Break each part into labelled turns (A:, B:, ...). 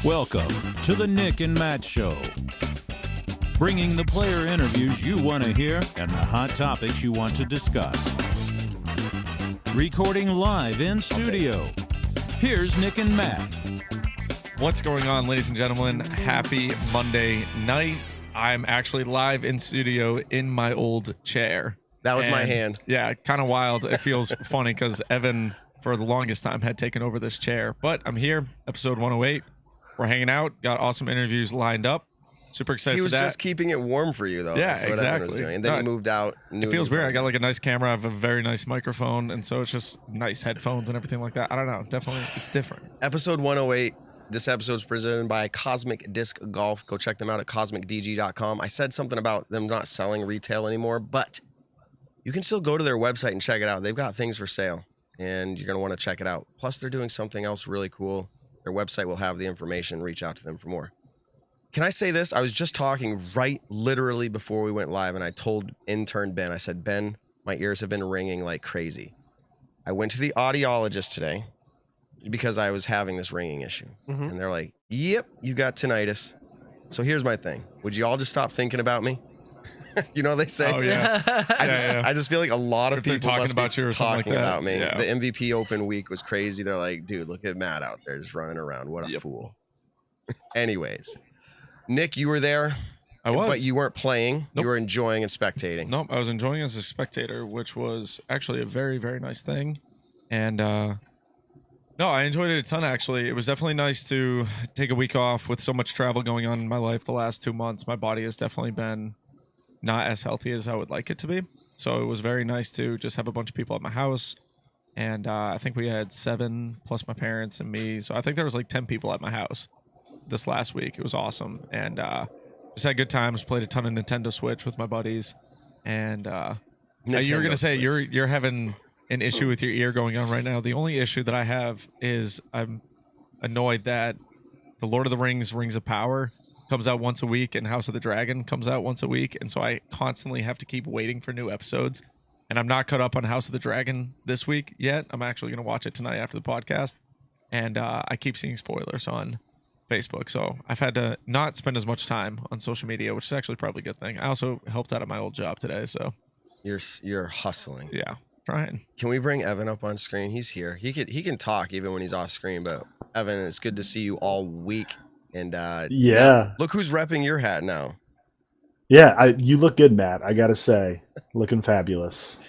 A: Welcome to the Nick and Matt Show, bringing the player interviews you want to hear and the hot topics you want to discuss. Recording live in studio, here's Nick and Matt.
B: What's going on, ladies and gentlemen? Happy Monday night. I'm actually live in studio in my old chair.
C: That was my hand.
B: Yeah, kind of wild. It feels funny because Evan, for the longest time, had taken over this chair. But I'm here, episode 108. We're hanging out, got awesome interviews lined up. Super excited for that.
C: He was just keeping it warm for you, though.
B: Yeah,
C: That's what
B: exactly.
C: Evan was doing. And then he moved out.
B: It feels weird. I got like a nice camera. I have a very nice microphone. And so it's just nice headphones and everything like that. I don't know. Definitely, it's different.
C: Episode 108. This episode is presented by Cosmic Disc Golf. Go check them out at cosmicdg.com. I said something about them not selling retail anymore, but you can still go to their website and check it out. They've got things for sale, and you're going to want to check it out. Plus, they're doing something else really cool. Their website will have the information. Reach out to them for more. Can I say this? I was just talking literally before we went live, and I told intern Ben, I said, Ben, my ears have been ringing like crazy. I went to the audiologist today because I was having this ringing issue. Mm-hmm. And they're like, yep, you got tinnitus. So here's my thing. Would you all just stop thinking about me? You know what they say?
B: Oh, yeah.
C: I just feel like a lot of people
B: talking
C: must
B: about
C: be
B: you or
C: talking
B: like
C: about me.
B: Yeah.
C: The MVP Open week was crazy. They're like, dude, look at Matt out there just running around. What a fool. Anyways, Nick, you were there.
B: I was.
C: But you weren't playing.
B: Nope.
C: You were enjoying and spectating.
B: Nope, I was enjoying it as a spectator, which was actually a very, very nice thing. And no, I enjoyed it a ton, actually. It was definitely nice to take a week off with so much travel going on in my life the last 2 months. My body has definitely been not as healthy as I would like it to be. So it was very nice to just have a bunch of people at my house. And I think we had 7 plus my parents and me. So I think there was like 10 people at my house this last week. It was awesome. And just had good times, played a ton of Nintendo Switch with my buddies. And you were going to say you're having an issue with your ear going on right now. The only issue that I have is I'm annoyed that the Lord of the Rings Rings of Power comes out once a week and House of the Dragon comes out once a week. And so I constantly have to keep waiting for new episodes. And I'm not caught up on House of the Dragon this week yet. I'm actually going to watch it tonight after the podcast. And I keep seeing spoilers on Facebook. So I've had to not spend as much time on social media, which is actually probably a good thing. I also helped out at my old job today. So
C: You're hustling.
B: Yeah. Trying.
C: Can we bring Evan up on screen? He's here. He can talk even when he's off screen. But Evan, it's good to see you all week. And
D: yeah,
C: look who's repping your hat now.
D: Yeah, you look good, Matt. I gotta say, looking fabulous.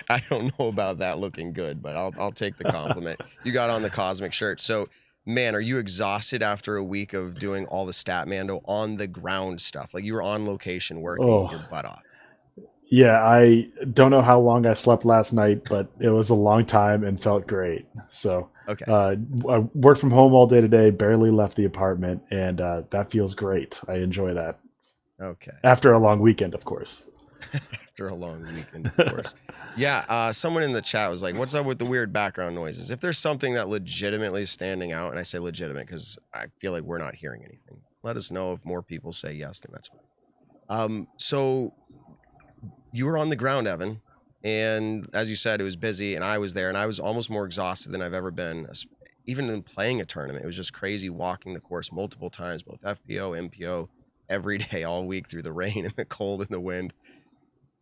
C: I don't know about that looking good, but I'll take the compliment. You got on the Cosmic shirt. So, man, are you exhausted after a week of doing all the Statmando on the ground stuff? Like you were on location working your butt off.
D: Yeah, I don't know how long I slept last night, but it was a long time and felt great. So
C: okay.
D: I worked from home all day today, barely left the apartment, and that feels great. I enjoy that.
C: Okay.
D: After a long weekend, of course.
C: After a long weekend, of course. Yeah, someone in the chat was like, what's up with the weird background noises? If there's something that legitimately is standing out, and I say legitimate because I feel like we're not hearing anything, let us know. If more people say yes, then that's fine. So you were on the ground, Evan, and as you said, it was busy, and I was there, and I was almost more exhausted than I've ever been, even in playing a tournament. It was just crazy walking the course multiple times, both FPO, MPO, every day, all week through the rain and the cold and the wind.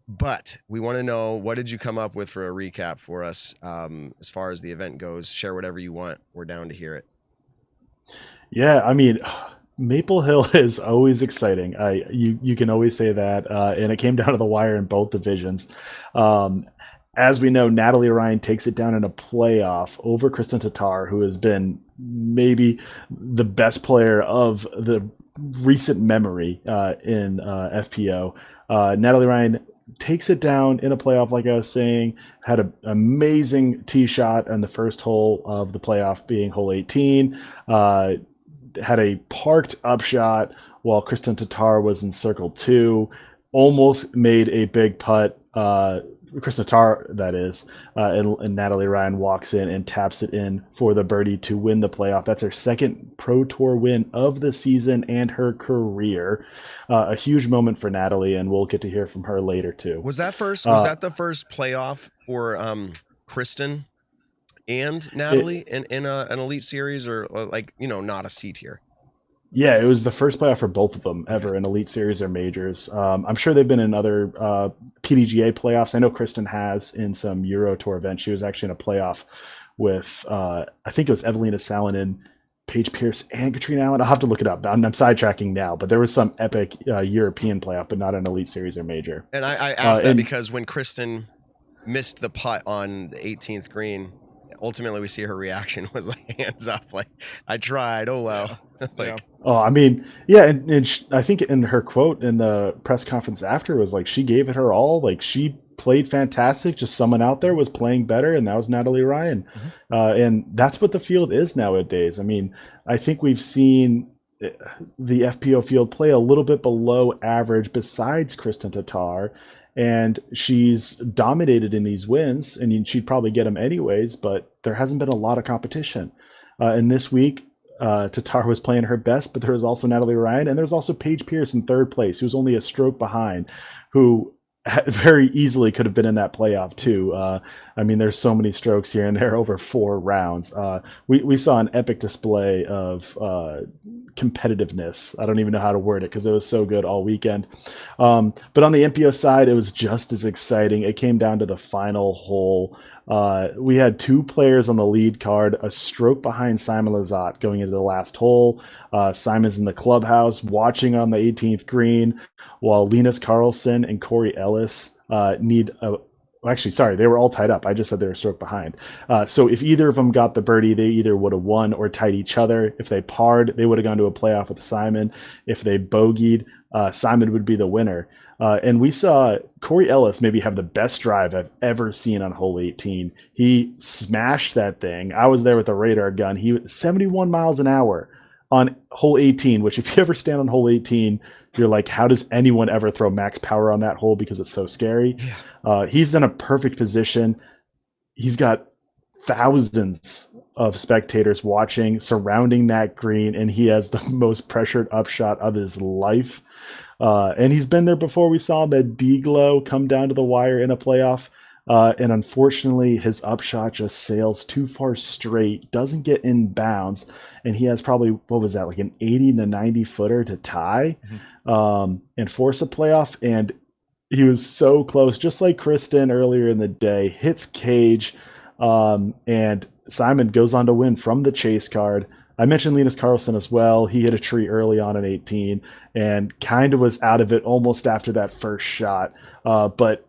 C: But we want to know, what did you come up with for a recap for us as far as the event goes? Share whatever you want. We're down to hear it.
D: Yeah, I mean, Maple Hill is always exciting. You can always say that, and it came down to the wire in both divisions. As we know, Natalie Ryan takes it down in a playoff over Kristen Tatar, who has been maybe the best player of the recent memory in FPO. Natalie Ryan takes it down in a playoff, like I was saying, had an amazing tee shot on the first hole of the playoff, being hole 18. Had a parked upshot while Kristen Tatar was in circle 2. Almost made a big putt. Kristen Tatar, that is, and Natalie Ryan walks in and taps it in for the birdie to win the playoff. That's her second Pro Tour win of the season and her career. A huge moment for Natalie, and we'll get to hear from her later too.
C: Was that the first playoff for Kristen and Natalie in an elite series, or like, not a C tier?
D: Yeah, it was the first playoff for both of them ever in Elite Series or Majors. I'm sure they've been in other PDGA playoffs. I know Kristen has in some Euro Tour events. She was actually in a playoff with, I think it was Evelina Salonen, Paige Pierce, and Katrina Allen. I'll have to look it up. I'm sidetracking now, but there was some epic European playoff, but not an Elite Series or Major.
C: And I asked that because when Kristen missed the putt on the 18th green, ultimately we see her reaction was like hands up, like I tried. Oh well.
B: Yeah.
D: Oh, I mean, yeah, and I think in her quote in the press conference after was like she gave it her all. Like she played fantastic. Just someone out there was playing better, and that was Natalie Ryan. And that's what the field is nowadays. I mean, I think we've seen the FPO field play a little bit below average besides Kristen Tatar, and she's dominated in these wins, and she'd probably get them anyways, but there hasn't been a lot of competition. And this week, Tatar was playing her best, but there was also Natalie Ryan, and there's also Paige Pierce in third place, who's only a stroke behind, who very easily could have been in that playoff too. I mean, there's so many strokes here and there over 4 rounds. We saw an epic display of competitiveness. I don't even know how to word it because it was so good all weekend. But on the MPO side, it was just as exciting. It came down to the final hole. We had 2 players on the lead card, a stroke behind Simon Lizotte going into the last hole. Simon's in the clubhouse watching on the 18th green, while Linus Carlson and Corey Ellis they were all tied up. I just said they were a stroke behind. So if either of them got the birdie, they either would have won or tied each other. If they parred, they would have gone to a playoff with Simon. If they bogeyed, Simon would be the winner. And we saw Corey Ellis maybe have the best drive I've ever seen on hole 18. He smashed that thing. I was there with the radar gun. He was 71 miles an hour on hole 18, which if you ever stand on hole 18, you're like, how does anyone ever throw max power on that hole because it's so scary? Yeah. He's in a perfect position. He's got thousands of spectators watching, surrounding that green, and he has the most pressured upshot of his life. And he's been there before. We saw him at D-Glow come down to the wire in a playoff. And unfortunately, his upshot just sails too far straight, doesn't get in bounds, and he has probably, what was that, like an 80 to 90 footer to tie and force a playoff. And he was so close, just like Kristen earlier in the day, hits cage, and Simon goes on to win from the chase card. I mentioned Linus Carlson as well. He hit a tree early on in 18 and kind of was out of it almost after that first shot. But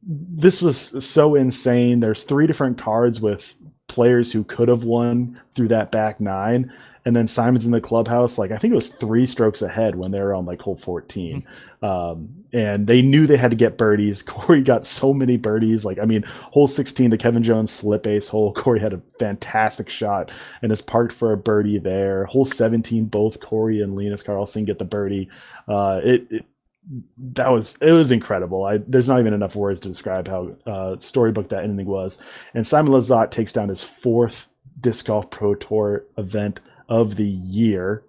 D: this was so insane. There's 3 different cards with players who could have won through that back 9. And then Simon's in the clubhouse, like I think it was 3 strokes ahead when they were on like hole 14. And they knew they had to get birdies. Corey got so many birdies. Like, I mean, hole 16, the Kevin Jones slip ace hole, Corey had a fantastic shot and is parked for a birdie there. Hole 17, both Corey and Linus Carlson get the birdie. It was incredible. There's not even enough words to describe how storybook that inning was. And Simon Lizotte takes down his 4th Disc Golf Pro Tour event of the year.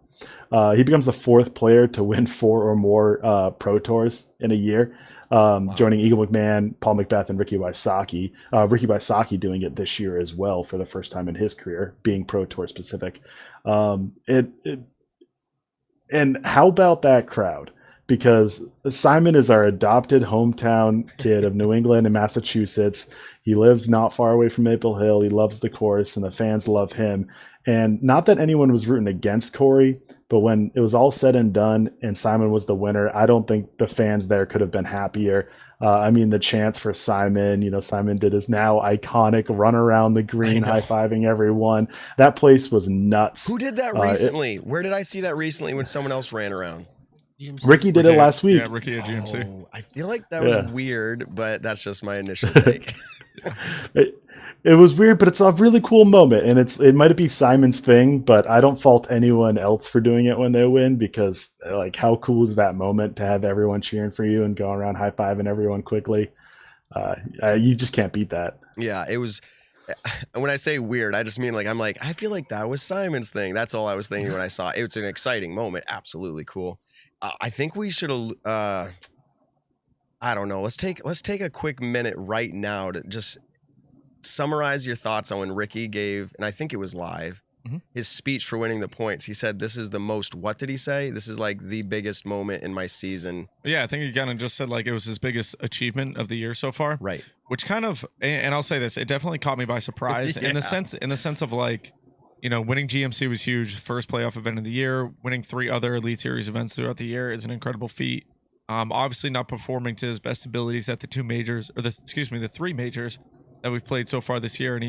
D: He becomes the 4th player to win 4 or more Pro Tours in a year, joining Eagle McMahon, Paul McBeth, and Ricky Wysocki. Ricky Wysocki doing it this year as well for the first time in his career, being Pro Tour specific. And how about that crowd? Because Simon is our adopted hometown kid of New England and Massachusetts. He lives not far away from Maple Hill. He loves the course, and the fans love him. And not that anyone was rooting against Corey, but when it was all said and done and Simon was the winner, I don't think the fans there could have been happier. I mean, the chants for Simon, Simon did his now iconic run around the green, high-fiving everyone. That place was nuts.
C: Who did that recently? Where did I see that recently when someone else ran around?
D: Ricky did it last week.
B: Yeah, Ricky at GMC.
C: I feel like that was weird, but that's just my initial take.
D: It was weird, but it's a really cool moment, and it might be Simon's thing, but I don't fault anyone else for doing it when they win, because like how cool is that moment to have everyone cheering for you and going around high-fiving everyone quickly? You just can't beat that.
C: Yeah, it was. When I say weird, I just mean I feel like that was Simon's thing. That's all I was thinking when I saw it. It's an exciting moment. Absolutely cool. I think we should. I don't know. Let's take a quick minute right now to just summarize your thoughts on when Ricky gave, and I think it was live, his speech for winning the points. He said, "This is the most." What did he say? This is like the biggest moment in my season.
B: Yeah, I think he kind of just said like it was his biggest achievement of the year so far.
C: Right.
B: Which kind of, and I'll say this, it definitely caught me by surprise in the sense of like, you know, winning GMC was huge, first playoff event of the year. Winning 3 other Elite Series events throughout the year is an incredible feat. Obviously not performing to his best abilities at the 2 majors, or the 3 majors that we've played so far this year. And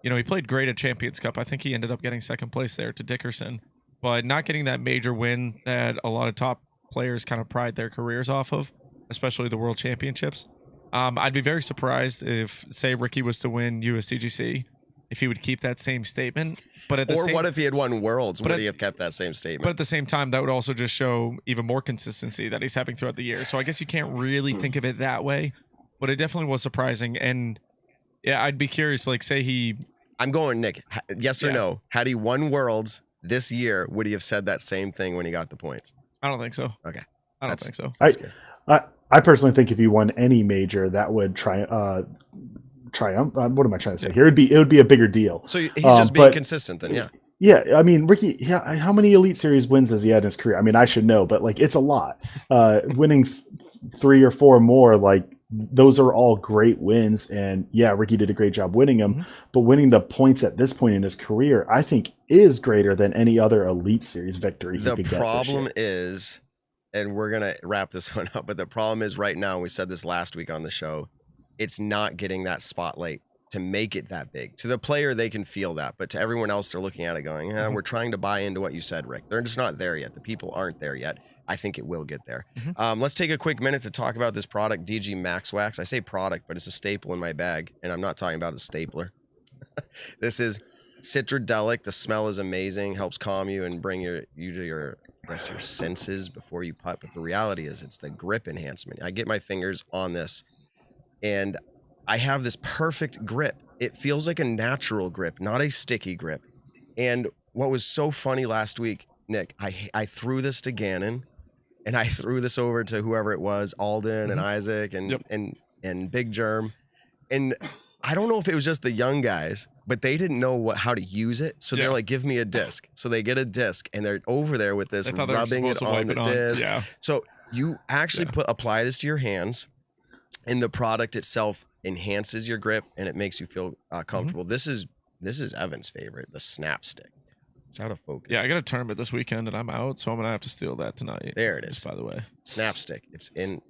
B: he played great at Champions Cup. I think he ended up getting 2nd place there to Dickerson, but not getting that major win that a lot of top players kind of pride their careers off of, especially the World Championships. I'd be very surprised if, say, Ricky was to win USDGC, if he would keep that same statement. But
C: what if he had won Worlds? Would he have kept that same statement?
B: But at the same time, that would also just show even more consistency that he's having throughout the year. So I guess you can't really think of it that way, but it definitely was surprising. And yeah, I'd be curious, like, say
C: I'm going, Nick, yes or no? Had he won Worlds this year, would he have said that same thing when he got the points?
B: I don't think so.
C: Okay.
B: I don't think so.
D: I personally think if he won any major, that would triumph. What am I trying to say here? It would be a bigger deal.
C: So he's just being consistent then, yeah.
D: Yeah, I mean, Ricky, how many Elite Series wins has he had in his career? I mean, I should know, but like, it's a lot. Winning 3 or 4 more, like, those are all great wins. And yeah, Ricky did a great job winning them, but winning the points at this point in his career, I think, is greater than any other Elite Series victory he could get. The
C: problem is, and we're going to wrap this one up, but the problem is right now, we said this last week on the show, it's not getting that spotlight to make it that big. To the player, they can feel that, but to everyone else, they're looking at it going, we're trying to buy into what you said, Rick. They're just not there yet. The people aren't there yet. I think it will get there. Let's take a quick minute to talk about this product, DG Max Wax. I say product, but it's a staple in my bag, and I'm not talking about a stapler. This is citradelic. The smell is amazing, helps calm you and bring you to your rest of your senses before you putt. But the reality is it's the grip enhancement. I get my fingers on this, and I have this perfect grip. It feels like a natural grip, not a sticky grip. And what was so funny last week, Nick, I threw this to Gannon, and I threw this over to whoever it was, Alden and Isaac and Big Germ. And I don't know if it was just the young guys, but they didn't know how to use it. So they're like, give me a disc. So they get a disc, and they're over there with this, rubbing it on the disc. Yeah. So you actually apply this to your hands, and the product itself enhances your grip, and it makes you feel comfortable. This is Evan's favorite, the Snap Stick. It's out of focus.
B: Yeah, I got a tournament this weekend, and I'm out, so I'm gonna have to steal that tonight.
C: There it is.
B: Just by the way,
C: Snap Stick. It's in.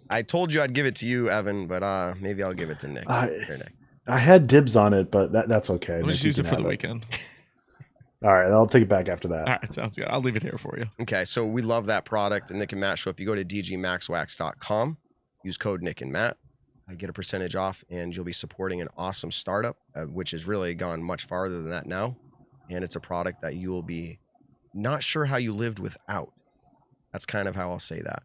C: I told you I'd give it to you, Evan, but maybe I'll give it to Nick. Nick.
D: I had dibs on it, but that's okay.
B: Let's use it for the weekend.
D: All right, I'll take it back after that.
B: All right, sounds good. I'll leave it here for you.
C: Okay, so we love that product, and Nick and Matt. So if you go to dgmaxwax.com, use code Nick and Matt, I get a percentage off, and you'll be supporting an awesome startup, which has really gone much farther than that now. And it's a product that you will be not sure how you lived without. That's kind of how I'll say that.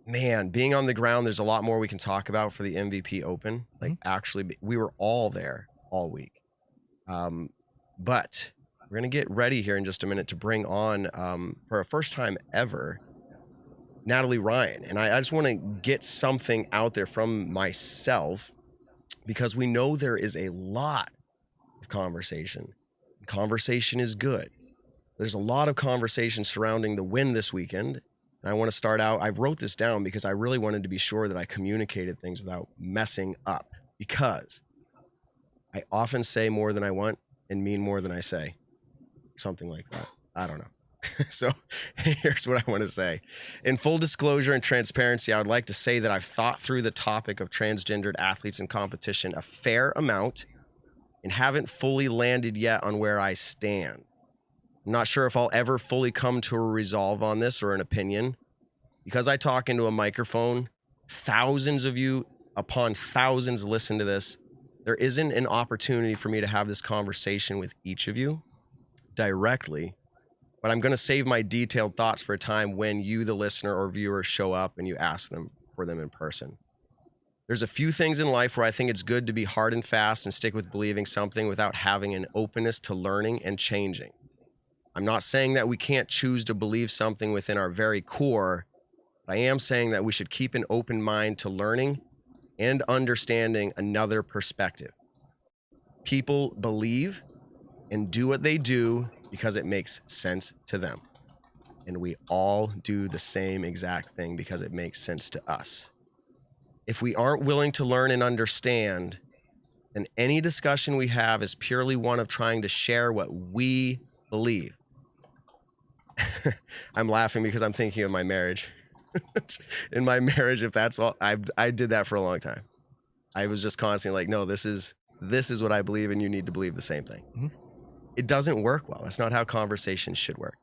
C: Man, being on the ground, there's a lot more we can talk about for the MVP Open. Like, actually, we were all there all week. But we're going to get ready here in just a minute to bring on, for a first time ever, Natalie Ryan. And I just want to get something out there from myself, because we know there is a lot of conversation. Conversation is good. There's a lot of conversation surrounding the win this weekend. And I want to start out, I wrote this down because I really wanted to be sure that I communicated things without messing up, because I often say more than I want and mean more than I say. Something like that. I don't know. So here's what I want to say. In full disclosure and transparency, I would like to say that I've thought through the topic of transgendered athletes in competition a fair amount and haven't fully landed yet on where I stand. I'm not sure if I'll ever fully come to a resolve on this or an opinion. Because I talk into a microphone, thousands of you upon thousands listen to this. There isn't an opportunity for me to have this conversation with each of you directly, but I'm going to save my detailed thoughts for a time when you, the listener or viewer, show up and you ask them for them in person. There's a few things in life where I think it's good to be hard and fast and stick with believing something without having an openness to learning and changing. I'm not saying that we can't choose to believe something within our very core, but I am saying that we should keep an open mind to learning and understanding another perspective. People believe and do what they do because it makes sense to them. And we all do the same exact thing because it makes sense to us. If we aren't willing to learn and understand, then any discussion we have is purely one of trying to share what we believe. I'm laughing because I'm thinking of my marriage. In my marriage, if that's all, I did that for a long time. I was just constantly like, no, this is what I believe, and you need to believe the same thing.
B: Mm-hmm.
C: It doesn't work well. That's not how conversations should work.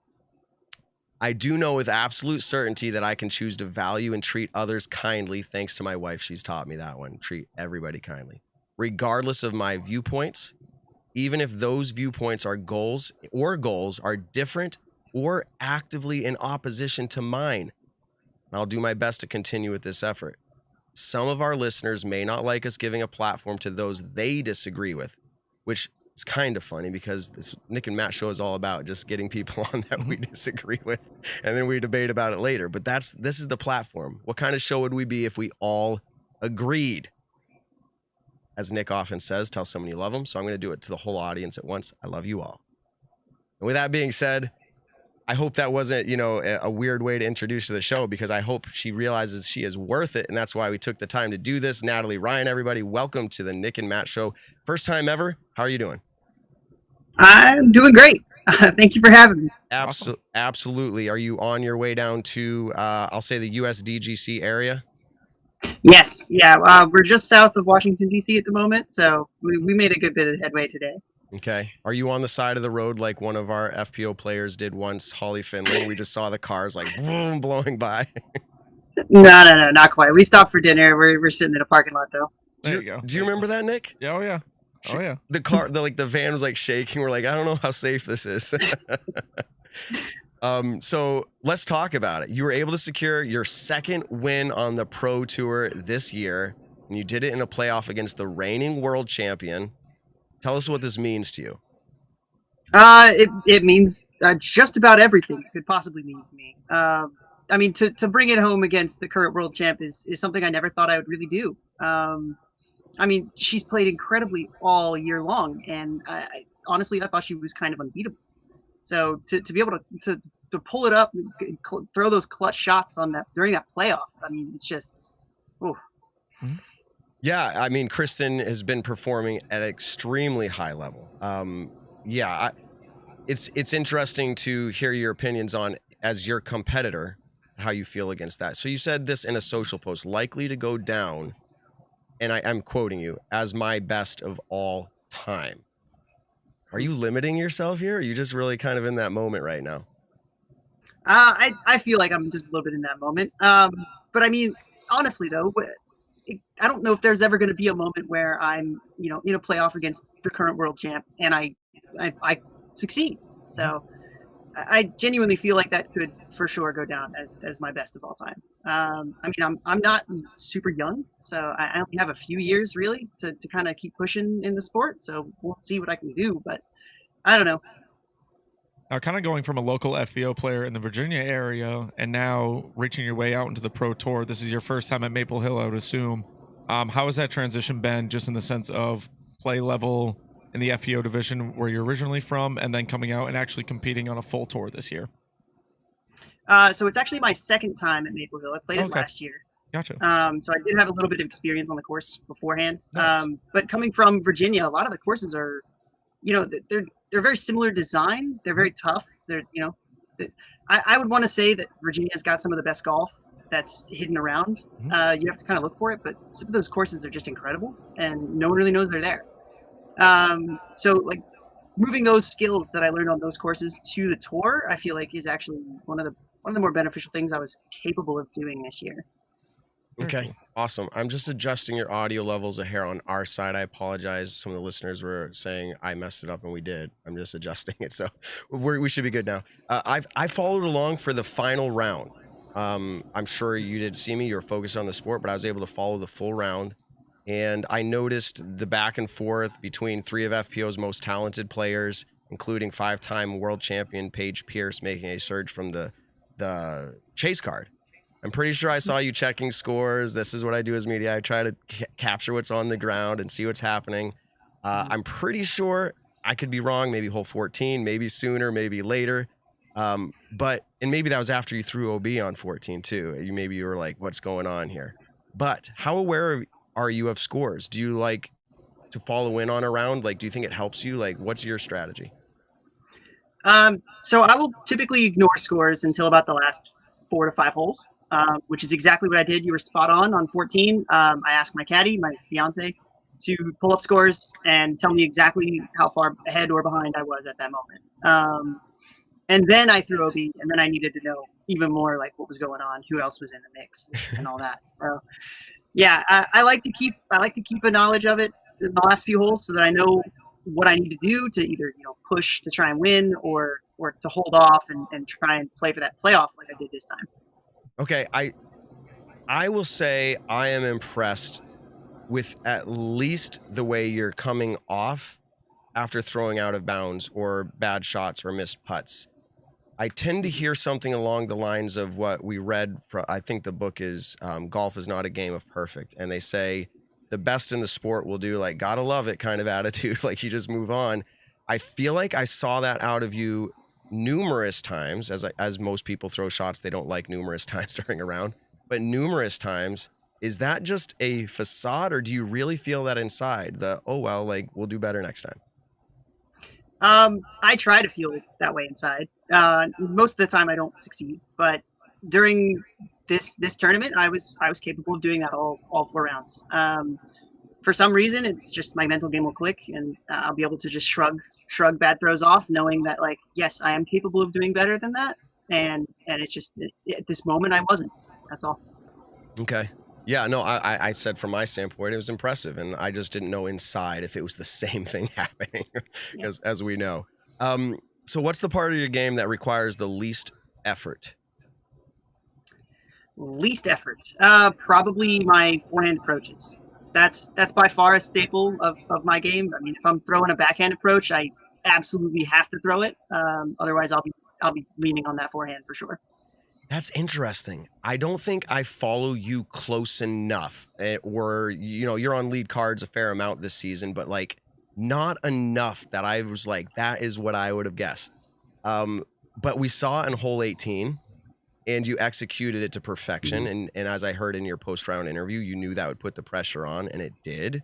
C: I do know with absolute certainty that I can choose to value and treat others kindly. Thanks to my wife, she's taught me that one. Treat everybody kindly, regardless of my viewpoints, even if those viewpoints are goals are different or actively in opposition to mine. And I'll do my best to continue with this effort. Some of our listeners may not like us giving a platform to those they disagree with, which is kind of funny because this Nick and Matt show is all about just getting people on that we disagree with, and then we debate about it later. But this is the platform. What kind of show would we be if we all agreed? As Nick often says, tell someone you love them. So I'm going to do it to the whole audience at once. I love you all. And with that being said, I hope that wasn't, a weird way to introduce to the show, because I hope she realizes she is worth it. And that's why we took the time to do this. Natalie Ryan, everybody, welcome to the Nick and Matt show. First time ever. How are you doing?
E: I'm doing great. Thank you for having me.
B: Awesome.
C: Absolutely. Are you on your way down to, I'll say the USDGC area?
E: Yes. Yeah. We're just south of Washington, D.C. at the moment. So we made a good bit of headway today.
C: Okay. Are you on the side of the road like one of our FPO players did once, Holly Finley? We just saw the cars like boom, blowing by.
E: No, not quite. We stopped for dinner. We're sitting in a parking lot though.
B: There you go.
C: Do you remember that, Nick?
B: Yeah, oh yeah. Oh yeah.
C: The car, the van was like shaking. We're like, I don't know how safe this is. So let's talk about it. You were able to secure your second win on the Pro Tour this year, and you did it in a playoff against the reigning world champion. Tell us what this means to you.
E: It means just about everything it could possibly mean to me. I mean, to bring it home against the current world champ is something I never thought I would really do. I mean, she's played incredibly all year long, and I honestly, I thought she was kind of unbeatable. So to be able to pull it up and throw those clutch shots on that during that playoff, I mean, it's just, oh.
C: Yeah, I mean, Kristen has been performing at an extremely high level. It's interesting to hear your opinions on, as your competitor, how you feel against that. So you said this in a social post, likely to go down, and I'm quoting you, as my best of all time. Are you limiting yourself here? Or are you just really kind of in that moment right now?
E: I feel like I'm just a little bit in that moment. But I mean, honestly though, I don't know if there's ever going to be a moment where I'm, in a playoff against the current world champ and I succeed. So I genuinely feel like that could for sure go down as my best of all time. I mean, I'm not super young, so I only have a few years really to kind of keep pushing in the sport. So we'll see what I can do, but I don't know.
B: Now, kind of going from a local FBO player in the Virginia area and now reaching your way out into the Pro Tour, this is your first time at Maple Hill, I would assume. How has that transition been, just in the sense of play level in the FBO division where you're originally from, and then coming out and actually competing on a full tour this year?
E: So it's actually my second time at Maple Hill. I played it last year.
B: Gotcha.
E: So I did have a little bit of experience on the course beforehand.
B: Nice.
E: But coming from Virginia, a lot of the courses are, they're very similar design. They're very tough. They're, I would want to say that Virginia's got some of the best golf that's hidden around. You have to kind of look for it, but some of those courses are just incredible, and no one really knows they're there. So like moving those skills that I learned on those courses to the tour, I feel like is actually one of the more beneficial things I was capable of doing this year.
C: Okay, awesome. I'm just adjusting your audio levels a hair on our side. I apologize. Some of the listeners were saying I messed it up, and we did. I'm just adjusting it, so we should be good now. I followed along for the final round. I'm sure you did see me. You were focused on the sport, but I was able to follow the full round. And I noticed the back and forth between three of FPO's most talented players, including 5-time world champion Paige Pierce making a surge from the chase card. I'm pretty sure I saw you checking scores. This is what I do as media. I try to capture what's on the ground and see what's happening. I'm pretty sure I could be wrong, maybe hole 14, maybe sooner, maybe later. And maybe that was after you threw OB on 14 too. Maybe you were like, what's going on here? But how aware are you of scores? Do you like to follow in on a round? Like, do you think it helps you? Like, what's your strategy?
E: So I will typically ignore scores until about the last 4 to 5 holes, which is exactly what I did. You were spot on 14. I asked my caddy, my fiance, to pull up scores and tell me exactly how far ahead or behind I was at that moment. And then I threw OB, and then I needed to know even more like what was going on, who else was in the mix, and all that. So yeah, I like to keep a knowledge of it in the last few holes so that I know what I need to do to either push to try and win or to hold off and try and play for that playoff like I did this time.
C: Okay, I will say I am impressed with at least the way you're coming off after throwing out of bounds or bad shots or missed putts. I tend to hear something along the lines of what we read from, I think the book is Golf is Not a Game of Perfect. And they say the best in the sport will do like, gotta love it kind of attitude. Like you just move on. I feel like I saw that out of you numerous times, as most people throw shots they don't like numerous times during a round, but numerous times. Is that just a facade, or do you really feel that inside? Oh well, like we'll do better next time?
E: I try to feel that way inside. Most of the time I don't succeed, but during this tournament, I was capable of doing that all 4 rounds. For some reason, it's just my mental game will click, and I'll be able to just shrug bad throws off, knowing that like, yes, I am capable of doing better than that, and it's just at this moment I wasn't. That's all.
C: Okay. Yeah, no, I said from my standpoint, it was impressive, and I just didn't know inside if it was the same thing happening, as we know. So what's the part of your game that requires the least effort?
E: Least effort? Probably my forehand approaches. That's by far a staple of my game. I mean, if I'm throwing a backhand approach, I absolutely have to throw it. Otherwise, I'll be leaning on that forehand for sure.
C: That's interesting. I don't think I follow you close enough. Or, you're on lead cards a fair amount this season, but like not enough that I was like, that is what I would have guessed. But we saw in hole 18 and you executed it to perfection. And as I heard in your post-round interview, you knew that would put the pressure on, and it did.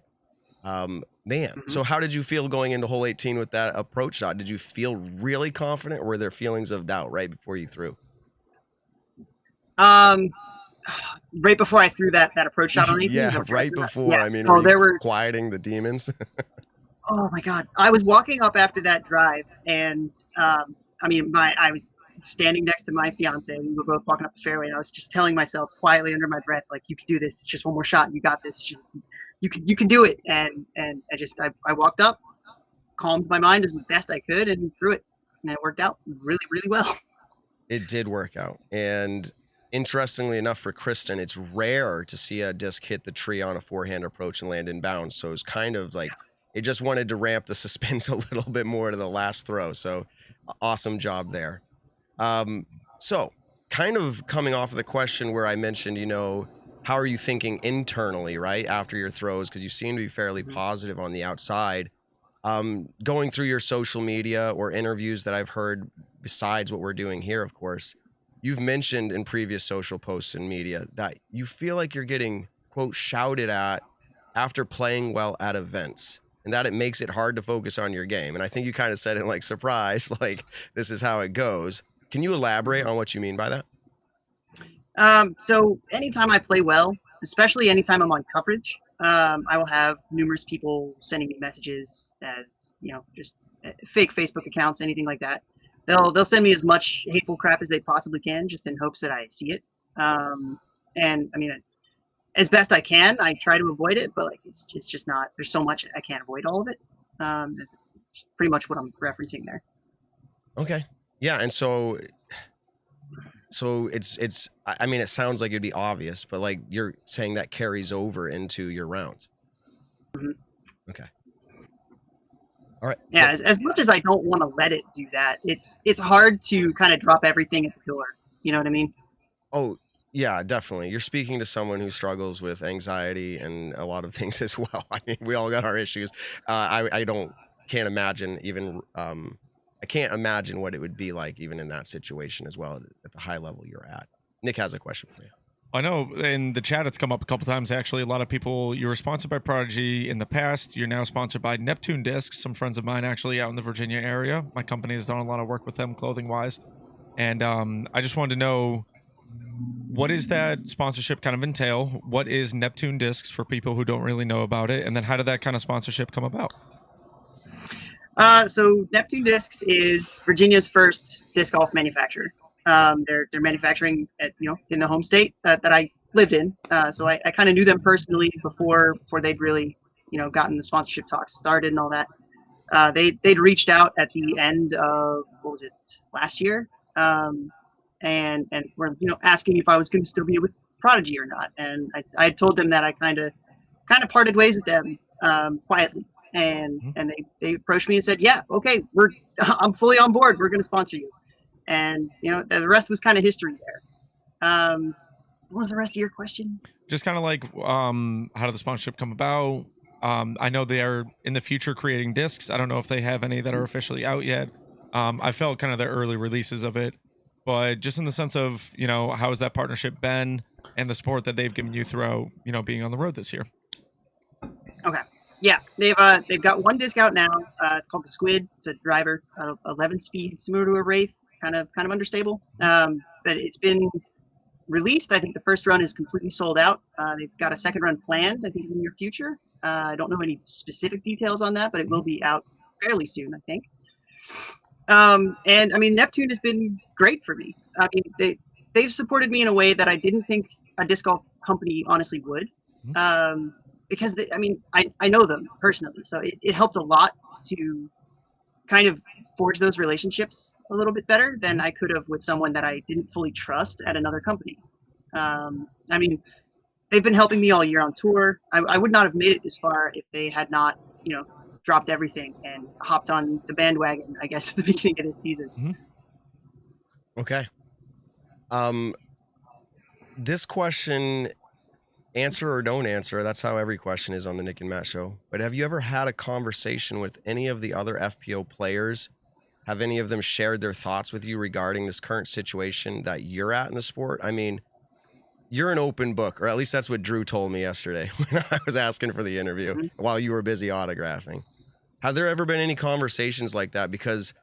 C: So how did you feel going into hole 18 with that approach shot? Did you feel really confident, or were there feelings of doubt right before you threw?
E: Right before I threw that approach shot on 18.
C: Yeah, right before. Yeah. I mean,
E: there were
C: quieting the demons.
E: Oh my God! I was walking up after that drive, and I was standing next to my fiance. We were both walking up the fairway, and I was just telling myself quietly under my breath, like, "You can do this. It's just one more shot. You got this. You can do it." And I walked up, calmed my mind as best I could, and threw it, and it worked out really, really well.
C: It did work out, and interestingly enough, for Kristen, it's rare to see a disc hit the tree on a forehand approach and land in bounds. So it's kind of like it just wanted to ramp the suspense a little bit more to the last throw. So awesome job there. So kind of coming off of the question where I mentioned, how are you thinking internally, right, after your throws? Because you seem to be fairly positive on the outside. Going through your social media or interviews that I've heard, besides what we're doing here, of course, you've mentioned in previous social posts and media that you feel like you're getting, quote, shouted at after playing well at events, and that it makes it hard to focus on your game. And I think you kind of said it like, surprise, like this is how it goes. Can you elaborate on what you mean by that?
E: So anytime I play well, especially anytime I'm on coverage, I will have numerous people sending me messages as, just fake Facebook accounts, anything like that. They'll send me as much hateful crap as they possibly can, just in hopes that I see it. And I mean, as best I can, I try to avoid it, but like it's just not. There's so much I can't avoid all of it. It's pretty much what I'm referencing there.
C: Okay, yeah, and so it's. I mean, it sounds like it'd be obvious, but like you're saying that carries over into your rounds. Okay. All right.
E: Yeah, as much as I don't want to let it do that, it's hard to kind of drop everything at the door. You know what I mean?
C: Oh, yeah, definitely. You're speaking to someone who struggles with anxiety and a lot of things as well. I mean, we all got our issues. I don't can't imagine even I can't imagine what it would be like even in that situation as well at the high level you're at. Nick has a question for you.
B: I know in the chat it's come up a couple times actually. A lot of people, you were sponsored by Prodigy in the past. You're now sponsored by Neptune Discs. Some friends of mine actually out in the Virginia area. My company has done a lot of work with them clothing wise. And I just wanted to know, what is that sponsorship kind of entail? What is Neptune Discs for people who don't really know about it? And then how did that kind of sponsorship come about?
E: So Neptune Discs is Virginia's first disc golf manufacturer. They're manufacturing at, in the home state that I lived in. So I kind of knew them personally before they'd really, gotten the sponsorship talks started and all that. They'd reached out at the end of, last year? And were, asking if I was going to still be with Prodigy or not. And I told them that I kind of parted ways with them quietly. And they approached me and said, yeah, okay, I'm fully on board. We're going to sponsor you. And, the rest was kind of history there. What was the rest of your question?
B: Just kind of like, how did the sponsorship come about? I know they are in the future creating discs. I don't know if they have any that are officially out yet. I felt kind of the early releases of it, but just in the sense of, how has that partnership been and the support that they've given you throughout, being on the road this year?
E: Okay. Yeah, they've got one disc out now. It's called the Squid. It's a driver, 11 speed, similar to a Wraith, kind of understable. But it's been released. I think the first run is completely sold out. They've got a second run planned, I think, in the near future. I don't know any specific details on that, but it will be out fairly soon, I think. And I mean, Neptune has been great for me. I mean, they've supported me in a way that I didn't think a disc golf company honestly would. Because I know them personally, so it helped a lot to kind of forge those relationships a little bit better than I could have with someone that I didn't fully trust at another company. I mean, they've been helping me all year on tour. I would not have made it this far if they had not, dropped everything and hopped on the bandwagon, I guess, at the beginning of this season.
C: Okay. This question, answer or don't answer, that's how every question is on the Nick and Matt show. But have you ever had a conversation with any of the other FPO players? Have any of them shared their thoughts with you regarding this current situation that you're at in the sport? I mean, you're an open book, or at least that's what Drew told me yesterday when I was asking for the interview while you were busy autographing. Have there ever been any conversations like that? Because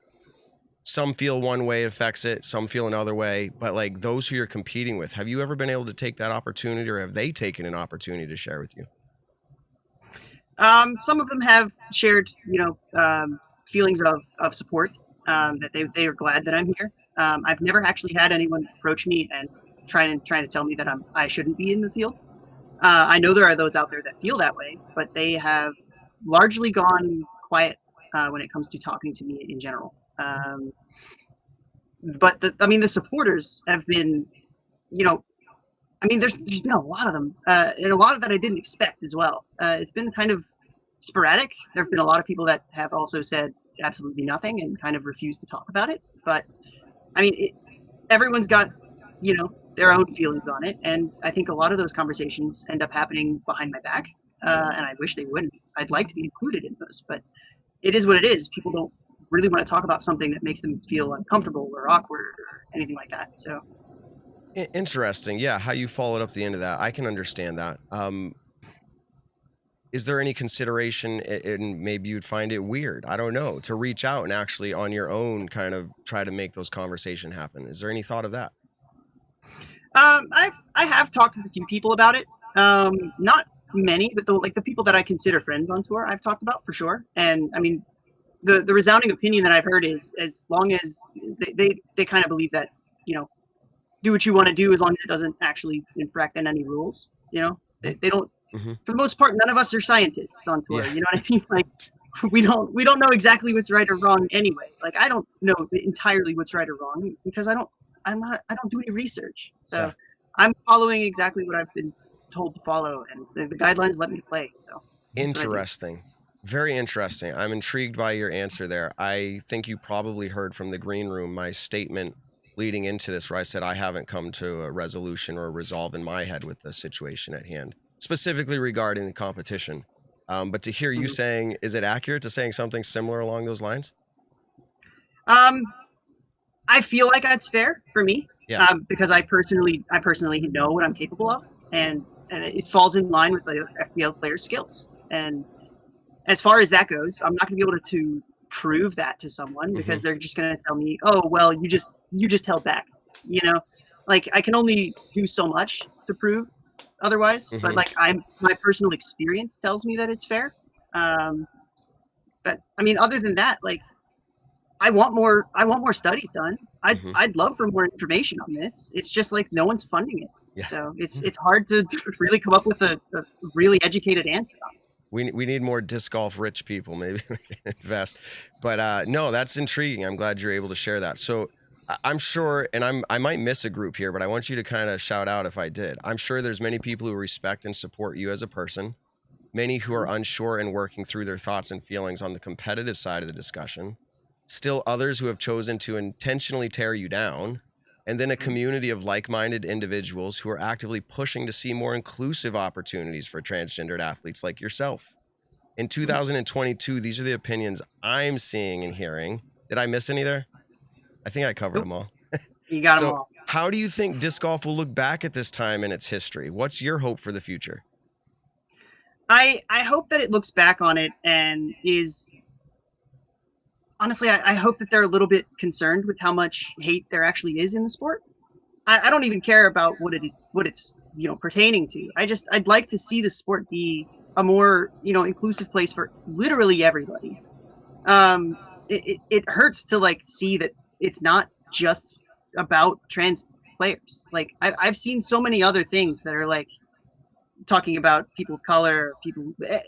C: some feel one way affects it, some feel another way, but like those who you're competing with, have you ever been able to take that opportunity, or have they taken an opportunity to share with you?
E: Some of them have shared, feelings of support, that they are glad that I'm here. I've never actually had anyone approach me and trying to tell me that I shouldn't be in the field. I know there are those out there that feel that way, but they have largely gone quiet when it comes to talking to me in general. But the supporters have been, there's been a lot of them, and a lot of that I didn't expect as well. It's been kind of sporadic. There have been a lot of people that have also said absolutely nothing and kind of refused to talk about it. But everyone's got, their own feelings on it, and I think a lot of those conversations end up happening behind my back, and I wish they wouldn't. I'd like to be included in those, but it is what it is. People don't really want to talk about something that makes them feel uncomfortable or awkward or anything like that. So
C: interesting. Yeah, how you followed up the end of that, I can understand that. Is there any consideration, and maybe you'd find it weird, I don't know, to reach out and actually on your own kind of try to make those conversations happen? Is there any thought of that?
E: I have talked with a few people about it. Not many, but the people that I consider friends on tour, I've talked about for sure. And I mean, the resounding opinion that I've heard is, as long as they kind of believe that, do what you want to do as long as it doesn't actually infract on any rules. They don't. For the most part, none of us are scientists on tour.
C: Yeah.
E: You know what I mean? Like, we don't know exactly what's right or wrong anyway. Like, I don't know entirely what's right or wrong because I don't do any research. So yeah. I'm following exactly what I've been told to follow, and the guidelines let me play. So
C: interesting. Very interesting. I'm intrigued by your answer there. I think you probably heard from the green room my statement leading into this, where I said I haven't come to a resolution or a resolve in my head with the situation at hand, specifically regarding the competition. But to hear you saying, is it accurate to saying something similar along those lines?
E: I feel like that's fair for me,
C: Yeah.
E: because I personally know what I'm capable of, and it falls in line with the FPL player's skills. And as far as that goes, I'm not going to be able to prove that to someone because they're just going to tell me, "Oh, well, you just held back." You know, like I can only do so much to prove otherwise. But like my personal experience tells me that it's fair. But I mean, other than that, like I want more studies done. I'd love for more information on this. It's just like no one's funding it.
C: Yeah.
E: So it's hard to really come up with a really educated answer on it.
C: We need more disc golf rich people, maybe we can invest. But no, that's intriguing. I'm glad you're able to share that. So I'm sure, and I might miss a group here, but I want you to kind of shout out if I did. I'm sure there's many people who respect and support you as a person, many who are unsure and working through their thoughts and feelings on the competitive side of the discussion, still others who have chosen to intentionally tear you down, and then a community of like-minded individuals who are actively pushing to see more inclusive opportunities for transgendered athletes like yourself. In 2022, these are the opinions I'm seeing and hearing. Did I miss any there? I think I covered them all.
E: You got them all.
C: How do you think disc golf will look back at this time in its history? What's your hope for the future?
E: I hope that it looks back on it and is... Honestly, I hope that they're a little bit concerned with how much hate there actually is in the sport. I don't even care about what it's pertaining to. I'd like to see the sport be a more inclusive place for literally everybody. It hurts to like see that it's not just about trans players. Like I've seen so many other things that are like talking about people of color,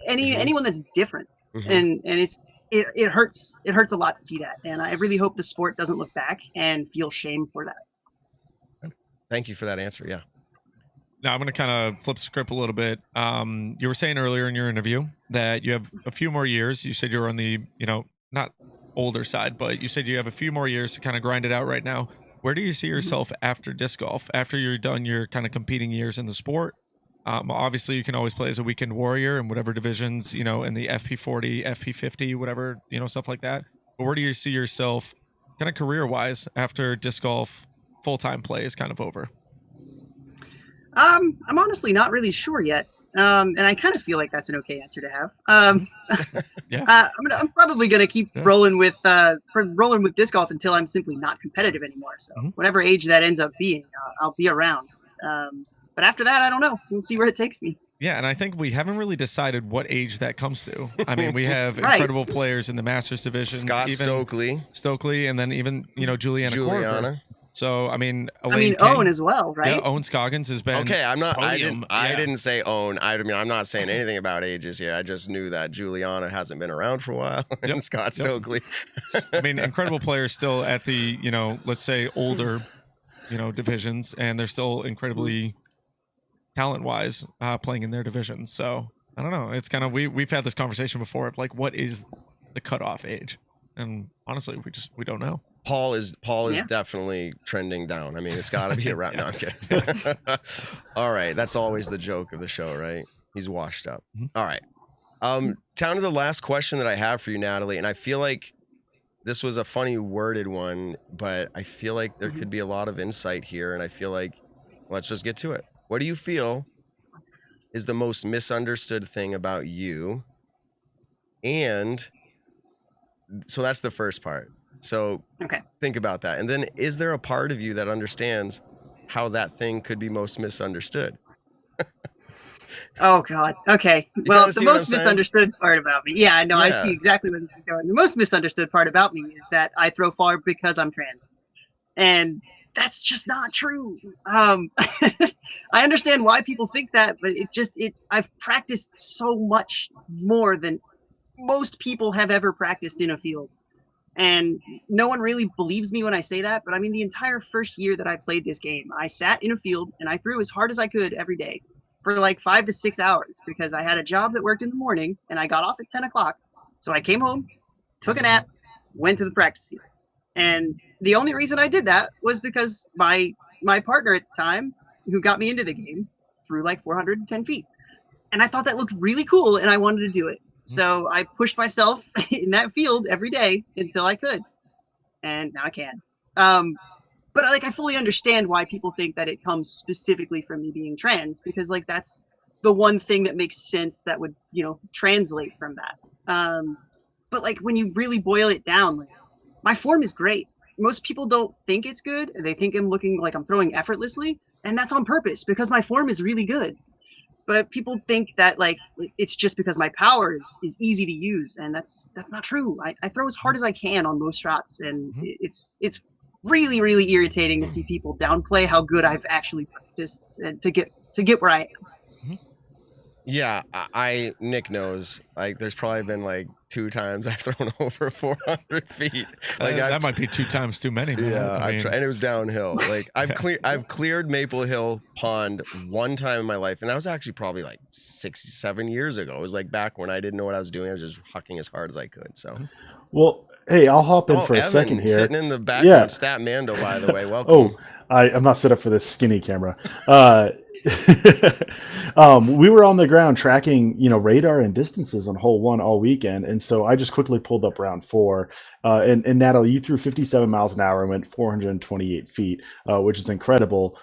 E: anyone that's different, and it hurts a lot to see that, and I really hope the sport doesn't look back and feel shame for that.
C: Thank you for that answer. Yeah.
B: Now I'm going to kind of flip the script a little bit. You were saying earlier in your interview that you have a few more years. You said you were on the, not older side, but you said you have a few more years to kind of grind it out right now. Where do you see yourself after disc golf, after you're done your kind of competing years in the sport? Obviously, you can always play as a weekend warrior in whatever divisions, in the FP40, FP50, whatever, stuff like that. But where do you see yourself kind of career-wise after disc golf full-time play is kind of over?
E: I'm honestly not really sure yet. And I kind of feel like that's an okay answer to have.
B: Yeah.
E: I'm probably going to keep rolling with disc golf until I'm simply not competitive anymore. So whatever age that ends up being, I'll be around. But after that, I don't know. We'll see where it takes me.
B: Yeah, and I think we haven't really decided what age that comes to. I mean, we have incredible players in the Masters division. Stokely, and then even, Juliana Korver. So, I mean,
E: Owen as well, right?
B: Yeah, Owen Scoggins has been.
C: Okay, I didn't say Owen. I'm not saying anything about ages here. I just knew that Juliana hasn't been around for a while, and Scott Stokely.
B: I mean, incredible players still at the, let's say older, divisions, and they're still incredibly talent-wise playing in their divisions. So, I don't know. It's kind of, we've had this conversation before of like, what is the cutoff age? And honestly, we don't know.
C: Paul is definitely trending down. I mean, it's got to be around. No, I'm kidding. All right, that's always the joke of the show, right? He's washed up. All right. Down to the last question that I have for you, Natalie, and I feel like this was a funny worded one, but I feel like there could be a lot of insight here, and I feel like let's just get to it. What do you feel is the most misunderstood thing about you? And so that's the first part. So think about that. And then is there a part of you that understands how that thing could be most misunderstood?
E: Oh, God. Okay. Well, the most misunderstood part about me. Yeah, I know. I see exactly where this is going. The most misunderstood part about me is that I throw far because I'm trans. And that's just not true. I understand why people think that, but I've practiced so much more than most people have ever practiced in a field. And no one really believes me when I say that, but I mean, the entire first year that I played this game, I sat in a field and I threw as hard as I could every day for like 5 to 6 hours because I had a job that worked in the morning and I got off at 10 o'clock. So I came home, took a nap, went to the practice fields. And the only reason I did that was because my partner at the time, who got me into the game, threw like 410 feet. and I thought that looked really cool, and I wanted to do it. So I pushed myself in that field every day until I could, and now I can. But like I fully understand why people think that it comes specifically from me being trans, because like that's the one thing that makes sense that would, translate from that. But like when you really boil it down, like my form is great. Most people don't think it's good. They think I'm looking like I'm throwing effortlessly, and that's on purpose because my form is really good. But people think that like it's just because my power is easy to use, and that's not true. I throw as hard as I can on most shots, and it's really, really irritating to see people downplay how good I've actually practiced and to get where I am.
C: Yeah, Nick knows. Like, there's probably been like 2 times I've thrown over 400 feet. Like
B: that might be 2 times too many. Man.
C: Yeah, I tried, and it was downhill. Like I've cleared Maple Hill Pond 1 time in my life, and that was actually probably like 6-7 years ago. It was like back when I didn't know what I was doing. I was just hucking as hard as I could. So,
D: well, hey, I'll hop in for a
C: Evan,
D: second here.
C: Sitting in the background, Stat Mando, by the way. Welcome.
D: I'm not set up for this skinny camera. We were on the ground tracking, radar and distances on hole 1 all weekend, and so I just quickly pulled up round 4. And Natalie, you threw 57 miles an hour and went 428 feet, which is incredible.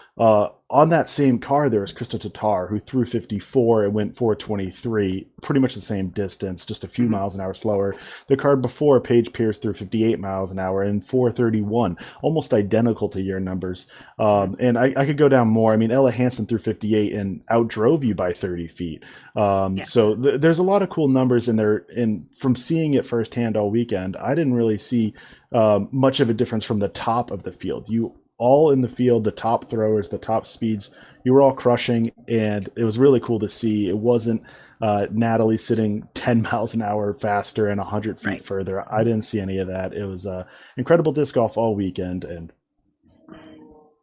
D: On that same car, there was Krista Tatar, who threw 54 and went 423, pretty much the same distance, just a few miles an hour slower. The card before, Paige Pierce, threw 58 miles an hour and 431, almost identical to your numbers. And I could go down more. I mean, Ella Hansen threw 58 and outdrove you by 30 feet. So there's a lot of cool numbers in there. And from seeing it firsthand all weekend, I didn't really see much of a difference from the top of the field. You all in the field, the top throwers, the top speeds, you were all crushing, and it was really cool to see. It wasn't Natalie sitting 10 miles an hour faster and 100 feet further. I didn't see any of that. It was incredible disc golf all weekend, and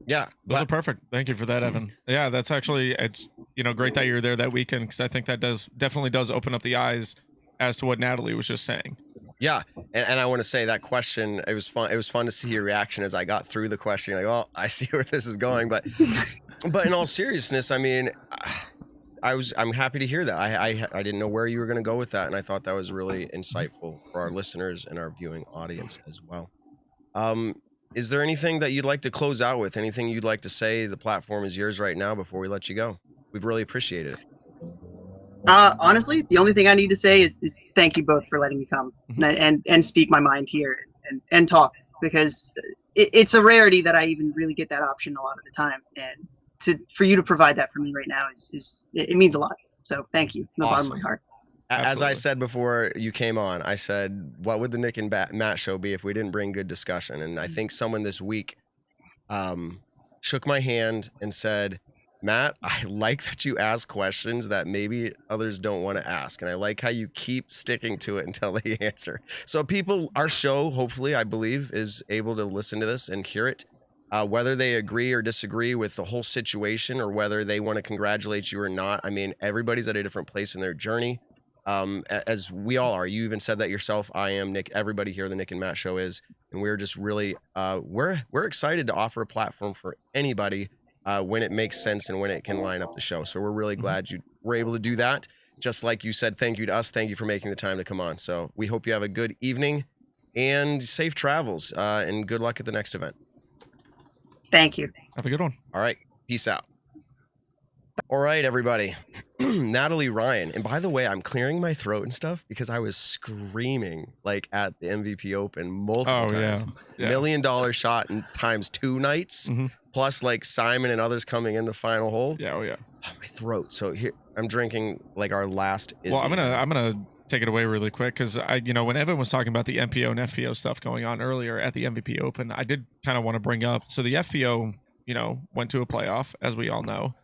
B: those are perfect. Thank you for that, Evan. Yeah, that's actually, it's great that you're there that weekend, because I think that definitely does open up the eyes as to what Natalie was just saying.
C: Yeah, and I want to say that question, it was fun. It was fun to see your reaction as I got through the question. Like, well, I see where this is going, but in all seriousness, I mean, I'm happy to hear that. I didn't know where you were going to go with that, and I thought that was really insightful for our listeners and our viewing audience as well. Is there anything that you'd like to close out with? Anything you'd like to say? The platform is yours right now before we let you go. We've really appreciated it.
E: Honestly, the only thing I need to say is thank you both for letting me come and speak my mind here and talk, because it's a rarity that I even really get that option a lot of the time, and for you to provide that for me right now it means a lot. So thank you from the bottom of my heart.
C: As
B: Absolutely.
C: I said before you came on, I said, what would the Nick and Matt show be if we didn't bring good discussion? And I think someone this week shook my hand and said, Matt, I like that you ask questions that maybe others don't want to ask. And I like how you keep sticking to it until they answer. So people, our show, hopefully, I believe, is able to listen to this and hear it. Whether they agree or disagree with the whole situation, or whether they want to congratulate you or not. I mean, everybody's at a different place in their journey. As we all are. You even said that yourself. I am, Nick. Everybody here, the Nick and Matt show is. And we're just really, we're excited to offer a platform for anybody when it makes sense and when it can line up the show. So we're really glad you were able to do that. Just like you said, thank you to us. Thank you for making the time to come on. So we hope you have a good evening and safe travels, and good luck at the next event.
E: Thank you.
B: Have a good one.
C: All right. Peace out. All right, everybody. Natalie Ryan. And by the way, I'm clearing my throat and stuff because I was screaming like at the MVP Open multiple times.
B: Yeah.
C: $1 million shot in times 2 nights, plus like Simon and others coming in the final hole.
B: Yeah,
C: My throat. So here I'm drinking like our last.
B: Well, I'm gonna take it away really quick, because when Evan was talking about the MPO and FPO stuff going on earlier at the MVP Open, I did kind of want to bring up. So the FPO, went to a playoff, as we all know.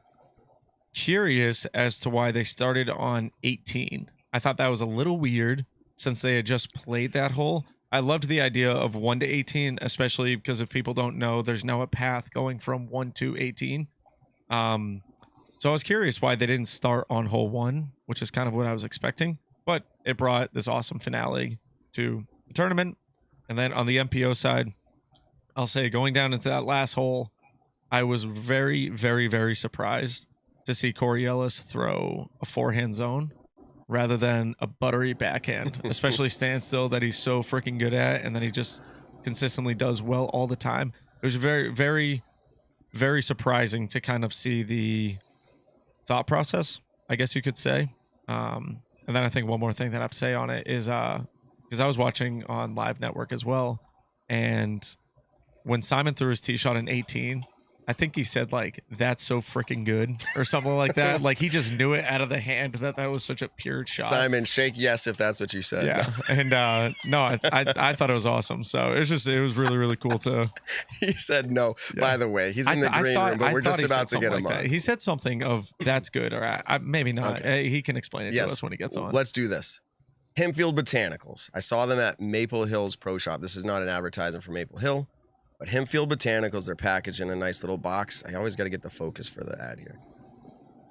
B: Curious as to why they started on 18. I thought that was a little weird since they had just played that hole. I loved the idea of 1 to 18, especially because if people don't know, there's now a path going from 1 to 18. So I was curious why they didn't start on hole 1, which is kind of what I was expecting, but it brought this awesome finale to the tournament. And then on the MPO side, I'll say going down into that last hole, I was very, very, very surprised to see Corey Ellis throw a forehand zone rather than a buttery backhand, especially standstill that he's so freaking good at and that he just consistently does well all the time. It was very, very, very surprising to kind of see the thought process, I guess you could say. And then I think one more thing that I have to say on it is because I was watching on Live Network as well, and when Simon threw his tee shot in 18, I think he said like, "That's so freaking good" or something like that. Like he just knew it out of the hand that was such a pure shot.
C: Simon, shake yes if that's what you said.
B: Yeah, and no, I thought it was awesome. So it was really, really cool to.
C: He said no. Yeah. By the way, he's in the green room, but we're just about to get him on.
B: He said something of "That's good" or maybe not. Okay. He can explain it to us when he gets on.
C: Let's do this. Hempfield Botanicals. I saw them at Maple Hills Pro Shop. This is not an advertisement for Maple Hill. But Hempfield Botanicals, they're packaged in a nice little box. I always got to get the focus for the ad here.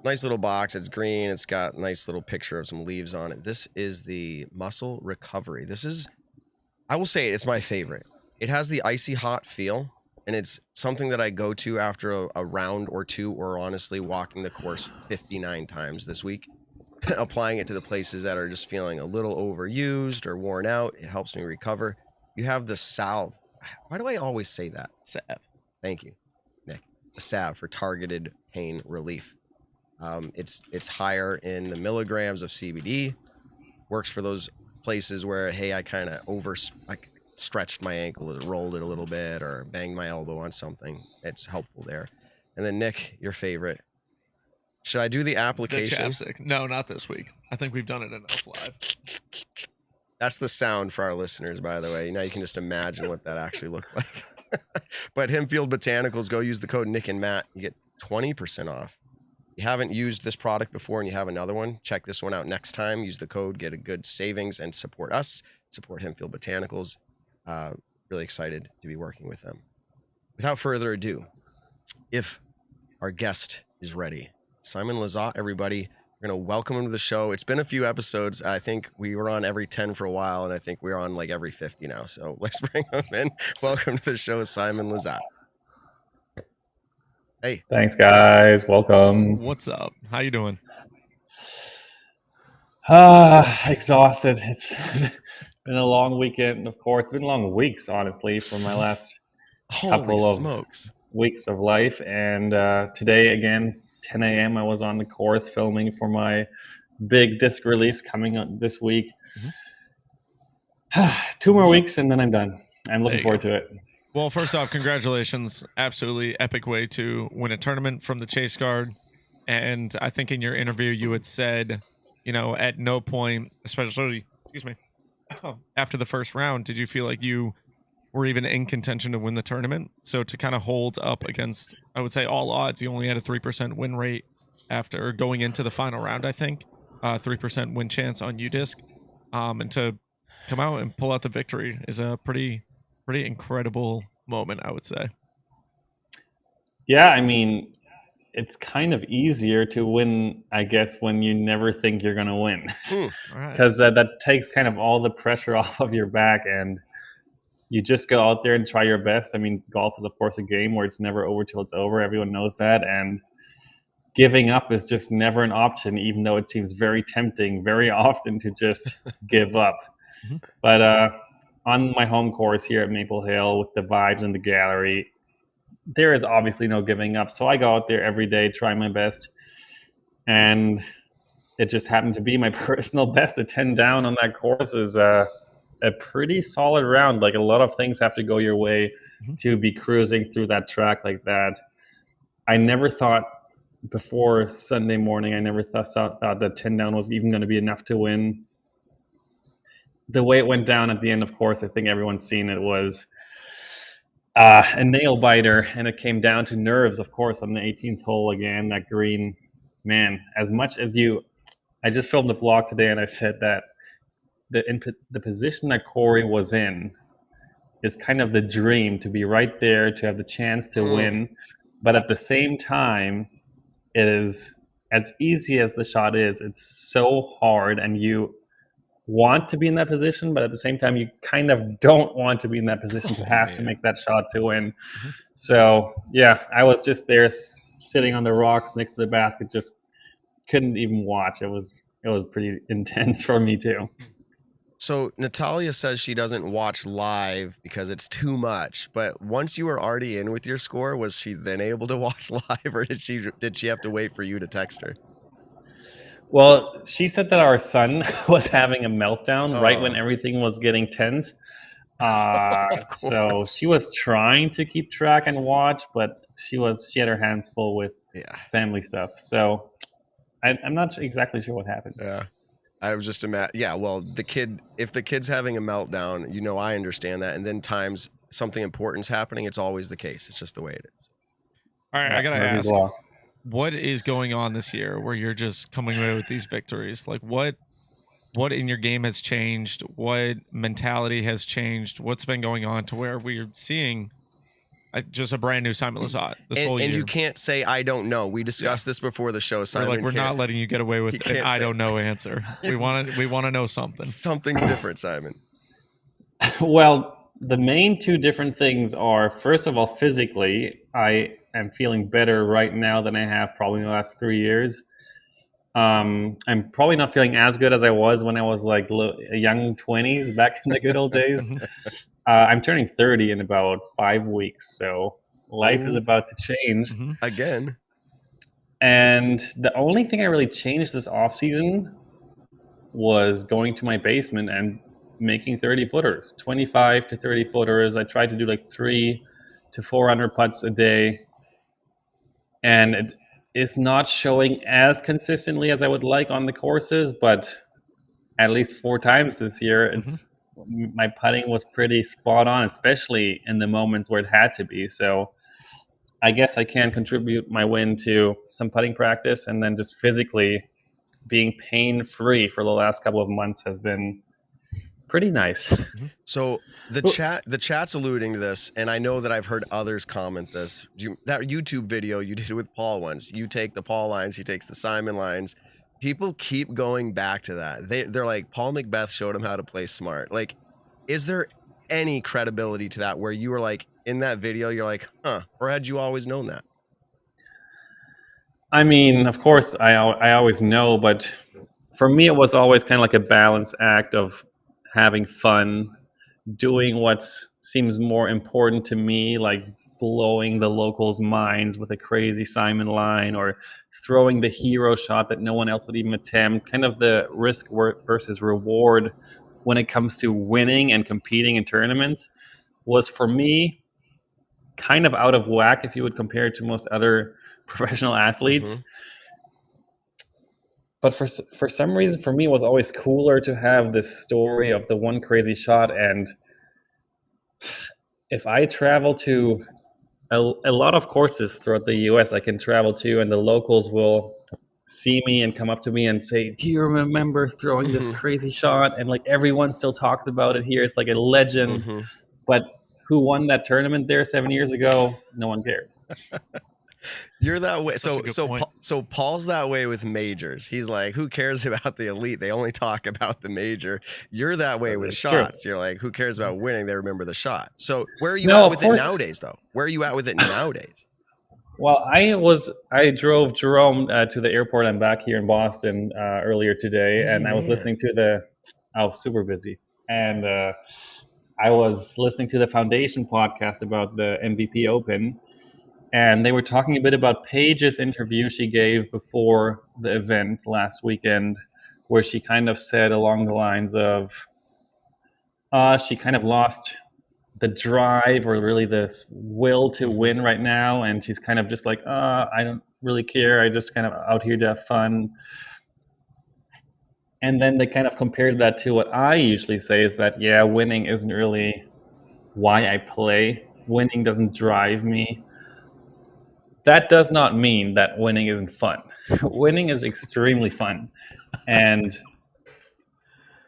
C: Nice little box. It's green. It's got a nice little picture of some leaves on it. This is the Muscle Recovery. This is, I will say it's my favorite. It has the icy hot feel, and it's something that I go to after a round or two, or honestly walking the course 59 times this week. Applying it to the places that are just feeling a little overused or worn out. It helps me recover. You have the salve. Why do I always say that?
B: Salve.
C: Thank you, Nick. A salve for targeted pain relief. It's higher in the milligrams of CBD. Works for those places where, hey, I kind of stretched my ankle, rolled it a little bit, or banged my elbow on something. It's helpful there. And then Nick, your favorite. Should I do the application?
B: The chapstick. No, not this week. I think we've done it enough live.
C: That's the sound for our listeners, by the way. Now you can just imagine what that actually looked like. But Hempfield Botanicals, go use the code Nick and Matt. You get 20% off. If you haven't used this product before and you have another one, check this one out next time. Use the code, get a good savings, and support us. Support Hempfield Botanicals. Really excited to be working with them. Without further ado, if our guest is ready, Simon Lizotte, everybody. We're going to welcome him to the show. It's been a few episodes. I think we were on every 10 for a while, and I think we're on like every 50 now. So let's bring him in. Welcome to the show, Simon Lizotte. Hey.
F: Thanks, guys. Welcome.
B: What's up? How you doing?
F: Exhausted. It's been a long weekend, of course. It's been long weeks, honestly, for my last couple of weeks of life. And today, again, 10 a.m. I was on the course filming for my big disc release coming up this week. Mm-hmm. 2 more weeks and then I'm done. I'm looking forward to it.
B: Well, first off, congratulations. Absolutely epic way to win a tournament from the Chase Guard. And I think in your interview you had said, at no point, especially, after the first round, did you feel like you were even in contention to win the tournament? So to kind of hold up against, I would say, all odds, you only had a 3% win rate after going into the final round, I think. 3% win chance on UDisc. And to come out and pull out the victory is a pretty incredible moment, I would say.
F: Yeah, I mean, it's kind of easier to win, I guess, when you never think you're going to win. Because that takes kind of all the pressure off of your back, and you just go out there and try your best. I mean, golf is, of course, a game where it's never over till it's over. Everyone knows that. And giving up is just never an option, even though it seems very tempting very often to just give up. Mm-hmm. But on my home course here at Maple Hill with the vibes in the gallery, there is obviously no giving up. So I go out there every day, try my best. And it just happened to be my personal best. A 10 down on that course is a pretty solid round. Like, a lot of things have to go your way to be cruising through that track like that. I never thought before Sunday morning, I never thought that 10 down was even going to be enough to win. The way it went down at the end, of course, I think everyone's seen it, was a nail biter, and it came down to nerves, of course, on the 18th hole again. That green, man, as much as I just filmed a vlog today and I said that the position that Corey was in is kind of the dream, to be right there, to have the chance to win. But at the same time, it is, as easy as the shot is, it's so hard, and you want to be in that position, but at the same time, you kind of don't want to be in that position to have to make that shot to win. So, yeah, I was just there sitting on the rocks next to the basket, just couldn't even watch. It was pretty intense for me too.
C: So Natalia says she doesn't watch live because it's too much. But once you were already in with your score, was she then able to watch live, or did she have to wait for you to text her?
F: Well, she said that our son was having a meltdown right when everything was getting tense. So she was trying to keep track and watch, but she had her hands full with family stuff. So I'm not exactly sure what happened.
C: Yeah. I was just well, if the kid's having a meltdown, I understand that. And then times something important's happening, it's always the case. It's just the way it is.
B: All right, I got to ask, what is going on this year where you're just coming away with these victories? Like what in your game has changed? What mentality has changed? What's been going on to where we're seeing just a brand new Simon Lizotte this whole year?
C: And you can't say, I don't know. We discussed this before the show, Simon.
B: We're not letting you get away with an I don't know answer. We want to know something.
C: Something's different, Simon.
F: Well, the main two different things are, first of all, physically, I am feeling better right now than I have probably in the last 3 years. I'm probably not feeling as good as I was when I was like a young 20s back in the good old days. I'm turning 30 in about 5 weeks, so life is about to change.
C: Again.
F: And the only thing I really changed this off season was going to my basement and making 30 footers, 25 to 30 footers. I tried to do like 300 to 400 putts a day, and it's not showing as consistently as I would like on the courses, but at least 4 times this year, my putting was pretty spot on, especially in the moments where it had to be. So I guess I can contribute my win to some putting practice, and then just physically being pain-free for the last couple of months has been pretty nice.
C: So the chat's alluding to this, and I know that I've heard others comment this. That YouTube video you did with Paul once, you take the Paul lines, he takes the Simon lines. People keep going back to that. They're like, Paul Macbeth showed him how to play smart. Like, is there any credibility to that where you were like, in that video, you're like, or had you always known that?
F: I mean, of course, I always know, but for me, it was always kind of like a balance act of having fun, doing what seems more important to me, like blowing the locals' minds with a crazy Simon line, or throwing the hero shot that no one else would even attempt. Kind of the risk versus reward when it comes to winning and competing in tournaments was, for me, kind of out of whack if you would compare it to most other professional athletes. But for some reason, for me, it was always cooler to have this story of the one crazy shot. And if I travel to a lot of courses throughout the US I can travel to, and the locals will see me and come up to me and say, do you remember throwing this crazy shot? And like everyone still talks about it here. It's like a legend. But who won that tournament there 7 years ago? No one cares.
C: You're that way. So Paul's that way with majors. He's like, who cares about the elite? They only talk about the major. You're that way with shots. True. You're like, who cares about winning? They remember the shot. So where are you at with it nowadays, though? Where are you at with it nowadays?
F: Well, I drove Jerome to the airport. I'm back here in Boston earlier today, and I was listening to I was super busy, and I was listening to the Foundation podcast about the MVP Open. And they were talking a bit about Paige's interview she gave before the event last weekend, where she kind of said along the lines of, she kind of lost the drive, or really this will to win right now. And she's kind of just like, I don't really care. I just kind of out here to have fun. And then they kind of compared that to what I usually say is that, winning isn't really why I play. Winning doesn't drive me. That does not mean that winning isn't fun. Winning is extremely fun. And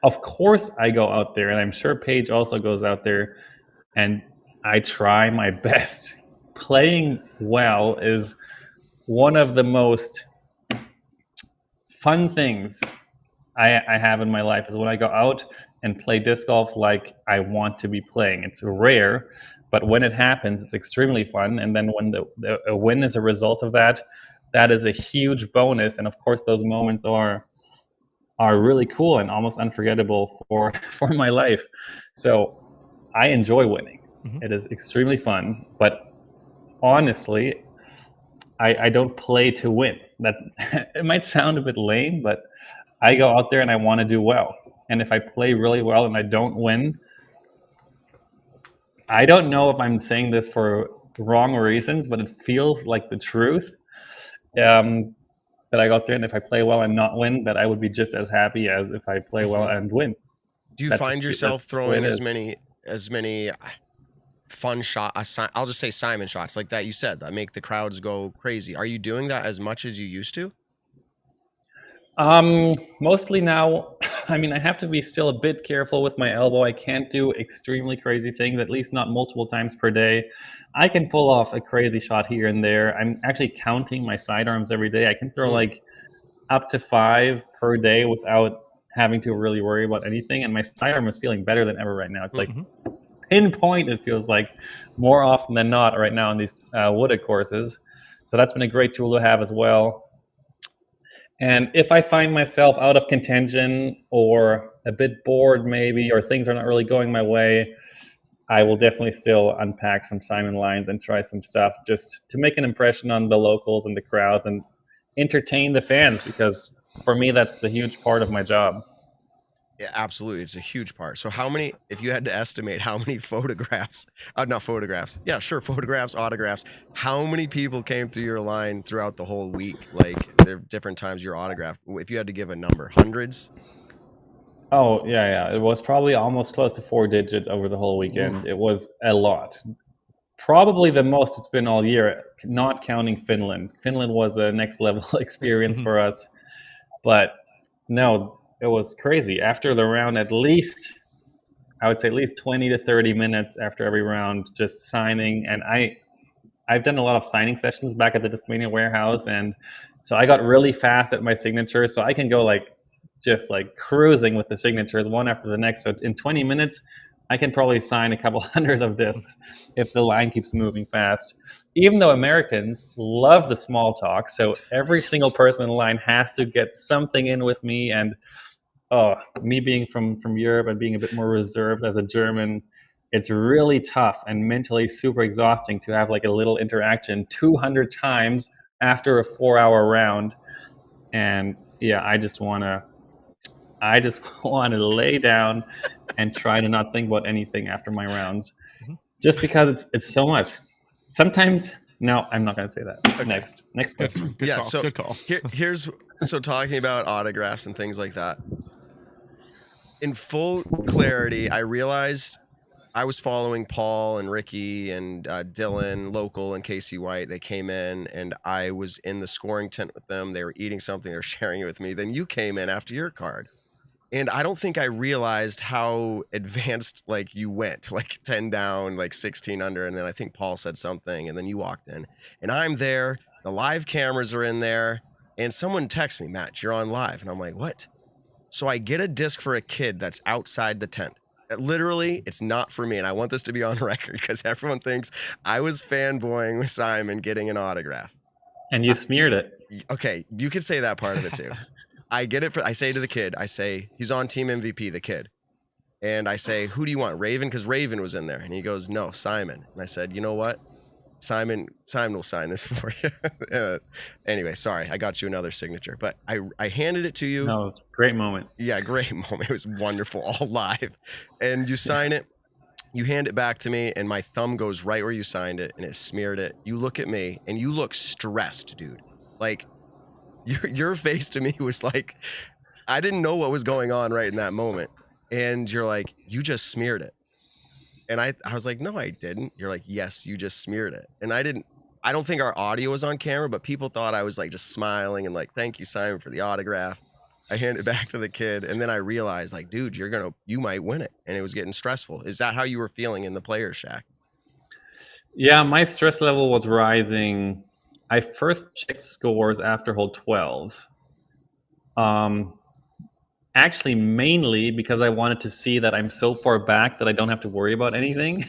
F: of course I go out there, and I'm sure Paige also goes out there, and I try my best. Playing well is one of the most fun things I have in my life, is when I go out and play disc golf like I want to be playing. It's rare, but when it happens, it's extremely fun. And then when a win is a result of that, that is a huge bonus. And of course, those moments are really cool and almost unforgettable for my life. So I enjoy winning. It is extremely fun, but honestly, I don't play to win. That it might sound a bit lame, but I go out there and I want to do well. And if I play really well and I don't win, I don't know if I'm saying this for wrong reasons, but it feels like the truth. That I go out there and if I play well and not win, that I would be just as happy as if I play well and win.
C: Do you find yourself throwing as many fun shots? I'll just say Simon shots like that you said that make the crowds go crazy. Are you doing that as much as you used to?
F: Mostly now. I mean, I have to be still a bit careful with my elbow. I can't do extremely crazy things, at least not multiple times per day. I can pull off a crazy shot here and there. I'm actually counting my sidearms every day. I can throw like up to 5 per day without having to really worry about anything. And my sidearm is feeling better than ever right now. It's like pinpoint, it feels like, more often than not right now in these wooded courses. So that's been a great tool to have as well. And if I find myself out of contention or a bit bored maybe, or things are not really going my way, I will definitely still unpack some Simon lines and try some stuff just to make an impression on the locals and the crowd and entertain the fans, because for me, that's the huge part of my job.
C: Yeah, absolutely. It's a huge part. So how many, if you had to estimate how many photographs, not photographs, yeah, sure, photographs, autographs, how many people came through your line throughout the whole week? Like, there are different times you're autographed. If you had to give a number, hundreds?
F: Oh, yeah. It was probably almost close to 4 digits over the whole weekend. Oof. It was a lot. Probably the most it's been all year, not counting Finland. Finland was a next level experience for us. But no, it was crazy. After the round, I would say at least 20 to 30 minutes after every round, just signing. And I've done a lot of signing sessions back at the Discmania warehouse. And so I got really fast at my signatures. So I can go just cruising with the signatures one after the next. So in 20 minutes, I can probably sign a couple hundred of discs if the line keeps moving fast. Even though Americans love the small talk, so every single person in the line has to get something in with me. And me being from Europe and being a bit more reserved as a German, it's really tough and mentally super exhausting to have a little interaction 200 times after a 4-hour round. And yeah, I just want to lay down and try to not think about anything after my rounds, just because it's so much. Sometimes, no, I'm not going to say that. Okay. Next question.
B: Good call.
C: So
B: good call.
C: Here's talking about autographs and things like that. In full clarity, I realized I was following Paul and Ricky and Dylan, Local, and Casey White. They came in, and I was in the scoring tent with them. They were eating something. They were sharing it with me. Then you came in after your card. And I don't think I realized how advanced you went, 10 down, 16 under. And then I think Paul said something, and then you walked in. And I'm there. The live cameras are in there. And someone texts me, Matt, you're on live. And I'm like, what? So I get a disc for a kid that's outside the tent. Literally, it's not for me. And I want this to be on record because everyone thinks I was fanboying with Simon getting an autograph.
F: And you smeared it.
C: Okay, you could say that part of it too. I get it. I say to the kid, I say, he's on team MVP, the kid. And I say, who do you want? Raven? Because Raven was in there. And he goes, no, Simon. And I said, you know what? Simon will sign this for you. Anyway, sorry, I got you another signature. But I handed it to you.
F: No, it was a great moment.
C: Yeah, great moment. It was wonderful, all live. And you sign it. You hand it back to me, and my thumb goes right where you signed it, and it smeared it. You look at me, and you look stressed, dude. Your face to me was I didn't know what was going on right in that moment. And you're like, you just smeared it. And I was like, no, I didn't. You're like, yes, you just smeared it. And I don't think our audio was on camera, but people thought I was just smiling and thank you, Simon, for the autograph. I hand it back to the kid. And then I realized dude, you might win it. And it was getting stressful. Is that how you were feeling in the Players Shack?
F: Yeah, my stress level was rising. I first checked scores after hole 12. Actually, mainly because I wanted to see that I'm so far back that I don't have to worry about anything.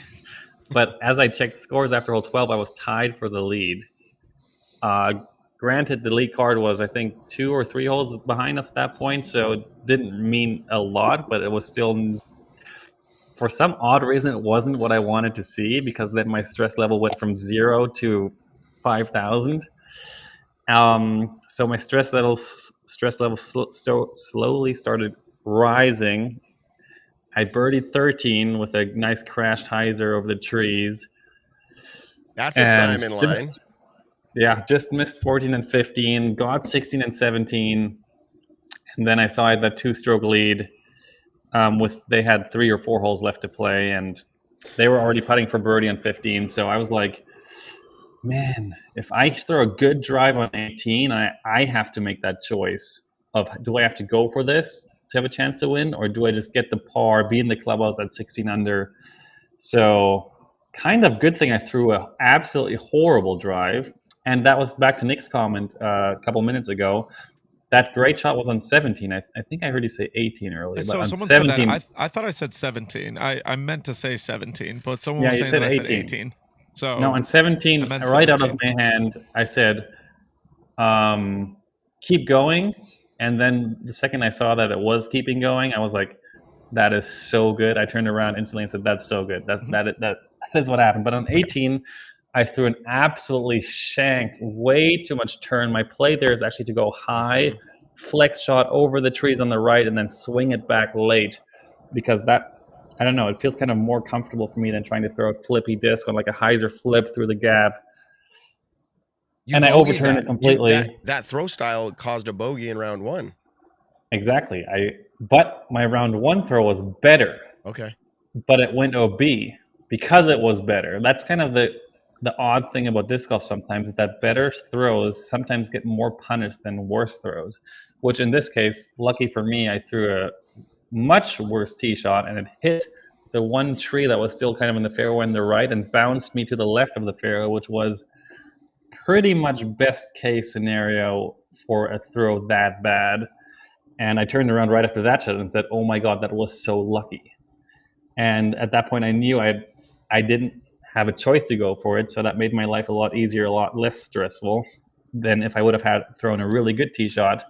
F: But as I checked scores after hole 12, I was tied for the lead. Granted, the lead card was, I think, 2 or 3 holes behind us at that point, so it didn't mean a lot, but it was still, for some odd reason, it wasn't what I wanted to see, because then my stress level went from 0 to 5,000. So my stress level slowly started rising. I birdied 13 with a nice crashed hyzer over the trees.
C: That's a Simon line.
F: Yeah, just missed 14 and 15, got 16 and 17, and then I saw I had that 2-stroke lead. They had 3 or 4 holes left to play, and they were already putting for birdie on 15. So I was like, man, if I throw a good drive on 18, I have to make that choice of, do I have to go for this to have a chance to win, or do I just get the par, be in the clubhouse at 16 under? So kind of good thing I threw a absolutely horrible drive. And that was back to Nick's comment a couple minutes ago. That great shot was on 17. I think I heard you say 18 earlier.
B: So
F: but on
B: someone
F: 17,
B: said that. I thought I said 17. I meant to say 17, but someone was
F: you
B: saying
F: said
B: that
F: 18.
B: I said 18. So
F: no, on 17, right
B: 17.
F: out of my hand, I said, keep going. And then the second I saw that it was keeping going, I was like, that is so good. I turned around instantly and said, that's so good. That is what happened. But on 18, I threw an absolutely shank, way too much turn. My play there is actually to go high, flex shot over the trees on the right, and then swing it back late, because that, I don't know, it feels kind of more comfortable for me than trying to throw a flippy disc on like a hyzer flip through the gap. And I overturned it completely.
C: That throw style caused a bogey in round 1.
F: Exactly. But my round 1 throw was better.
C: Okay.
F: But it went OB because it was better. That's kind of the odd thing about disc golf sometimes, is that better throws sometimes get more punished than worse throws, which in this case, lucky for me, I threw a much worse tee shot and it hit the one tree that was still kind of in the fairway on the right and bounced me to the left of the fairway, which was pretty much best case scenario for a throw that bad. And I turned around right after that shot and said, oh my God, that was so lucky. And at that point I knew I didn't have a choice to go for it, so that made my life a lot easier, a lot less stressful than if I would have thrown a really good tee shot.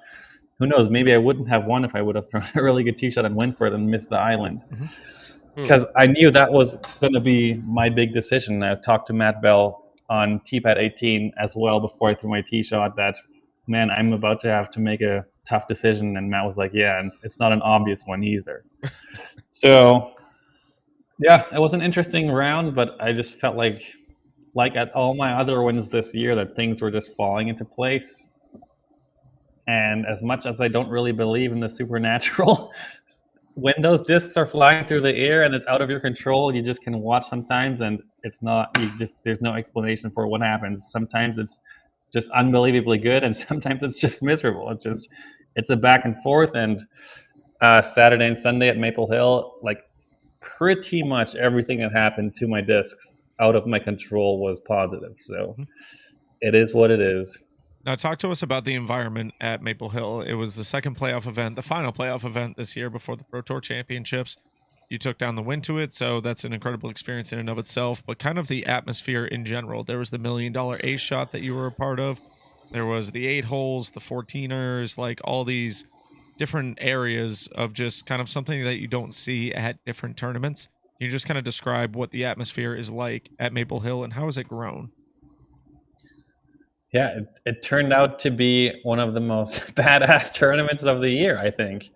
F: Who knows, maybe I wouldn't have won if I would have thrown a really good tee shot and went for it and missed the island. Because I knew that was going to be my big decision. I talked to Matt Bell on T-Pad 18 as well before I threw my tee shot that, man, I'm about to have to make a tough decision. And Matt was like, yeah, and it's not an obvious one either. So yeah, it was an interesting round, but I just felt like at all my other wins this year, that things were just falling into place. And as much as I don't really believe in the supernatural, when those discs are flying through the air and it's out of your control, you just can watch sometimes, and it's not, there's no explanation for what happens. Sometimes it's just unbelievably good, and sometimes it's just miserable. It's a back and forth. And Saturday and Sunday at Maple Hill, like, pretty much everything that happened to my discs out of my control was positive. So it is what it is.
B: Now, talk to us about the environment at Maple Hill. It was the second playoff event, the final playoff event this year before the Pro Tour Championships. You took down the win to it, so that's an incredible experience in and of itself, but kind of the atmosphere in general. There was the $1 million ace shot that you were a part of. There was the 8 holes, the 14ers, like all these different areas of just kind of something that you don't see at different tournaments. Can you just kind of describe what the atmosphere is like at Maple Hill and how has it grown?
F: Yeah, it turned out to be one of the most badass tournaments of the year, I think.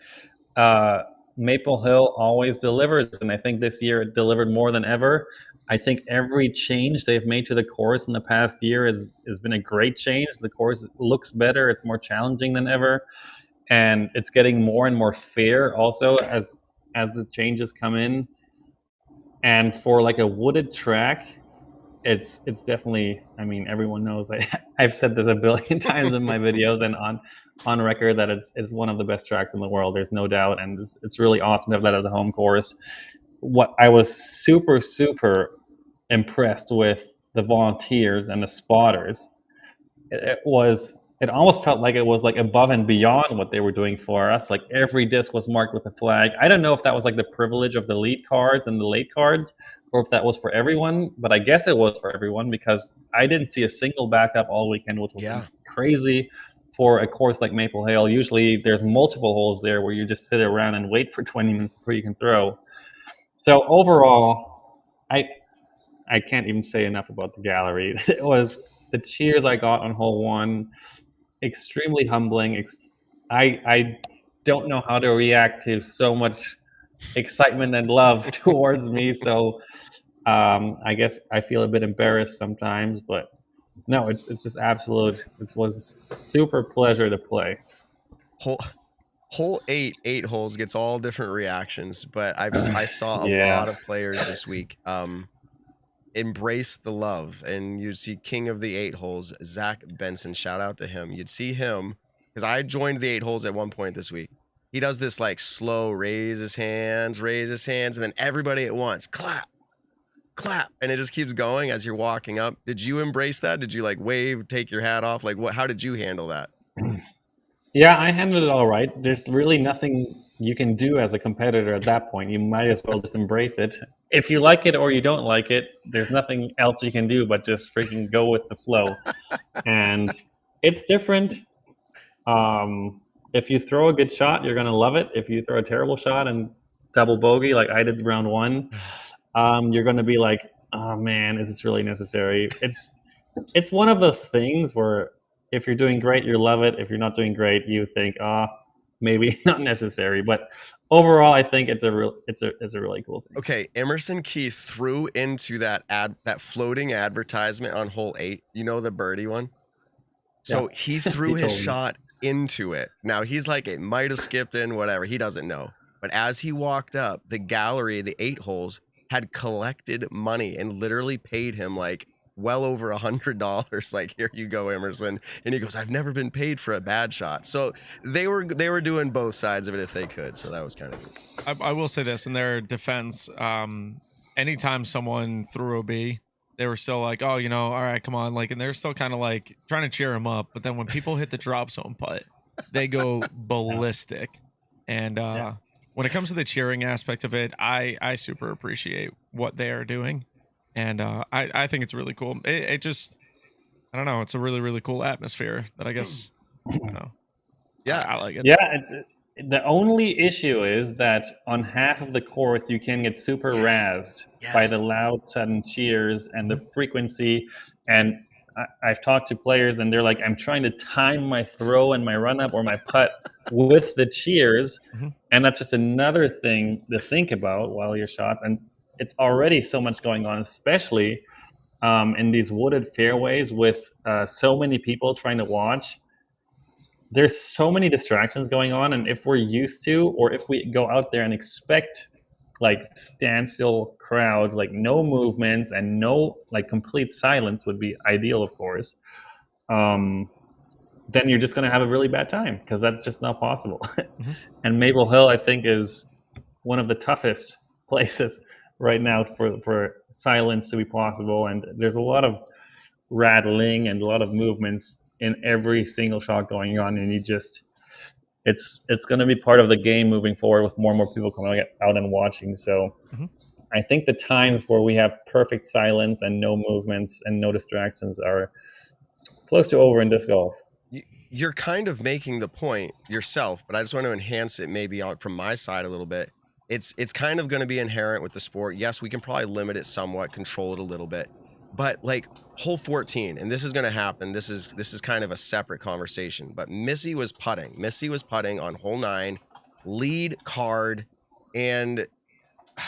F: Maple Hill always delivers, and I think this year it delivered more than ever. I think every change they've made to the course in the past year has been a great change. The course looks better, it's more challenging than ever, and it's getting more and more fair also as the changes come in. And for like a wooded track, it's definitely, I mean, everyone knows I've said this a billion times in my videos and on record that it's one of the best tracks in the world. There's no doubt, and it's really awesome to have that as a home course. What I was super, super impressed with the volunteers and the spotters. It almost felt like it was like above and beyond what they were doing for us. Like every disc was marked with a flag. I don't know if that was like the privilege of the lead cards and the late cards, or if that was for everyone, but I guess it was for everyone because I didn't see a single backup all weekend, which was crazy for a course like Maple Hill. Usually there's multiple holes there where you just sit around and wait for 20 minutes before you can throw. So overall, I can't even say enough about the gallery. It was the cheers I got on hole 1, extremely humbling. I don't know how to react to so much excitement and love towards me. So I guess I feel a bit embarrassed sometimes, but no, it's just absolute. It was a super pleasure to play.
C: Hole 8 holes gets all different reactions, but I saw a lot of players this week embrace the love, and you'd see king of the 8 holes, Zach Benson. Shout out to him. You'd see him because I joined the 8 holes at one point this week. He does this like slow raise his hands, and then everybody at once clap, and it just keeps going as you're walking up. Did you embrace that? Did you like wave, take your hat off? Like what? How did you handle that?
F: Yeah, I handled it all right. There's really nothing you can do as a competitor at that point. You might as well just embrace it. If you like it or you don't like it, there's nothing else you can do but just freaking go with the flow. And it's different. If you throw a good shot, you're going to love it. If you throw a terrible shot and double bogey like I did round 1, you're going to be like, oh man, is this really necessary? It's one of those things where if you're doing great, you love it. If you're not doing great, you think, maybe not necessary. But overall, I think it's a really cool thing.
C: Okay, Emerson Keith threw into that floating advertisement on hole 8. You know, the birdie one. So he threw his shot into it. Now he's like, it might have skipped in, whatever. He doesn't know. But as he walked up, the gallery, the 8 holes, had collected money and literally paid him like well over $100. Like, here you go, Emerson. And he goes, I've never been paid for a bad shot. So they were doing both sides of it if they could. So that was kind of neat.
B: I will say this in their defense. Anytime someone threw a B, they were still like, oh, all right, come on. Like, and they're still kind of like trying to cheer him up. But then when people hit the drop zone putt, they go ballistic. And when it comes to the cheering aspect of it, I super appreciate what they are doing. And I think it's really cool. It just, I don't know, it's a really, really cool atmosphere that I guess,
C: Yeah,
B: I like it.
F: Yeah, the only issue is that on half of the course, you can get super razzed by the loud, sudden cheers and the frequency. And I've talked to players and they're like, I'm trying to time my throw and my run up or my putt with the cheers. And that's just another thing to think about while you're shot. And it's already so much going on, especially in these wooded fairways with so many people trying to watch. There's so many distractions going on. And if we're used to, or if we go out there and expect like standstill crowds, like no movements and no like complete silence would be ideal, of course. Then you're just going to have a really bad time because that's just not possible. And Maple Hill, I think, is one of the toughest places right now for silence to be possible. And there's a lot of rattling and a lot of movements in every single shot going on. And it's going to be part of the game moving forward with more and more people coming out and watching. So I think the times where we have perfect silence and no movements and no distractions are close to over in disc golf.
C: You're kind of making the point yourself, but I just want to enhance it maybe from my side a little bit. It's kind of going to be inherent with the sport. Yes, we can probably limit it somewhat, control it a little bit. But like hole 14, and this is going to happen. This is kind of a separate conversation. But Missy was putting on hole 9, lead card, and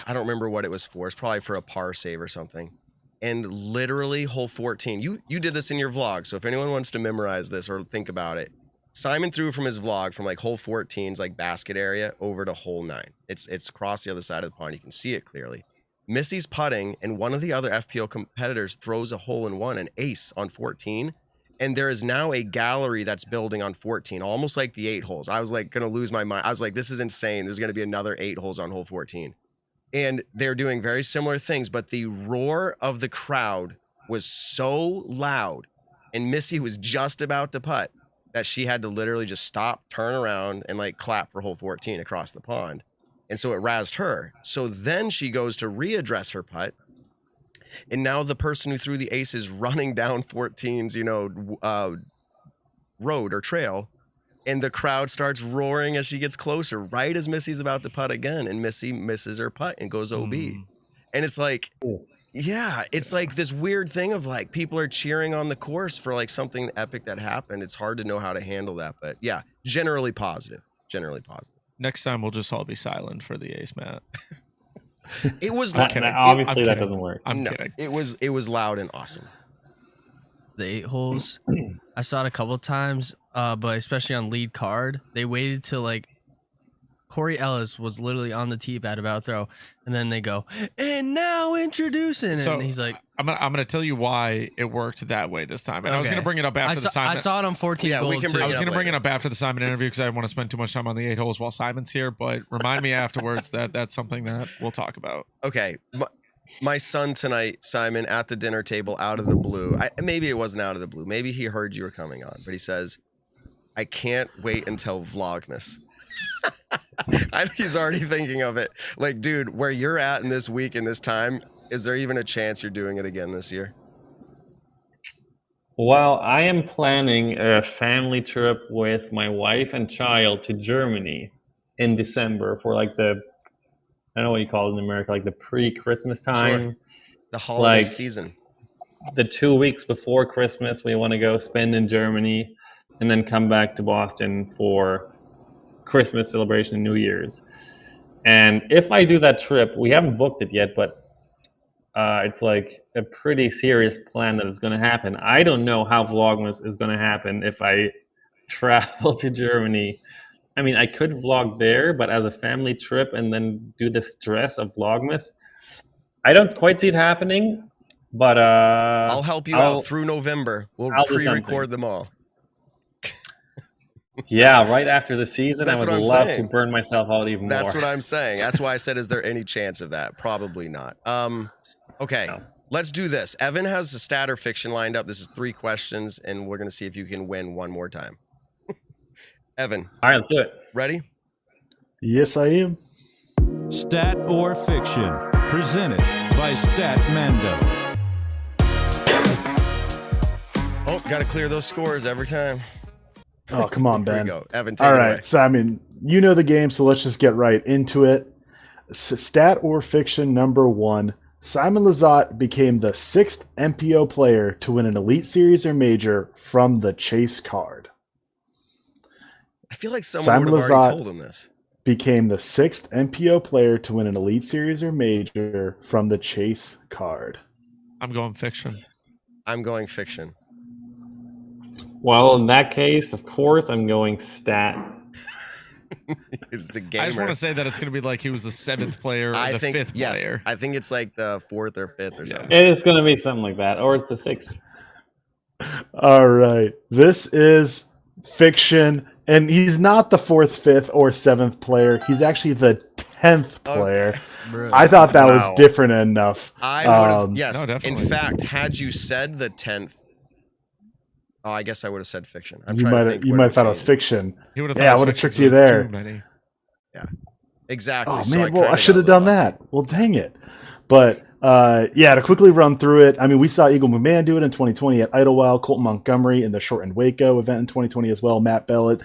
C: I don't remember what it was for. It's probably for a par save or something. And literally hole 14, you did this in your vlog. So if anyone wants to memorize this or think about it, Simon threw from his vlog from like hole 14's like basket area over to hole 9. It's across the other side of the pond. You can see it clearly. Missy's putting, and one of the other FPO competitors throws a hole-in-one, an ace on 14, and there is now a gallery that's building on 14, almost like the 8 holes. I was like gonna lose my mind. I was like, this is insane. There's gonna be another 8 holes on hole 14. And they're doing very similar things, but the roar of the crowd was so loud, and Missy was just about to putt, that she had to literally just stop, turn around, and like clap for hole 14 across the pond. And so it razzed her. So then she goes to readdress her putt, And now the person who threw the ace is running down 14's, road or trail, and the crowd starts roaring as she gets closer, right as Missy's about to putt again, and Missy misses her putt and goes OB. And it's like, yeah, it's like this weird thing of like people are cheering on the course for like something epic that happened. It's hard to know how to handle that, but yeah, generally positive.
B: Next time we'll just all be silent for the ace, Matt.
C: It was
F: obviously that doesn't work.
B: I'm kidding.
C: It was loud and awesome.
G: The 8 holes, I saw it a couple of times, but especially on lead card, they waited till like Corey Ellis was literally on the tee pad about to throw, and then they go, and now introducing,
B: So,
G: and he's like,
B: I'm gonna tell you why it worked that way this time. And I was gonna bring it up after the Simon.
G: I saw it on 14
C: Yeah, we
G: gold
C: can
G: too.
C: bring
B: I was
C: it
B: going to
C: up
B: bring it
C: later.
B: up after the Simon interview because I didn't want to spend too much time on the 8 holes while Simon's here. But remind me afterwards that that's something that we'll talk about.
C: Okay. My son tonight, Simon, at the dinner table, out of the blue. Maybe it wasn't out of the blue. Maybe he heard you were coming on, but he says, I can't wait until Vlogmas. He's already thinking of it. Like, dude, where you're at in this week and this time, is there even a chance you're doing it again this year?
F: Well, I am planning a family trip with my wife and child to Germany in December for like I don't know what you call it in America, like the pre-Christmas time.
C: Sure. The holiday
F: Like,
C: season.
F: The 2 weeks before Christmas, we want to go spend in Germany and then come back to Boston for Christmas celebration and New Year's. And if I do that trip, we haven't booked it yet, but it's like a pretty serious plan that is going to happen. I don't know how Vlogmas is going to happen if I travel to Germany. I mean, I could vlog there, but as a family trip and then do the stress of Vlogmas, I don't quite see it happening. But
C: I'll help you out through November. We'll pre-record them all.
F: Yeah, right after the season,
C: That's
F: I would
C: what I'm
F: love
C: saying.
F: to burn myself out even more.
C: That's what I'm saying. That's why I said, is there any chance of that? Probably not. Okay, let's do this. Evan has a stat or fiction lined up. This is 3 questions, and we're going to see if you can win one more time. Evan.
F: All right, let's do it.
C: Ready?
D: Yes, I am.
A: Stat or fiction, presented by Stat Mando.
C: Oh, got to clear those scores every time.
D: Oh, come on,
C: Here
D: Ben.
C: we go. Evan, take
D: All
C: it
D: right,
C: away.
D: Simon, you know the game, so let's just get right into it. Stat or fiction number 1. Simon Lizotte became the 6th MPO player to win an Elite Series or Major from the Chase card.
C: I feel like someone
D: Simon
C: would have already
D: Lizotte
C: told him this.
D: Became the 6th MPO player to win an Elite Series or Major from the Chase card.
B: I'm going fiction.
C: I'm going fiction.
F: Well, in that case, of course, I'm going stat.
C: It's the gamer.
B: I just want to say that it's going to be like he was the 7th player or the 5th player.
C: I think it's like the 4th or 5th or something.
F: It is going to be something like that, or it's the 6th.
D: All right. This is fiction, and he's not the 4th, 5th, or 7th player. He's actually the 10th player. I thought that was different enough.
C: I would have, yes.
B: No, definitely.
C: In fact, had you said the 10th, oh, I guess I would have said fiction.
D: You might have thought it was fiction.
B: He would have
D: Yeah, I would have tricked you there.
C: Yeah, exactly.
D: Oh,
C: So
D: man,
C: kinda
D: I should have
C: got
D: done
C: lucky.
D: that. Well, dang it. But, to quickly run through it, I mean, we saw Eagle McMahon do it in 2020 at Idlewild, Colton Montgomery in the Shortened Waco event in 2020 as well, Matt Bellett,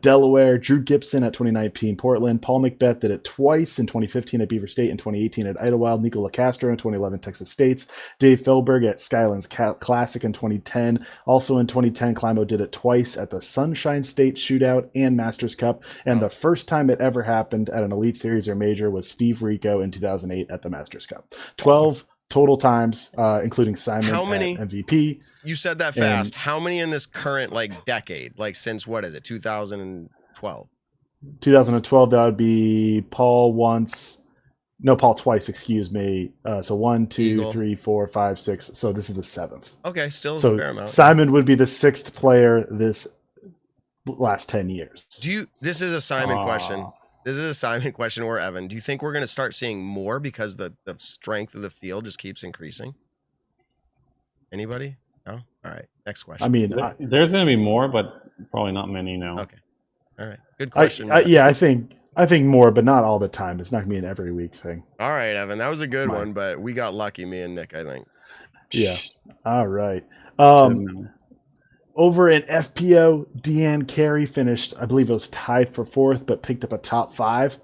D: Delaware, Drew Gibson at 2019 Portland, Paul McBeth did it twice in 2015 at Beaver State and 2018 at Idlewild, Nico LaCastro in 2011 Texas States, Dave Feldberg at Skylands Classic in 2010. Also in 2010, Climo did it twice at the Sunshine State Shootout and Masters Cup, and the first time it ever happened at an Elite Series or Major was Steve Rico in 2008 at the Masters Cup. 12 total times, including Simon
C: How many?
D: at MVP.
C: You said that fast. How many in this current decade? Like since what is it? 2012.
D: 2012, that would be Paul twice, excuse me. So 1, 2,
C: Eagle.
D: 3, 4, 5, 6. So this is the 7th.
C: Okay, still a fair
D: So
C: amount.
D: Simon would be the 6th player this last 10 years.
C: This is a Simon question. This is a Simon question or Evan. Do you think we're going to start seeing more because the strength of the field just keeps increasing? Anybody? No? All right. Next question.
D: I mean,
F: There's going to be more, but probably not many, no.
C: Okay. All right. Good question.
D: I think I think more, but not all the time. It's not gonna be an every week thing.
C: All right, Evan, that was a good one, but we got lucky, me and Nick, I think.
D: Yeah. All right.
F: Should've
D: Over in FPO, Deanne Carey finished, I believe it was tied for 4th, but picked up a top 5.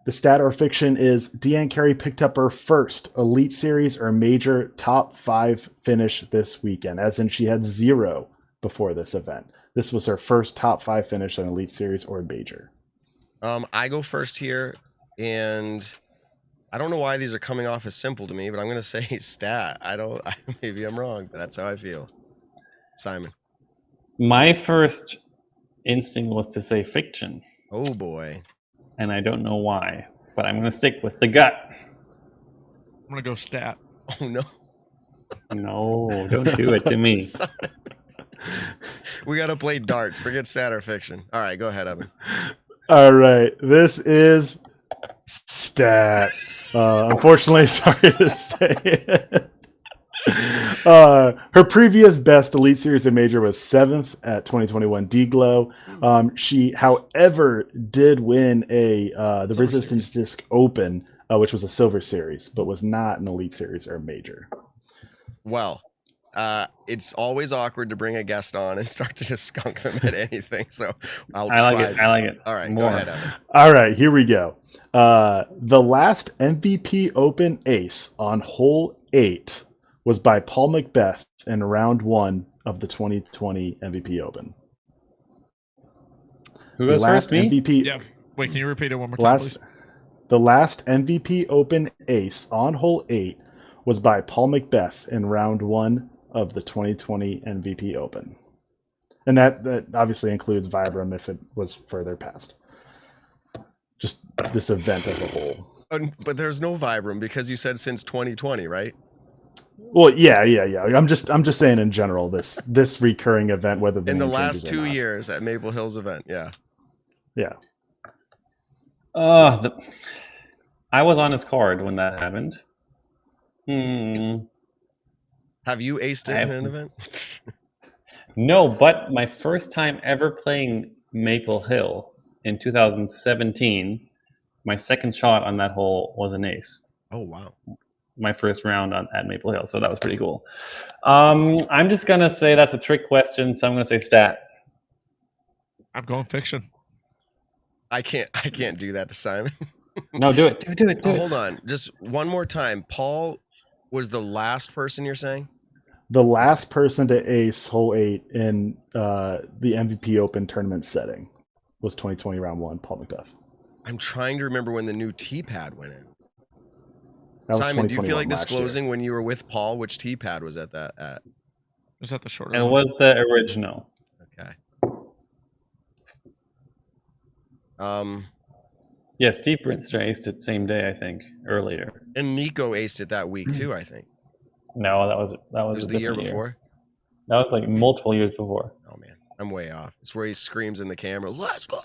D: The stat or fiction is Deanne Carey picked up her first Elite Series or Major top 5 finish this weekend, as in she had 0 before this event. This was her first top 5 finish in Elite Series or Major.
C: I go first here, and I don't know why these are coming off as simple to me, but I'm going to say stat. Maybe I'm wrong, but that's how I feel. Simon.
F: My first instinct was to say fiction,
C: Oh, boy.
F: and I don't know why, but I'm going to stick with the gut.
B: I'm gonna go stat.
C: Oh, no.
F: No, don't do it to me.
C: We got to play darts. Forget stat or fiction. All right, go ahead, Evan.
D: All right. This is stat. Unfortunately, sorry to say it. Her previous best Elite Series and Major was 7th at 2021 D-Glow. She, however, did win the Resistance Disc Open, which was a Silver Series, but was not an Elite Series or Major.
C: Well, it's always awkward to bring a guest on and start to just skunk them at anything, so I'll try.
F: I like it.
C: All right,
F: More.
C: go ahead, Evan.
D: All right, here we go. The last MVP Open ace on hole 8 was by Paul Macbeth in round 1 of the 2020 MVP Open.
F: Who goes first? Me?
D: MVP.
B: Yeah. Wait, can you repeat it one more time, please?
D: The last MVP Open ace on hole 8 was by Paul Macbeth in round 1 of the 2020 MVP Open. And that obviously includes Vibram if it was further past. Just this event as a whole.
C: But there's no Vibram because you said since 2020, right?
D: Well, yeah. I'm just saying in general this recurring event, whether
C: in the last 2 years at Maple Hills event, yeah.
D: Yeah.
F: I was on his card when that happened.
C: Have you aced it in an event?
F: No, but my first time ever playing Maple Hill in 2017, my second shot on that hole was an ace.
C: Oh, wow.
F: My first round at Maple Hill, so that was pretty cool. I'm just going to say that's a trick question, so I'm going to say stat.
B: I'm going fiction.
C: I can't do that to Simon.
F: No, do it. Do it.
C: Hold on. Just one more time. Paul was the last person you're saying?
D: The last person to ace hole 8 in the MVP Open tournament setting was 2020 round 1, Paul Macbeth.
C: I'm trying to remember when the new tee pad went in.
D: That was
C: Simon, do you feel like
D: 2021 last
C: disclosing
D: year.
C: when you were with Paul which tee pad was at that at?
B: Was that the shorter
F: And it
B: one?
F: was the original.
C: Okay.
F: Yeah, Steve Brinster aced it same day, I think, earlier.
C: And Nico aced it that week too, I think.
F: No, that was
C: It was
F: a
C: the year
F: different
C: before.
F: That was like multiple years before.
C: Oh man, I'm way off. It's where he screams in the camera, "Let's go!"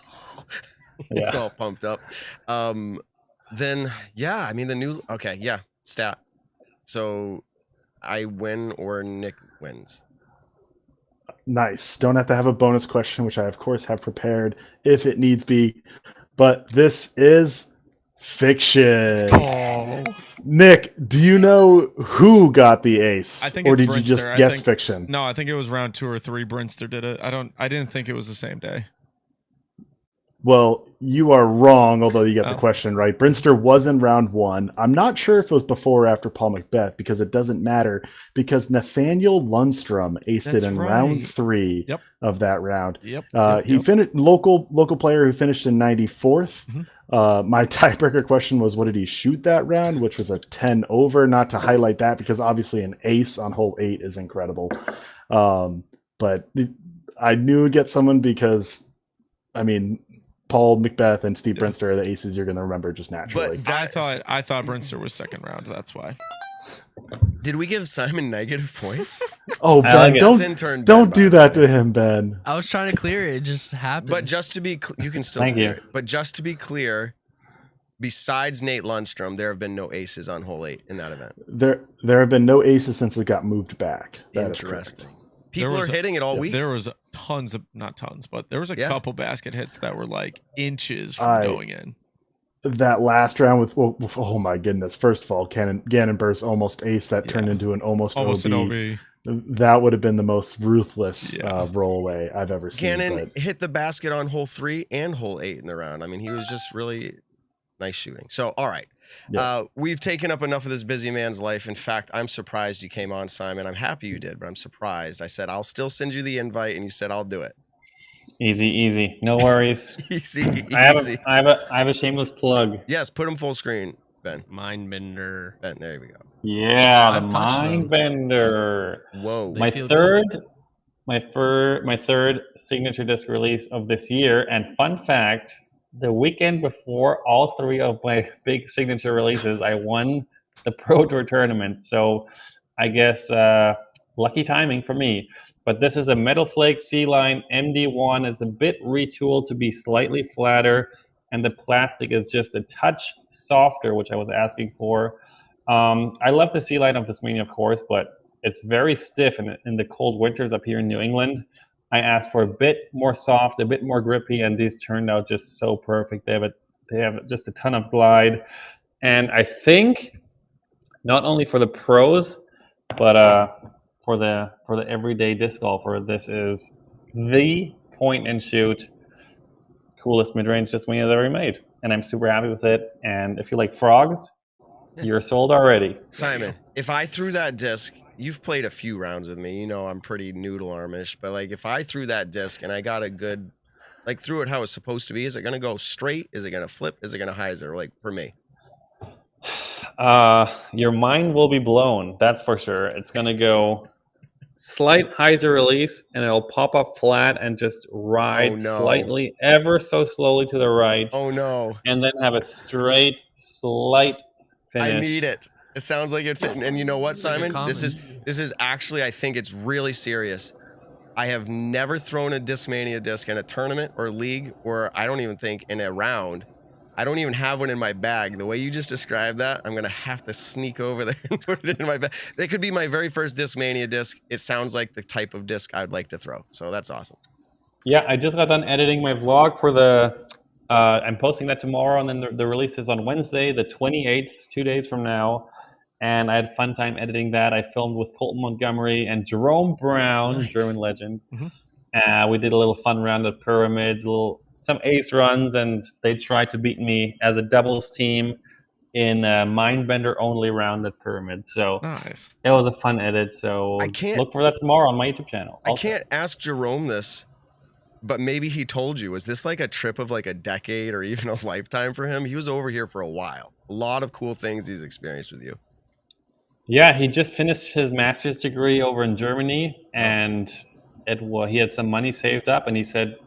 C: He's
F: Yeah.
C: all pumped up. Then yeah, I mean the new. Okay, yeah, stat. So I win or Nick wins.
D: Nice. Don't have to have a bonus question, which I of course have prepared if it needs be. But this is fiction.
B: Oh.
D: Nick, do you know who got the ace?
B: I think
D: or
B: it's
D: did you
B: Brinster.
D: just
B: I
D: guess
B: think-
D: fiction?
B: No, I think it was round 2 or 3. Brinster did it. I didn't think it was the same day.
D: Well, you are wrong, although you got the
B: Oh.
D: question right. Brinster was in round 1. I'm not sure if it was before or after Paul Macbeth because it doesn't matter because Nathaniel Lundstrom aced
B: That's
D: it in
B: right.
D: round 3
B: Yep.
D: of that round.
B: Yep.
D: He finished local player who finished in 94th. My tiebreaker question was, what did he shoot that round? Which was a 10 over. Not to highlight that because obviously an ace on hole 8 is incredible. But I knew it would get someone because, I mean, Paul Macbeth and Steve Brinster are the aces you're going to remember just naturally.
C: But
B: I thought Brinster was second round. That's why.
C: Did we give Simon negative points?
D: Oh,
F: I
D: Ben,
F: like it.
C: That's intern Ben,
D: don't
C: by
D: do
C: the
D: that
C: way.
D: to him, Ben.
G: I was trying to clear it. It just happened.
C: But just to be, you can still.
F: Thank
C: clear
F: you.
C: it. But just to be clear, besides Nate Lundstrom, there have been no aces on hole 8 in that event.
D: There have been no aces since it got moved back. That is correct.
C: Interesting. People are
B: was a-
C: hitting it all week.
B: There was not tons, but there was a
C: Yeah.
B: couple basket hits that were like inches from going in.
D: That last round with oh my goodness! First of all, Gannon Burst almost ace that turned into an almost OB.
B: An OB.
D: That would have been the most ruthless roll away I've ever seen.
C: Gannon hit the basket on hole 3 and hole 8 in the round. I mean, he was just really nice shooting. So, all right.
D: Yeah.
C: We've taken up enough of this busy man's life. In fact, I'm surprised you came on, Simon. I'm happy you did, but I'm surprised. I said, I'll still send you the invite, and you said, I'll do it.
F: Easy. No worries.
C: easy.
F: I have a shameless plug.
C: Yes, put him full screen, Ben.
G: Mindbender.
C: Ben, there we go.
F: Yeah, the
G: I've touched them.
F: Mindbender.
C: Whoa.
F: My
G: feel
F: third signature disc release of this year. And fun fact, the weekend before all 3 of my big signature releases, I won the Pro Tour tournament. So I guess lucky timing for me. But this is a Metal Flake C-Line MD1. It's a bit retooled to be slightly flatter, and the plastic is just a touch softer, which I was asking for. I love the C-Line of Tasmania, of course, but it's very stiff in the cold winters up here in New England. I asked for a bit more soft, a bit more grippy, and these turned out just so perfect. They have just a ton of glide. And I think not only for the pros, but for the everyday disc golfer, this is the point and shoot coolest mid-range disc I've ever made, and I'm super happy with it. And if you like frogs, you're sold already.
C: Simon, if I threw that disc, you've played a few rounds with me. You know I'm pretty noodle armish, but like if I threw that disc and I got a good, like threw it how it's supposed to be, is it gonna go straight? Is it gonna flip? Is it gonna hyzer? Like for me.
F: Your mind will be blown, that's for sure. It's gonna go slight hyzer release, and it'll pop up flat and just ride slightly, ever so slowly to the right.
C: Oh no!
F: And then have a straight, slight finish.
C: I need it. It sounds like it fit. And you know what, Simon? This is actually, I think it's really serious. I have never thrown a Discmania disc in a tournament or league, or I don't even think in a round. I don't even have one in my bag. The way you just described that, I'm going to have to sneak over there and put it in my bag. That could be my very first Discmania disc. It sounds like the type of disc I'd like to throw. So that's awesome.
F: Yeah, I just got done editing my vlog for the, I'm posting that tomorrow, and then the release is on Wednesday, the 28th, 2 days from now. And I had a fun time editing that. I filmed with Colton Montgomery and Jerome Brown, German legend. Mm-hmm. We did a little fun round of pyramids, some ace runs, and they tried to beat me as a doubles team in a Mindbender only round at Pyramid. So
B: nice.
F: It was a fun edit. So look for that tomorrow on my YouTube channel.
C: I can't ask Jerome this, but maybe he told you. Was this like a trip of like a decade or even a lifetime for him? He was over here for a while. A lot of cool things he's experienced with you.
F: Yeah, he just finished his master's degree over in Germany, and he had some money saved up, and he said,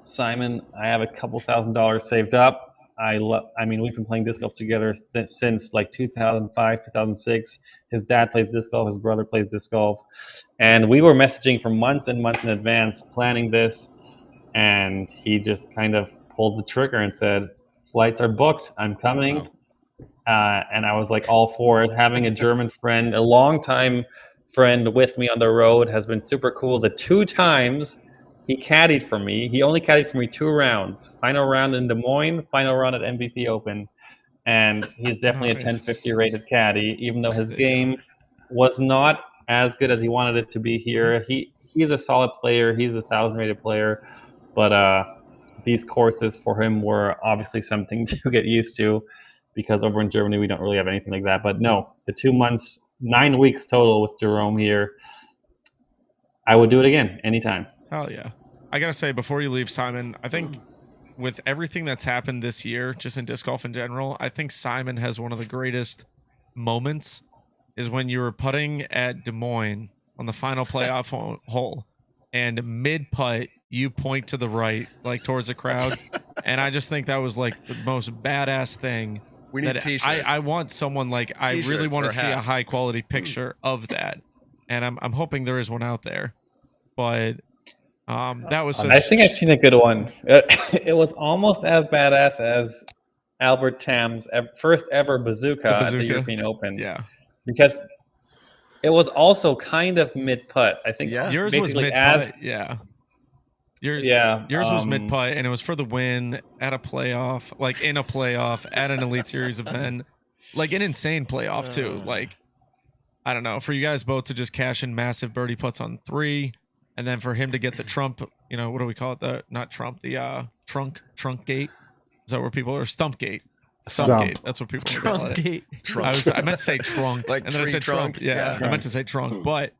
F: Simon, I have a couple $1,000s saved up. I mean, we've been playing disc golf together since like 2005, 2006. His dad plays disc golf. His brother plays disc golf. And we were messaging for months and months in advance, planning this. And he just kind of pulled the trigger and said, flights are booked. I'm coming. Wow. And I was like all for it. Having a German friend, a longtime friend with me on the road has been super cool. The 2 times he caddied for me. He only caddied for me 2 rounds. Final round in Des Moines, final round at MVP Open. And he's definitely a 1050 rated caddy, even though his game was not as good as he wanted it to be here. He's a solid player. He's a 1,000 rated player. But these courses for him were obviously something to get used to, because over in Germany, we don't really have anything like that. But no, the 2 months, 9 weeks total with Jerome here, I would do it again anytime.
B: Hell yeah. I got to say, before you leave, Simon, I think with everything that's happened this year, just in disc golf in general, I think Simon has one of the greatest moments is when you were putting at Des Moines on the final playoff hole, and mid-putt, you point to the right, like towards the crowd. And I just think that was like the most badass thing.
C: We need t-shirts.
B: I want someone like, I really want to see a high-quality picture of that. And I'm hoping there is one out there. But that was
F: I think I've seen a good one. It was almost as badass as Albert Tam's first ever bazooka at the European Open.
B: Yeah,
F: because it was also kind of mid putt. I think
B: yours was mid putt. Yeah, Yours was mid putt, and it was for the win at a playoff, like in a playoff at an Elite Series event, like an insane playoff too. Like, I don't know, for you guys both to just cash in massive birdie putts on 3, and then for him to get the Trump, what do we call it? The not Trump, the trunk gate. Is that where people are? Stump gate. Stump gate. That's what people call it.
G: Gate.
B: I meant to say trunk,
C: like
B: and then I said
C: trunk.
B: Trump. Yeah, I meant to say trunk, but.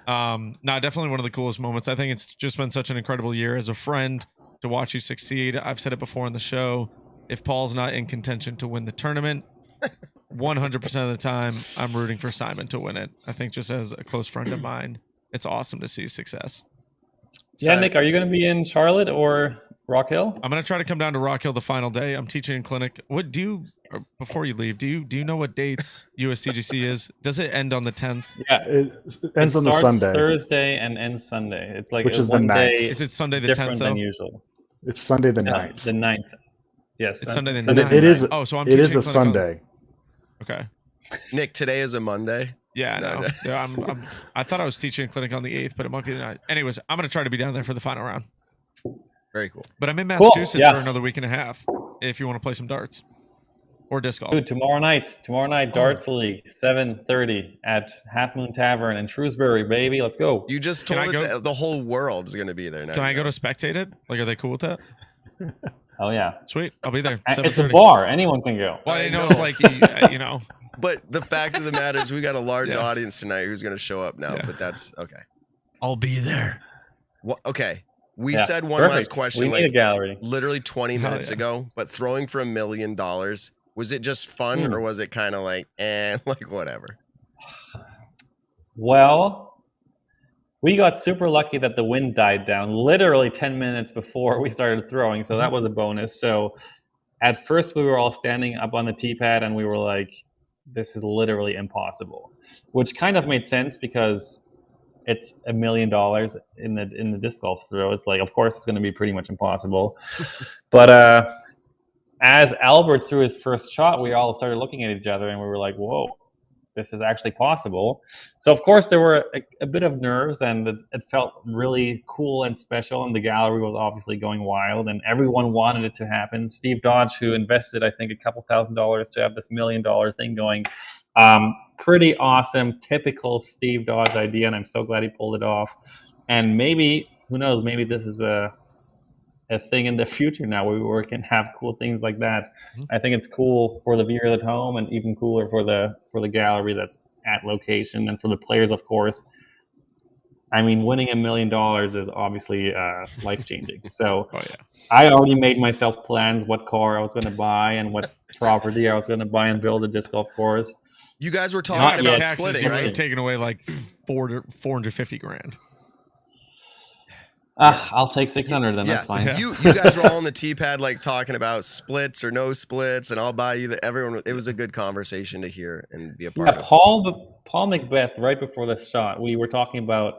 B: Definitely one of the coolest moments. I think it's just been such an incredible year as a friend to watch you succeed. I've said it before in the show. If Paul's not in contention to win the tournament, 100% of the time, I'm rooting for Simon to win it. I think just as a close friend of mine, it's awesome to see success.
F: Yeah, Nick, are you going to be in Charlotte or Rock Hill?
B: I'm going to try to come down to Rock Hill the final day. I'm teaching in clinic. Before you leave, do you know what dates USCGC is? Does it end on the 10th?
F: Yeah,
D: It ends on the Sunday.
F: Thursday and ends Sunday. It's like
D: Which is the
F: one
D: 9th.
F: day.
B: Is it Sunday the
F: different
B: 10th
F: than
B: though?
F: usual?
D: It's Sunday the
F: It's
D: 9th.
F: the 9th. Yes,
B: It's Sunday the
D: And
B: 9th.
D: it is.
B: Oh, so I'm
D: it
B: teaching
D: is a
B: clinic on-
D: Sunday.
B: Okay.
C: Nick, today is a Monday.
B: Yeah, I
C: No,
B: know.
C: no.
B: Yeah, I thought I was teaching clinic on the 8th, but it might be the 9th. Anyways, I'm going to try to be down there for the final round.
C: Very cool.
B: But I'm in Massachusetts
F: yeah.
B: for another week and a half if you want to play some darts or disc golf.
F: Dude, tomorrow night, Darts League, 7:30 at Half Moon Tavern in Shrewsbury, baby. Let's go.
C: You just
B: Can
C: told
B: I
C: it
B: go-
C: that the whole world's going to be there now.
B: Can I go to spectate it? Like, are they cool with that?
F: Oh yeah,
B: Sweet. I'll be there.
F: it's a
B: 7:30.
F: bar. Anyone can go.
B: Well, I didn't know
C: I
B: if,
C: know.
B: like,
C: But the fact of the matter is we got a large
B: Yeah.
C: audience tonight who's going to show up now,
B: Yeah.
C: but that's okay.
G: I'll be there.
C: Okay. We
F: Yeah,
C: said one
F: perfect.
C: last question
F: We need a gallery.
C: literally 20
B: Hell
C: minutes
B: yeah.
C: ago, but throwing for $1 million, was it just fun or was it kind of like, like whatever?
F: Well, we got super lucky that the wind died down literally 10 minutes before we started throwing, so that was a bonus. So at first we were all standing up on the tee pad and we were like, this is literally impossible, which kind of made sense because it's $1 million in the disc golf throw. It's like, of course, it's going to be pretty much impossible. But as Albert threw his first shot, we all started looking at each other and we were like, whoa, this is actually possible. So, of course, there were a bit of nerves and it felt really cool and special. And the gallery was obviously going wild and everyone wanted it to happen. Steve Dodge, who invested, I think, a couple $1,000s to have this $1 million thing going. Pretty awesome, typical Steve Dodge idea, and I'm so glad he pulled it off. And maybe, who knows, maybe this is a thing in the future now where we can have cool things like that.
B: Mm-hmm.
F: I think it's cool for the viewers at home and even cooler for the gallery that's at location and for the players, of course. I mean, winning $1 million is obviously life-changing. So
B: Oh, yeah.
F: I already made myself plans what car I was going to buy and what property I was going to buy and build a disc golf course.
C: You guys were
B: Not
C: talking
B: with
C: about
B: taxes,
C: splitting,
B: you would have
C: right?
B: taken away like 450 grand.
F: I'll take 600 then. That's fine.
B: Yeah.
C: You guys were all on the tee pad like talking about splits or no splits, and I'll buy you everyone. It was a good conversation to hear and be a part
F: Yeah,
C: of.
F: Paul Macbeth, right before the shot, we were talking about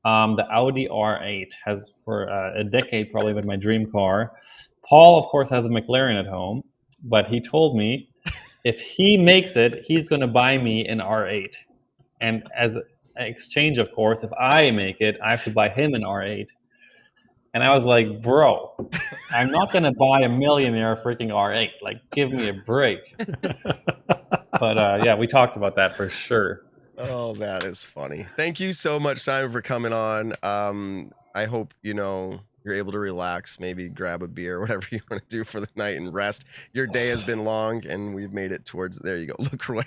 F: the Audi R8 has for a decade probably been my dream car. Paul, of course, has a McLaren at home, but he told me if he makes it, he's going to buy me an R8. And as an exchange, of course, if I make it, I have to buy him an R8. And I was like, bro, I'm not going to buy a millionaire freaking R8. Like, give me a break. But yeah, we talked about that for sure.
C: Oh, that is funny. Thank you so much, Simon, for coming on. I hope, you're able to relax, maybe grab a beer, whatever you want to do for the night and rest. Your day has been long and we've made it towards, there you go. Look, Roy,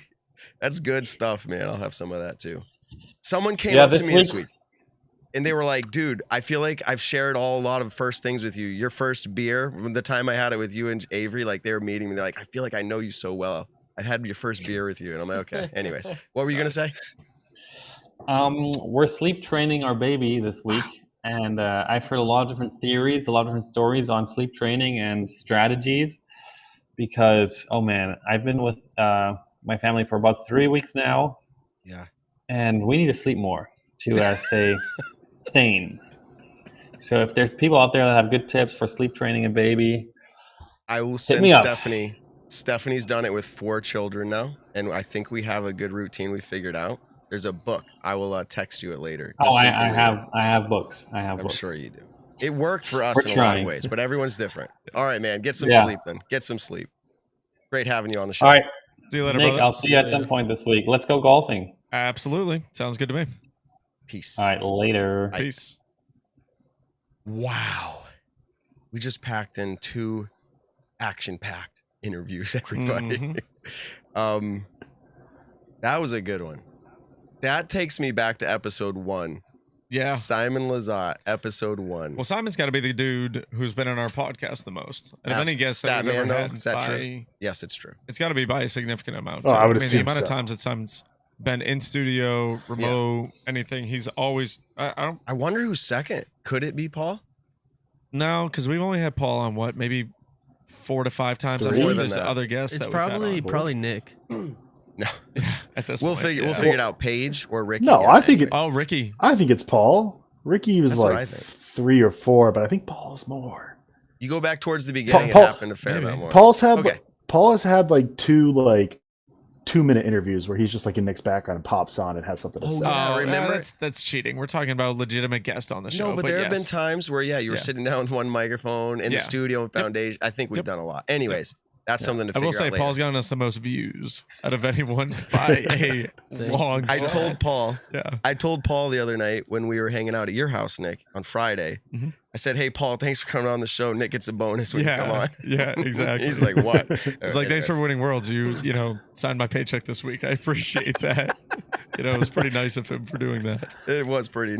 C: that's good stuff, man. I'll have some of that too. Someone came up to me this week and they were like, dude, I feel like I've shared a lot of first things with you. Your first beer, the time I had it with you and Avery, like they were meeting me. They're like, I feel like I know you so well. I had your first beer with you. And I'm like, okay. Anyways, what were you going to say?
F: We're sleep training our baby this week. And I've heard a lot of different theories, a lot of different stories on sleep training and strategies because, oh man, I've been with my family for about 3 weeks now.
C: Yeah.
F: And we need to sleep more to stay sane. So if there's people out there that have good tips for sleep training a baby,
C: I will
F: hit
C: send
F: me up.
C: Stephanie. Stephanie's done it with 4 children now. And I think we have a good routine we figured out. There's a book. I will text you it later.
F: Oh,
C: just so
F: I
C: you can read it.
F: have books. I have
C: I'm
F: books.
C: sure you do. It worked for us
F: We're
C: in a lot of
F: trying.
C: ways, but everyone's different. All right, man. Get some
F: Yeah.
C: sleep then. Get some sleep. Great having you on the show.
F: All right,
B: See you later,
F: Nick,
B: brother.
F: I'll see you at some point this week. Let's go golfing.
B: Absolutely. Sounds good to me.
C: Peace.
F: All right, later.
B: Peace.
C: Wow. We just packed in 2 action-packed interviews, everybody. That was a good one. That takes me back to episode 1.
B: Yeah.
C: Simon Lizotte, episode 1.
B: Well, Simon's got to be the dude who's been on our podcast the most. And if any guest that we've
C: Statman,
B: ever
C: though?
B: had,
C: Is that true? Yes, it's true.
B: it's got to be by a significant amount.
D: Oh, I would
B: the
D: assume
B: amount of
D: so.
B: times that Simon's been in studio, remote, anything, he's always. I don't
C: I wonder who's second. Could it be Paul?
B: know, because we've only had Paul on what, maybe 4 to 5 times. I'm
D: 3?
B: sure
C: More
B: there's
C: than that.
B: other guests
G: It's
B: that we've had on.
G: probably Nick.
C: No.
B: At this
C: We'll
B: point.
C: figure it out. Paige or Ricky.
D: No,
C: Yeah,
D: I think
C: anyway.
B: Oh, Ricky.
D: I think it's Paul. Ricky was
C: That's what I
D: like
C: think.
D: 3 or 4, but I think Paul's more.
C: You go back towards the beginning,
D: Paul-
C: it happened a fair
B: maybe.
C: amount more.
D: Paul has had like 2 2-minute interviews where he's just like in Nick's background and pops on and has something to
C: Oh,
D: say.
C: yeah. Remember?
B: That's cheating. We're talking about a legitimate guest on the show.
C: No, but there have been
B: yes.
C: times where, you were
B: Yeah.
C: sitting down with one microphone in the
B: Yeah.
C: studio and foundation. I think we've
B: Yep.
C: done a lot. Anyways, that's something to
B: I
C: figure
B: will say
C: out later.
B: Paul's gotten us the most views out of anyone by a long
C: I
B: shot.
C: told Paul
B: Yeah.
C: the other night when we were hanging out at your house, Nick, on Friday.
B: Mhm.
C: I said, "Hey, Paul, thanks for coming on the show. Nick gets a bonus when you come on."
B: Yeah, exactly.
C: He's like, "What?"
B: It's like, thanks for winning worlds. You signed my paycheck this week. I appreciate that. It was pretty nice of him for doing that.
C: It was pretty.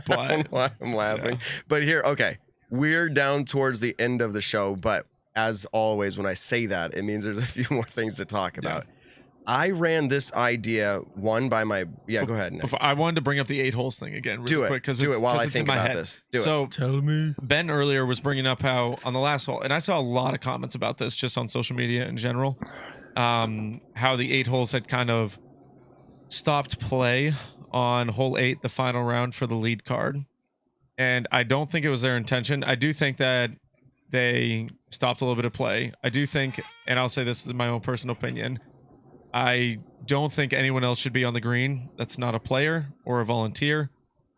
B: But
C: I don't know why I'm laughing. But here, okay, we're down towards the end of the show, but as always, when I say that, it means there's a few more things to talk about. I ran this idea by my go ahead. Nick.
B: I wanted to bring up the 8 holes thing again really
C: Do it.
B: quick because
C: Do
B: it's
C: it while I
B: it's
C: think
B: in my
C: about
B: head.
C: this. Do it.
B: So
G: Tell me.
B: Ben earlier was bringing up how on the last hole, and I saw a lot of comments about this just on social media in general, how the 8 holes had kind of stopped play on hole 8, the final round for the lead card. And I don't think it was their intention. I do think that they stopped a little bit of play. I do think, and I'll say this is my own personal opinion, I don't think anyone else should be on the green that's not a player or a volunteer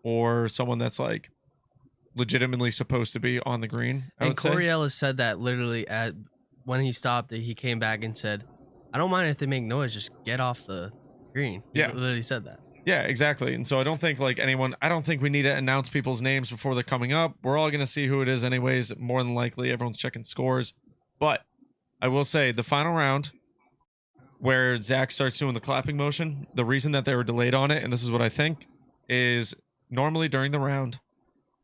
B: or someone that's like legitimately supposed to be on the green. I
G: And
B: would say.
G: Corey Ellis said that literally when he stopped it, he came back and said, I don't mind if they make noise, just get off the green. He
B: Yeah.
G: literally said that.
B: Yeah, exactly. And so I don't think I don't think we need to announce people's names before they're coming up. We're all going to see who it is anyways. More than likely, everyone's checking scores. But I will say the final round where Zach starts doing the clapping motion, the reason that they were delayed on it, and this is what I think, is normally during the round,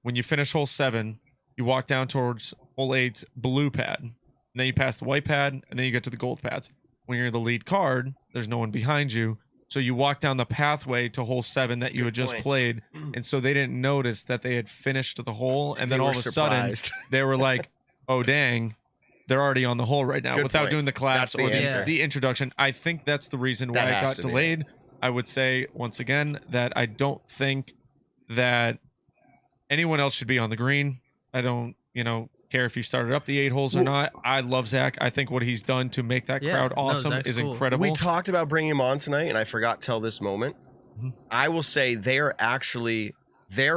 B: when you finish hole 7, you walk down towards hole 8's blue pad. And then you pass the white pad, and then you get to the gold pads. When you're the lead card, there's no one behind you. So you walk down the pathway to hole 7 that you had just played. And so they didn't notice that they had finished the hole. And then all of a sudden, they were like, oh, dang, they're already on the hole right now without doing the claps
C: That's
B: or
C: the answer.
B: the introduction. I think that's the reason why
C: That
B: it
C: has
B: got
C: to be.
B: delayed. I would say, once again, that I don't think that anyone else should be on the green. I don't, care if you started up the 8 holes or not. I love Zach. I think what he's done to make that crowd awesome
G: Zach's
B: is
G: cool.
B: incredible.
C: We talked about bringing him on tonight, and I forgot till this moment. I will say they're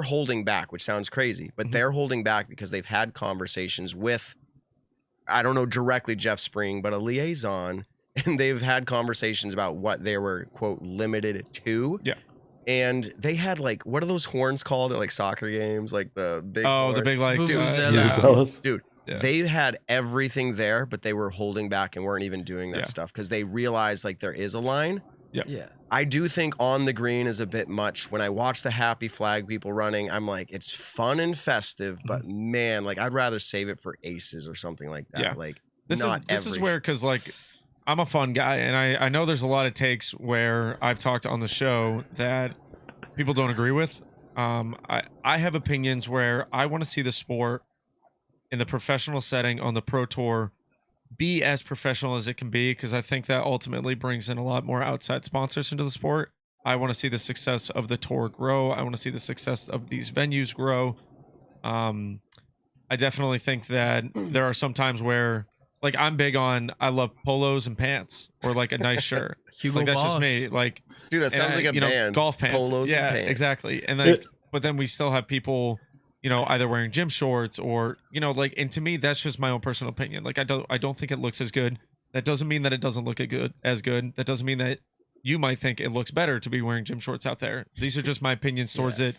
C: holding back, which sounds crazy, but they're holding back because they've had conversations with, I don't know directly Jeff Spring, but a liaison, and they've had conversations about what they were, quote, limited to.
B: Yeah.
C: And they had what are those horns called at soccer games? Like the big
B: the
C: horn?
B: big
G: Vuvuzela.
C: Dude,
B: Yeah.
C: they had everything there, but they were holding back and weren't even doing that stuff because they realized there is a line.
G: Yeah.
C: I do think on the green is a bit much. When I watch the happy flag people running, I'm like, it's fun and festive, but man, I'd rather save it for aces or something like that.
B: Yeah. This is
C: every
B: where, because I'm a fun guy, and I know there's a lot of takes where I've talked on the show that people don't agree with. I have opinions where I want to see the sport in the professional setting on the Pro Tour be as professional as it can be, because I think that ultimately brings in a lot more outside sponsors into the sport. I want to see the success of the tour grow. I want to see the success of these venues grow. I definitely think that there are some times where I'm big on, I love polos and pants or a nice shirt.
G: Hugo
B: That's just
G: Boss.
B: me.
C: Dude, that sounds like a band.
B: Golf pants.
C: Polos
B: yeah,
C: and pants.
B: exactly. And but then we still have people either wearing gym shorts or, like, and to me, that's just my own personal opinion. Like, I don't think it looks as good. That doesn't mean that it doesn't look as good. That doesn't mean that you might think it looks better to be wearing gym shorts out there. These are just my opinions towards it.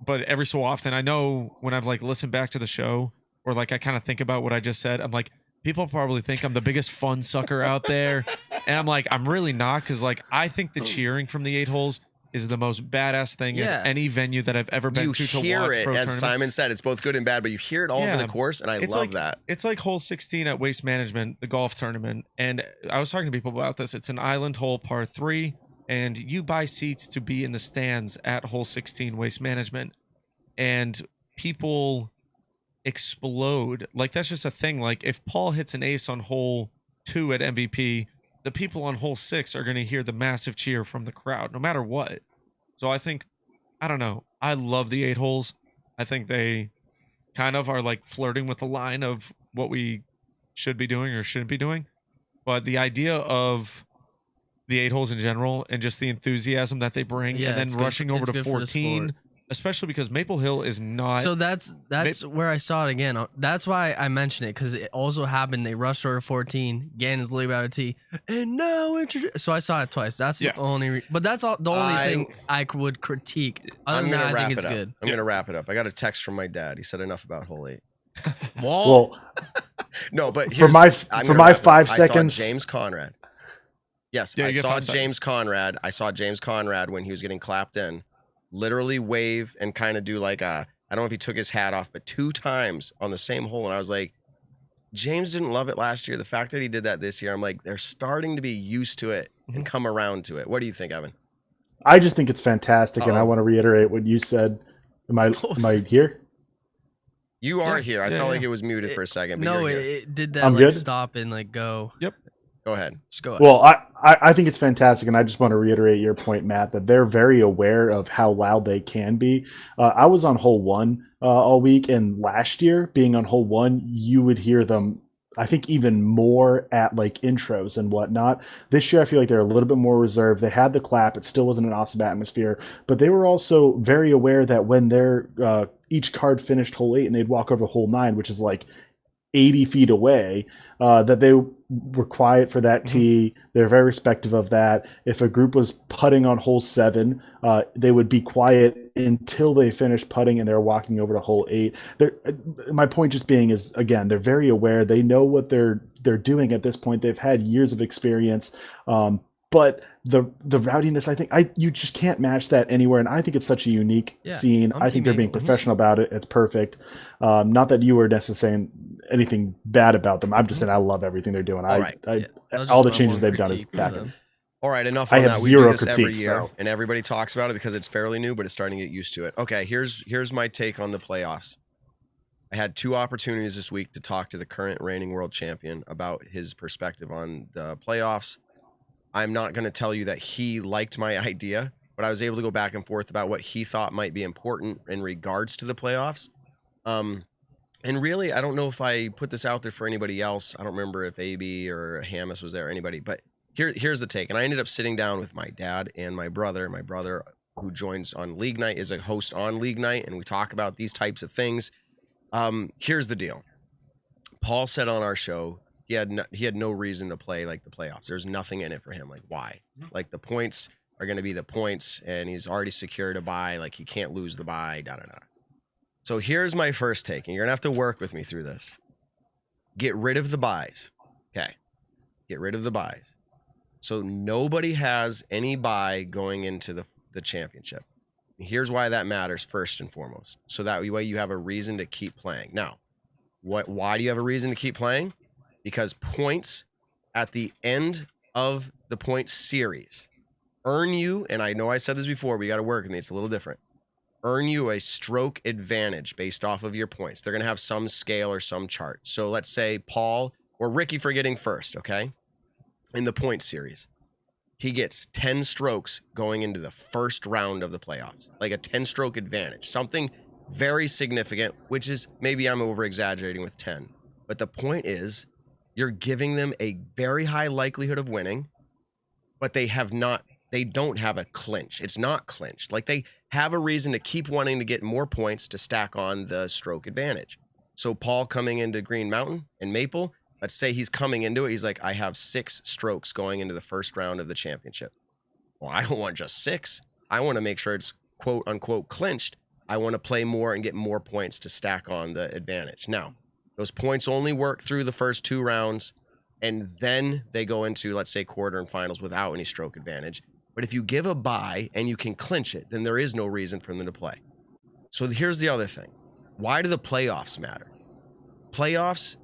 B: But every so often, I know when I've like listened back to the show or like I kind of think about what I just said, I'm like, people probably think I'm the biggest fun sucker out there. And I'm like, I'm really not, because like I think the cheering from the 8 holes is the most badass thing in any venue that I've ever been to watch pro tournaments.
C: As Simon said, it's both good and bad, but you hear it all over the course, and I love that.
B: It's like hole 16 at Waste Management, the golf tournament. And I was talking to people about this. It's an island hole, par 3, and you buy seats to be in the stands at hole 16 Waste Management. And people explode. Like, that's just a thing. Like, if Paul hits an ace on hole 2 at MVP, the people on hole 6 are going to hear the massive cheer from the crowd, no matter what. So I think, I don't know. I love the 8 holes. I think they kind of are like flirting with the line of what we should be doing or shouldn't be doing. But the idea of the 8 holes in general and just the enthusiasm that they bring, and then rushing over to 14, especially because Maple Hill is not.
G: So that's where I saw it again. That's why I mentioned it, because it also happened. They rushed over 14. Gannon's leave out of tee, and now introduce. So I saw it twice. That's the only. But that's the only thing I would critique. Other than that, I think it's good.
C: I'm gonna wrap it up. I got a text from my dad. He said enough about hole 8.
D: Well,
C: no, but
D: for my 5 seconds,
C: I saw James Conrad. Yes, I saw James Conrad. I saw James Conrad when he was getting clapped in. Literally wave and kind of do like I don't know if he took his hat off, but 2 times on the same hole. And I was like, James didn't love it last year. The fact that he did that this year, I'm like, they're starting to be used to it and come around to it. What do you think, Evan?
D: I just think it's fantastic. And I want to reiterate what you said. Am I here?
C: You are here. I felt like it was muted for a second. But
G: no,
C: you're
G: it did that.
D: I'm
G: like
D: good?
G: Stop and like go.
B: Yep.
C: Go ahead.
G: Just go ahead.
D: Well, I think it's fantastic, and I just want to reiterate your point, Matt, that they're very aware of how loud they can be. I was on hole 1 all week, and last year, being on hole 1, you would hear them, I think, even more at like intros and whatnot. This year, I feel like they're a little bit more reserved. They had the clap. It still wasn't an awesome atmosphere, but they were also very aware that when their each card finished hole 8 and they'd walk over to hole 9, which is like 80 feet away, that they were quiet for that tee. They're very respectful of that. If a group was putting on hole 7, they would be quiet until they finished putting and they're walking over to hole 8. My point just being is, again, they're very aware. They know what they're doing at this point. They've had years of experience. But the rowdiness, I think you just can't match that anywhere, and I think it's such a unique scene. I think they're being professional about it. It's perfect. Not that you were necessarily saying anything bad about them. I'm just saying I love everything they're doing. All the changes they've done is backing.
C: All right, enough on that. We do this every year, and everybody talks about it because it's fairly new, but it's starting to get used to it. Okay, here's my take on the playoffs. I had 2 opportunities this week to talk to the current reigning world champion about his perspective on the playoffs. I'm not going to tell you that he liked my idea, but I was able to go back and forth about what he thought might be important in regards to the playoffs. And really, I don't know if I put this out there for anybody else. I don't remember if AB or Hamas was there or anybody, but here's the take. And I ended up sitting down with my dad and my brother. My brother, who joins on League Night, is a host on League Night, and we talk about these types of things. Here's the deal. Paul said on our show, he had no reason to play like the playoffs. There's nothing in it for him. Like, why? Like, the points are going to be the points, and he's already secured a bye. Like, he can't lose the bye, da-da-da. So here's my first take, and you're going to have to work with me through this. Get rid of the buys. Okay. Get rid of the buys. So nobody has any bye going into the championship. Here's why that matters first and foremost. So that way you have a reason to keep playing. Now, why do you have a reason to keep playing? Because points at the end of the point series earn you, and I know I said this before, but you got to work with me. It's a little different. Earn you a stroke advantage based off of your points. They're going to have some scale or some chart. So let's say Paul or Ricky for getting first, okay? In the point series, he gets 10 strokes going into the first round of the playoffs, like a 10-stroke advantage, something very significant, which is maybe I'm over-exaggerating with 10. But the point is, you're giving them a very high likelihood of winning, but they don't have a clinch. It's not clinched. Like, they have a reason to keep wanting to get more points to stack on the stroke advantage. So Paul coming into Green Mountain and Maple, let's say he's coming into it. He's like, I have 6 strokes going into the first round of the championship. Well, I don't want just 6. I want to make sure it's quote unquote clinched. I want to play more and get more points to stack on the advantage. Now, those points only work through the first 2 rounds, and then they go into, let's say, quarter and finals without any stroke advantage. But if you give a bye and you can clinch it, then there is no reason for them to play. So here's the other thing. Why do the playoffs matter? Playoffs,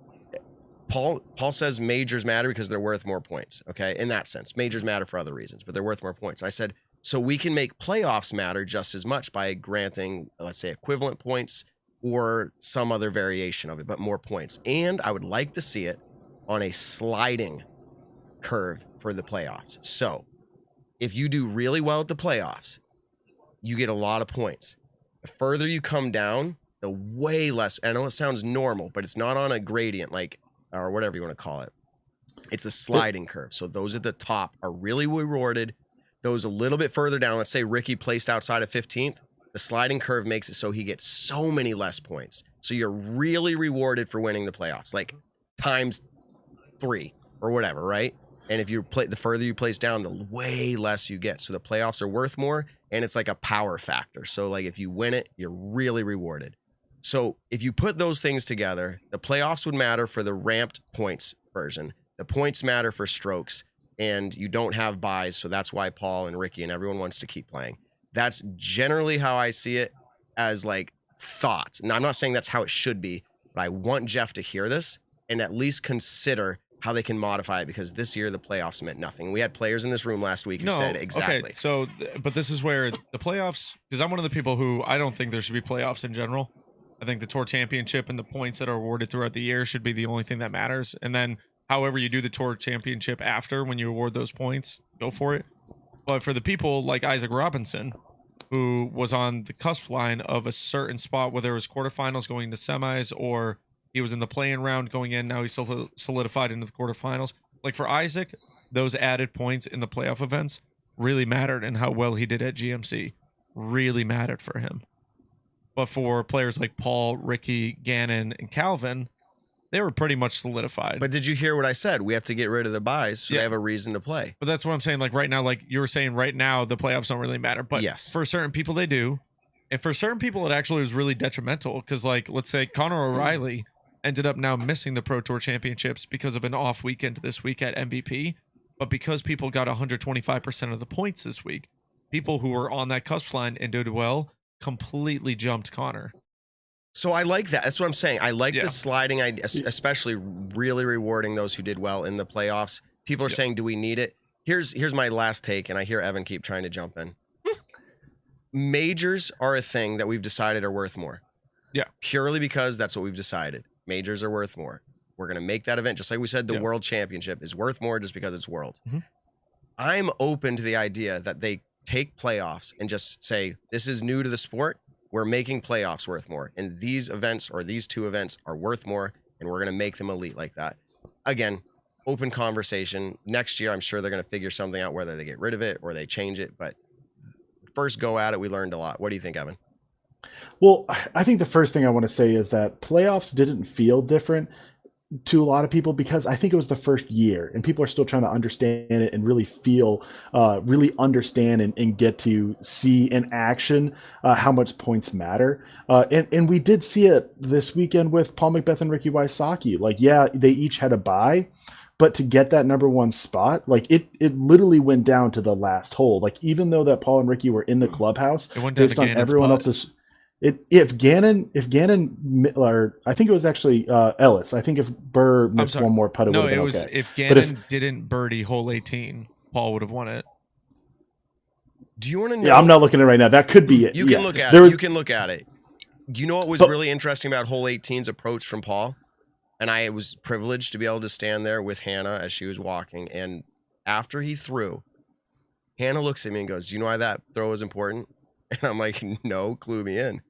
C: Paul says majors matter because they're worth more points, okay? In that sense, majors matter for other reasons, but they're worth more points. I said, so we can make playoffs matter just as much by granting, let's say, equivalent points or some other variation of it, but more points. And I would like to see it on a sliding curve for the playoffs. So if you do really well at the playoffs, you get a lot of points. The further you come down, the way less. I know it sounds normal, but it's not on a gradient, like, or whatever you want to call it. It's a sliding curve. So those at the top are really rewarded. Those a little bit further down, let's say Ricky placed outside of 15th, the sliding curve makes it so he gets so many less points. So you're really rewarded for winning the playoffs, like times 3 or whatever, right? And if you play, the further you place down, the way less you get. So the playoffs are worth more, and it's like a power factor. So like if you win it, you're really rewarded. So if you put those things together, the playoffs would matter for the ramped points version. The points matter for strokes, and you don't have buys. So that's why Paul and Ricky and everyone wants to keep playing. That's generally how I see it as like thought. Now, I'm not saying that's how it should be, but I want Jeff to hear this and at least consider how they can modify it, because this year the playoffs meant nothing. We had players in this room last week who said exactly.
B: Okay, so, but this is where the playoffs, because I'm one of the people who I don't think there should be playoffs in general. I think the tour championship and the points that are awarded throughout the year should be the only thing that matters. And then however you do the tour championship after, when you award those points, go for it. But for the people like Isaac Robinson, who was on the cusp line of a certain spot, whether it was quarterfinals going to semis or he was in the play-in round going in, now he's solidified into the quarterfinals. Like for Isaac, those added points in the playoff events really mattered, and how well he did at GMC really mattered for him. But for players like Paul, Ricky, Gannon, and Calvin, they were pretty much solidified.
C: But did you hear what I said? We have to get rid of the buys so they have a reason to play.
B: But that's what I'm saying. Like right now, like you were saying right now, the playoffs don't really matter. But
C: yes,
B: for certain people, they do. And for certain people, it actually was really detrimental. Because like, let's say Conor O'Reilly ended up now missing the Pro Tour Championships because of an off weekend this week at MVP. But because people got 125% of the points this week, people who were on that cusp line and did well completely jumped Conor.
C: So I like that. That's what I'm saying. I like the sliding idea, especially really rewarding those who did well in the playoffs. People are saying, do we need it? Here's my last take, and I hear Evan keep trying to jump in. Majors are a thing that we've decided are worth more.
B: Yeah.
C: Purely because that's what we've decided. Majors are worth more. We're going to make that event, just like we said, the World Championship is worth more just because it's World. Mm-hmm. I'm open to the idea that they take playoffs and just say, this is new to the sport. We're making playoffs worth more. And these events, or these 2 events, are worth more, and we're going to make them elite like that. Again, open conversation. Next year, I'm sure they're going to figure something out, whether they get rid of it or they change it. But first go at it, we learned a lot. What do you think, Evan?
D: Well, I think the first thing I want to say is that playoffs didn't feel different to a lot of people because I think it was the first year and people are still trying to understand it and really feel, really understand and get to see in action how much points matter. And we did see it this weekend with Paul McBeth and Ricky Wysocki. Like, yeah, they each had a bye, but to get that number 1 spot, like it literally went down to the last hole. Like even though that Paul and Ricky were in the clubhouse,
B: it went down
D: based
B: to
D: on
B: Gannon's
D: everyone
B: spot.
D: else's. If Gannon, or I think it was actually Ellis. I think if Burr missed one more putt, it would have been
B: it was
D: okay.
B: if Gannon didn't birdie hole 18, Paul would have won it.
C: Do you want to know?
D: Yeah, I'm not looking at it right now. That could be it.
C: You can look at it. You can look at it. You know what was really interesting about hole 18's approach from Paul? And I was privileged to be able to stand there with Hannah as she was walking. And after he threw, Hannah looks at me and goes, do you know why that throw was important? And I'm like, no, clue me in.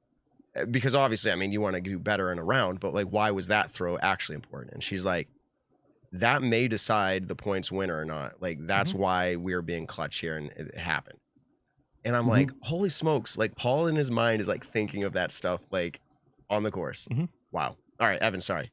C: Because obviously, I mean, you want to do better in a round, but like, why was that throw actually important? And she's like, that may decide the points winner or not. Like, that's why we're being clutch here, and it happened. And I'm like, holy smokes! Like Paul in his mind is like thinking of that stuff like on the course. Wow. All right, Evan. Sorry.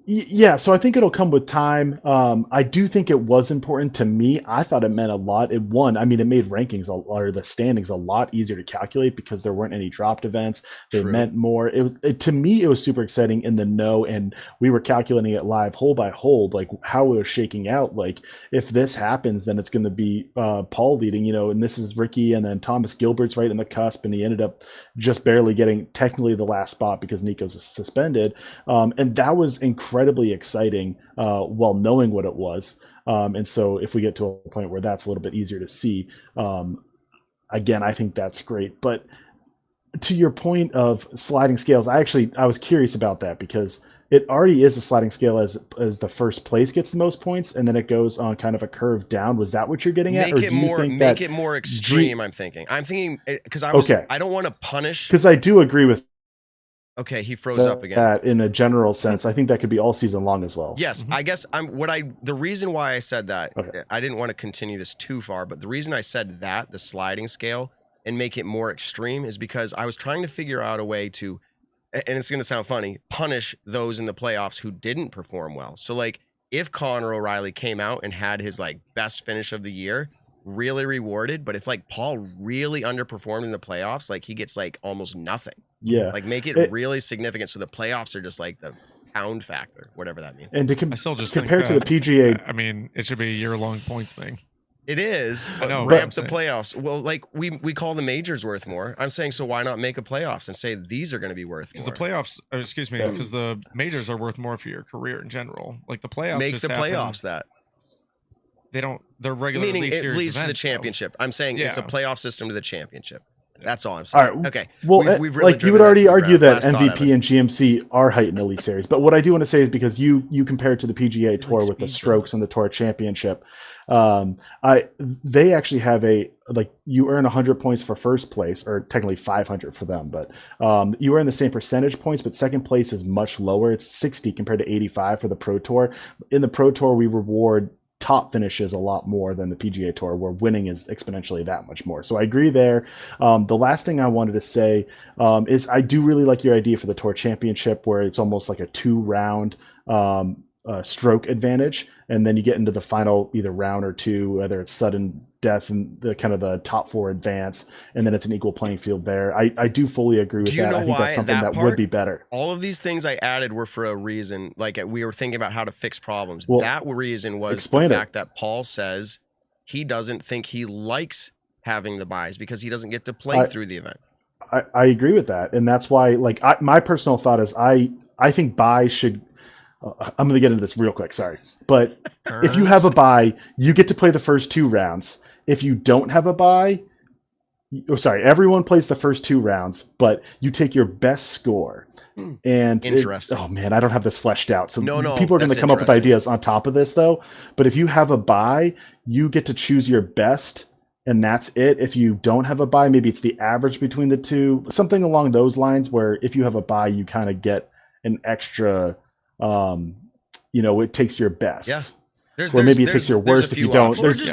D: Yeah, so I think it'll come with time. I do think it was important to me. I thought it meant a lot. It won. I mean, it made rankings or the standings a lot easier to calculate because there weren't any dropped events. They
C: True.
D: meant more. To me, it was super exciting in the know, and we were calculating it live, hole by hole, like how it was shaking out. Like if this happens, then it's going to be Paul leading, and this is Ricky, and then Thomas Gilbert's right in the cusp, and he ended up just barely getting technically the last spot because Nico's suspended, and that was incredibly exciting while knowing what it was. And so if we get to a point where that's a little bit easier to see, again, I think that's great. But to your point of sliding scales, I was curious about that because it already is a sliding scale as the first place gets the most points, and then it goes on kind of a curve down. Was that what you're getting at?
C: Make it more extreme. I'm thinking because I don't want to punish,
D: because I do agree with.
C: Okay, he froze up again.
D: That in a general sense, I think that could be all season long as well.
C: Yes, I guess the reason why I said that, I didn't want to continue this too far, but the reason I said that, the sliding scale, and make it more extreme is because I was trying to figure out a way to, and it's going to sound funny, punish those in the playoffs who didn't perform well. So like if Connor O'Reilly came out and had his like best finish of the year, really rewarded, but if like Paul really underperformed in the playoffs, like he gets like almost nothing.
D: Yeah.
C: Like make it really significant so the playoffs are just like the pound factor, whatever that means.
D: And to
B: I still just
D: compared
B: think
D: to the PGA,
B: I mean, it should be a year-long points thing.
C: It is, but
B: I know,
C: ramp the playoffs. Well, like we call the majors worth more. I'm saying, so why not make a playoffs and say these are going to be worth more?
B: Because the playoffs, because the majors are worth more for your career in general. Like the playoffs,
C: make the playoffs that.
B: They don't. They're regular.
C: Meaning it leads to the championship. I'm saying it's a playoff system to the championship. That's all I'm saying.
D: All right.
C: Okay.
D: Well,
C: we've really
D: like you would already argue that MVP and GMC are height in Elite Series, but what I do want to say is because you compare it to the PGA Tour with the Strokes and the Tour Championship, they actually have you earn 100 points for first place, or technically 500 for them, but you earn the same percentage points, but second place is much lower. It's 60 compared to 85 for the Pro Tour. In the Pro Tour, we reward top finishes a lot more than the PGA Tour, where winning is exponentially that much more. So I agree there. The last thing I wanted to say is I do really like your idea for the Tour Championship, where it's almost like a 2-round stroke advantage, and then you get into the final either round or two, whether it's sudden death and the kind of the top 4 advance, and then it's an equal playing field there. I do fully agree with that. I think that's something that would be better.
C: All of these things I added were for a reason. Like we were thinking about how to fix problems.
D: Well,
C: that reason was the fact that Paul says he doesn't think he likes having the buys because he doesn't get to play through the event.
D: I agree with that, and that's why my personal thought is I think buys should. I'm going to get into this real quick, sorry. But if you have a bye, you get to play the first 2 rounds. If you don't have a bye, everyone plays the first 2 rounds, but you take your best score. And
C: interesting.
D: Oh man, I don't have this fleshed out. So
C: no,
D: people are going to come up with ideas on top of this though. But if you have a bye, you get to choose your best, and that's it. If you don't have a bye, maybe it's the average between the two, something along those lines, where if you have a bye, you kind of get an extra, it takes your best.
C: Yeah.
D: Maybe it takes your worst if you don't. There's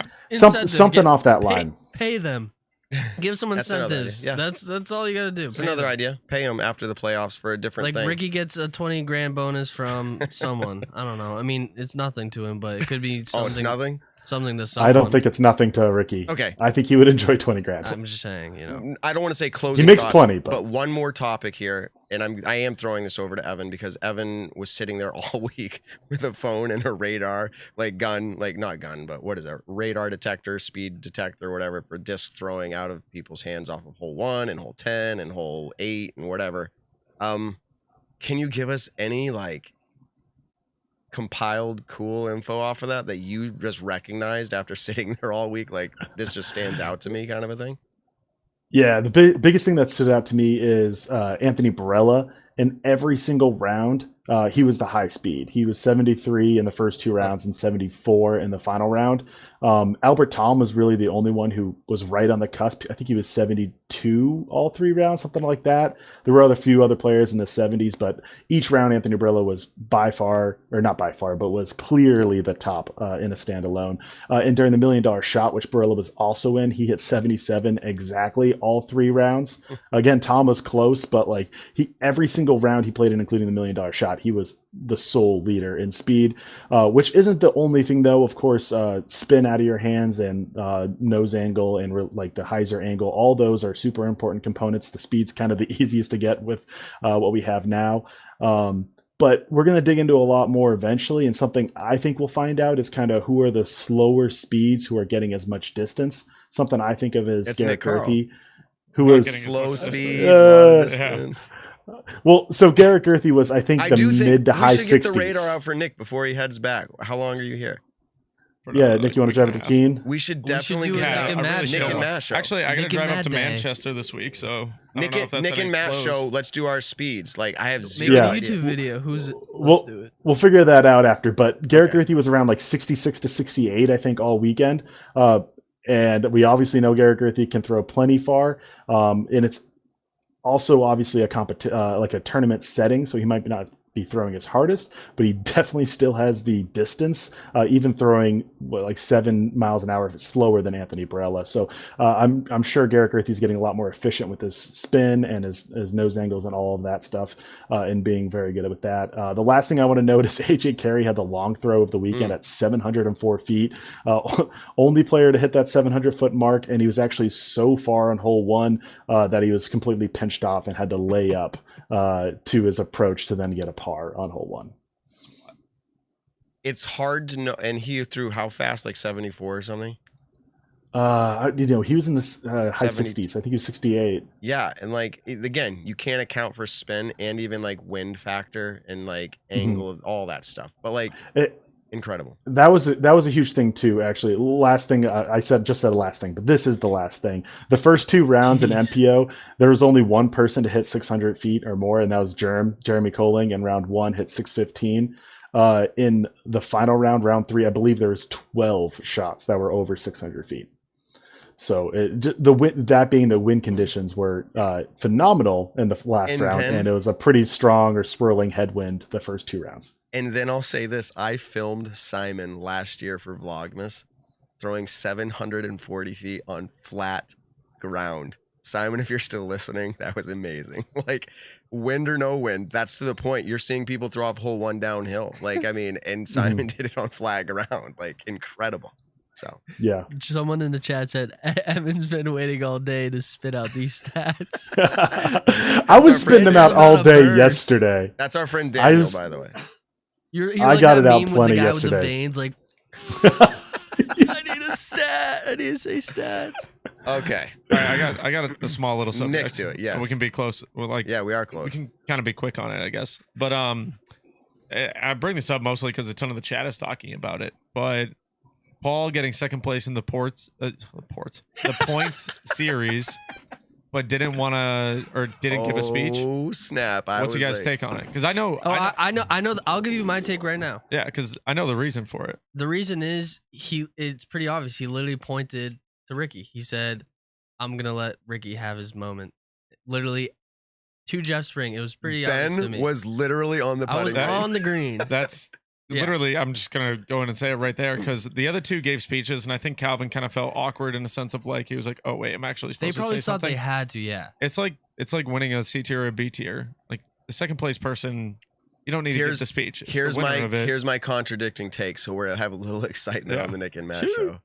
D: something off that line.
G: Pay them. Give some incentives.
C: Yeah.
G: That's all you got to do.
C: It's another idea. Pay them after the playoffs for a different thing.
G: Like Ricky gets a 20 grand bonus from someone. I don't know. I mean, it's nothing to him, but it could be something.
C: Oh, it's nothing?
G: Something to someone.
D: I don't think it's nothing to Ricky.
C: Okay.
D: I think he would enjoy 20 grand.
G: I'm just saying,
C: I don't want to say closing
D: He makes
C: thoughts,
D: plenty,
C: but one more topic here, and I am throwing this over to Evan because Evan was sitting there all week with a phone and a radar, not gun, but what is it? Radar detector, speed detector, whatever, for disc throwing out of people's hands off of hole 1 and hole 10 and hole 8 and whatever. Can you give us any compiled cool info off of that you just recognized after sitting there all week? Like, this just stands out to me kind of a thing?
D: Yeah, the biggest thing that stood out to me is Anthony Barella. In every single round, he was the high speed. He was 73 in the first 2 rounds and 74 in the final round. Albert Tom was really the only one who was right on the cusp. I think he was 72 all 3 rounds, something like that. There were a few other players in the 70s, but each round Anthony Brillo was by far, or not by far, but was clearly the top in a standalone. And during the $1 Million Shot, which Brillo was also in, he hit 77 exactly all 3 rounds. Again, Tom was close, but like every single round he played in, including the $1 Million Shot, he was the sole leader in speed, which isn't the only thing though. Of course, spin out of your hands and nose angle and like the hyzer angle, all those are super important components. The speed's kind of the easiest to get with what we have now. But we're going to dig into a lot more eventually, and something I think we'll find out is kind of who are the slower speeds who are getting as much distance. Something I think of as Garrett Gurthey, who was
C: slow speeds, long distance.
D: Well, so Garrett Gurthey was, I think, mid to high 60s.
C: We should get the radar out for Nick before he heads back. How long are you here?
D: Yeah, Nick, you want to drive it to Keene?
C: We should definitely get out. Nick and Matt show.
B: Actually, I got to drive up to Manchester this week, so
C: Nick and Matt show. Let's do our speeds. Like I have
G: maybe
C: zero
G: YouTube video. Let's do it.
D: We'll figure that out after. But Garrett Gurthey was around like 66 to 68, I think, all weekend. And we obviously know Garrett Gurthey can throw plenty far. And it's also obviously like a tournament setting, so he might not be throwing his hardest, but he definitely still has the distance, even throwing like 7 miles an hour slower than Anthony Barella. So I'm sure Garrett Gurthey's getting a lot more efficient with his spin and his nose angles and all of that stuff, and being very good with that. The last thing I want to note is AJ Carey had the long throw of the weekend at 704 feet. Only player to hit that 700-foot mark, and he was actually so far on hole 1 that he was completely pinched off and had to lay up to his approach to then get a par on hole 1.
C: It's hard to know. And he threw how fast? Like 74 or something?
D: He was in the high 60s. I think he was 68.
C: Yeah, and like again, you can't account for spin and even like wind factor and like angle of all that stuff. But like incredible.
D: That was a huge thing too. Actually, last thing I said last thing, but this is the last thing. The first 2 rounds in MPO, there was only one person to hit 600 feet or more, and that was Jeremy Koling. In round 1, hit 615. In the final round 3, I believe there was 12 shots that were over 600 feet. So that being the wind conditions were phenomenal in the last round, and it was a pretty strong or swirling headwind the first 2 rounds.
C: And then I'll say this: I filmed Simon last year for Vlogmas, throwing 740 feet on flat ground. Simon, if you're still listening, that was amazing. Like wind or no wind, that's to the point. You're seeing people throw off hole 1 downhill. Like I mean, and Simon did it on flat ground. Like incredible. So
D: yeah,
G: someone in the chat said Evan's been waiting all day to spit out these stats.
D: I was spitting them out all day yesterday.
C: That's our friend Daniel, by the way.
G: You're
D: I
G: like
D: got
G: that
D: it out
G: meme
D: plenty
G: with the guy
D: yesterday.
G: with the veins, like I need a stat. I need to say stats.
C: Okay,
B: all right, I got a small little subject.
C: Nick to it. Yes,
B: we can be close. We're like,
C: yeah, we are close.
B: We can kind of be quick on it, I guess. But I bring this up mostly because a ton of the chat is talking about it. But Paul getting second place in the points series, but didn't want to or didn't give a speech.
C: Oh snap!
B: What's your guys' take on it? Because I know.
G: I know. I'll give you my take right now.
B: Yeah, because I know the reason for it.
G: The reason is it's pretty obvious. He literally pointed to Ricky. He said, "I'm gonna let Ricky have his moment." Literally, to Jeff Spring. It was pretty obvious to me.
C: Ben was literally on the putting green.
G: I was on the green.
B: That's. Yeah. Literally, I'm just going to go in and say it right there because the other 2 gave speeches, and I think Calvin kind of felt awkward in the sense of like, he was like, oh, wait, I'm actually supposed to say something.
G: They probably thought they had to, yeah.
B: It's like winning a C tier or a B tier. Like, the second place person, you don't need to give the speech. It's
C: here's my contradicting take, so we're going to have a little excitement on the Nick and Matt show.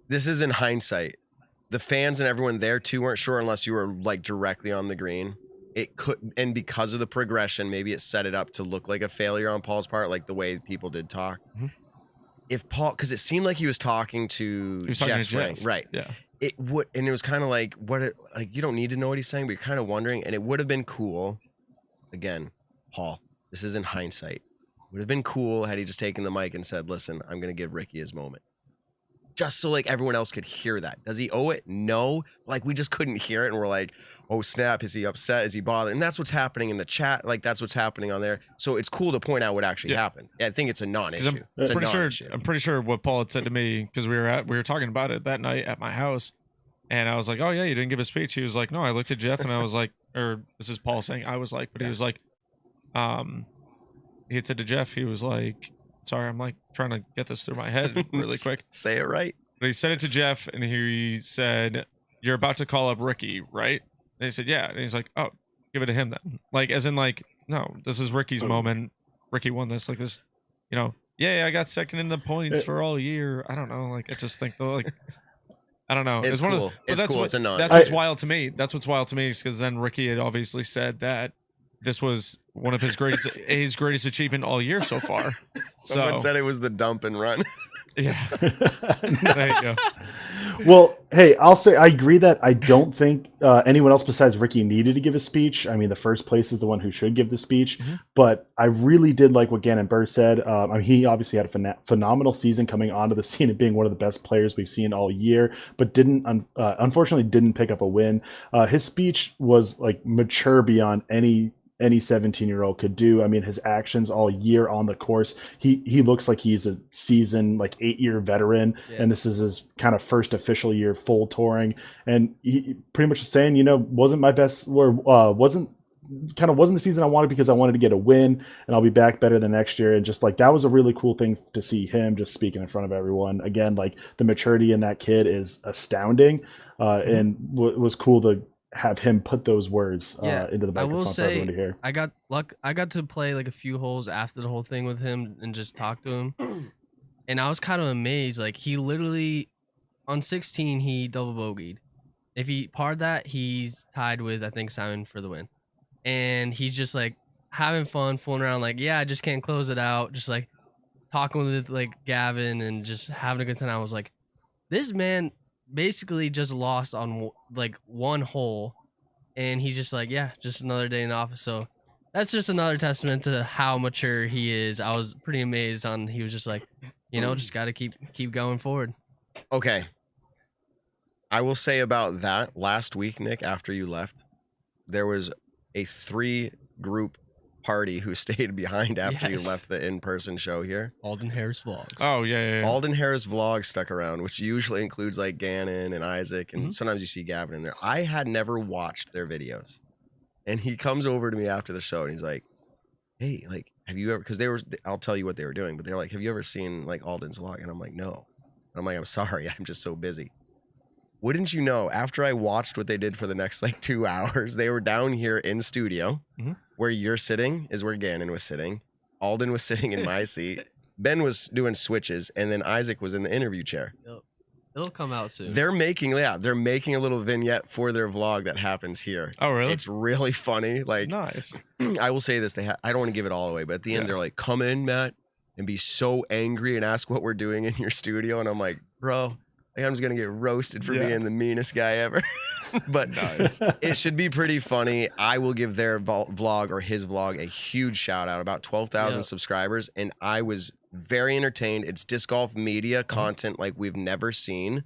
C: This is in hindsight. The fans and everyone there, too, weren't sure unless you were like directly on the green. It could, and because of the progression, maybe it set it up to look like a failure on Paul's part, like the way people did talk. If Paul, because it seemed like he was talking to Jeff, right?
B: Yeah.
C: It would, and it was kind of like like you don't need to know what he's saying, but you're kind of wondering, and it would have been cool. Again, Paul, this is in hindsight. Would have been cool had he just taken the mic and said, "Listen, I'm going to give Ricky his moment." just so like everyone else could hear that. Does he owe it? No. Like we just couldn't hear it, and we're like, oh snap, is he upset? Is he bothered? And that's what's happening in the chat. Like that's what's happening on there. So it's cool to point out what actually happened. I think it's a non-issue.
B: I'm pretty sure what Paul had said to me, because we were talking about it that night at my house, and I was like, oh yeah, you didn't give a speech. He was like, no, I looked at Jeff and I was like, or this is Paul saying, I was like, but he was like, he had said to Jeff, he was like, sorry, I'm like trying to get this through my head really quick.
C: Say it right.
B: But he said it to Jeff, and he said, you're about to call up Ricky, right? And he said, yeah. And he's like, oh, give it to him then. Like, as in like, no, this is Ricky's moment. Ricky won this. Like this, you know, yeah, I got second in the points for all year. I don't know. Like, I just think though, like, I don't know.
C: It's cool. It's cool. It's a non.
B: That's what's wild to me. That's what's wild to me is because then Ricky had obviously said that this was one of his greatest achievement all year so far.
C: Someone said it was the dump and run.
B: Yeah. There you go.
D: Well, hey, I'll say I agree that I don't think anyone else besides Ricky needed to give a speech. I mean, the first place is the one who should give the speech. But I really did like what Gannon Burr said. I mean, he obviously had a phenomenal season coming onto the scene and being one of the best players we've seen all year, but unfortunately didn't pick up a win. His speech was like mature beyond any 17-year-old could do. I mean, his actions all year on the course, he looks like he's a seasoned, like 8-year veteran, and this is his kind of first official year full touring. And he pretty much was saying, you know, wasn't my best, or wasn't the season I wanted because I wanted to get a win, and I'll be back better the next year. And just like that was a really cool thing to see him just speaking in front of everyone. Again, like the maturity in that kid is astounding, and was cool to have him put those words into the microphone for everyone to hear.
G: I got to play like a few holes after the whole thing with him and just talk to him, and I was kind of amazed. Like he literally on 16 he double bogeyed. If he parred that, he's tied with I think Simon for the win, and he's just like having fun, fooling around. Like I just can't close it out. Just like talking with like Gavin and just having a good time. I was like, this man basically just lost on like one hole, and he's just like, yeah, just another day in the office. So that's just another testament to how mature he is. I was pretty amazed on, he was just like, you know, just got to keep going forward.
C: Okay. I will say about that, last week, Nick, after you left, there was a 3-group party who stayed behind after you left the in-person show here.
G: Alden Harris Vlogs.
B: Oh, yeah.
C: Alden Harris Vlogs stuck around, which usually includes like Gannon and Isaac, and sometimes you see Gavin in there. I had never watched their videos. And he comes over to me after the show and he's like, hey, like, have you ever, because I'll tell you what they were doing, but they're like, have you ever seen like Alden's vlog? And I'm like, no. And I'm like, I'm sorry, I'm just so busy. Wouldn't you know, after I watched what they did for the next like 2 hours, they were down here in studio. Where you're sitting is where Gannon was sitting. Alden was sitting in my seat. Ben was doing switches, and then Isaac was in the interview chair.
G: Yep. It'll come out soon.
C: They're making a little vignette for their vlog that happens here.
B: Oh, really?
C: It's really funny. Like,
B: nice.
C: I will say this: I don't want to give it all away, but at the end, they're like, "Come in, Matt, and be so angry and ask what we're doing in your studio." And I'm like, "Bro, I'm just gonna get roasted for being the meanest guy ever." But it should be pretty funny. I will give their vlog or his vlog a huge shout out. About 12,000 subscribers, and I was very entertained. It's disc golf media content like we've never seen.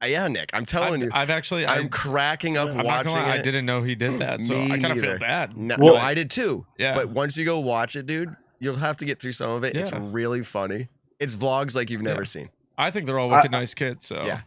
C: Yeah, Nick, I'm telling you, I'm cracking up watching it.
B: I didn't know he did that, so I kind of feel bad.
C: No, I did too. Yeah, but once you go watch it, dude, you'll have to get through some of it. It's really funny. It's vlogs like you've never seen.
B: I think they're all wicked nice kids. So
C: yeah.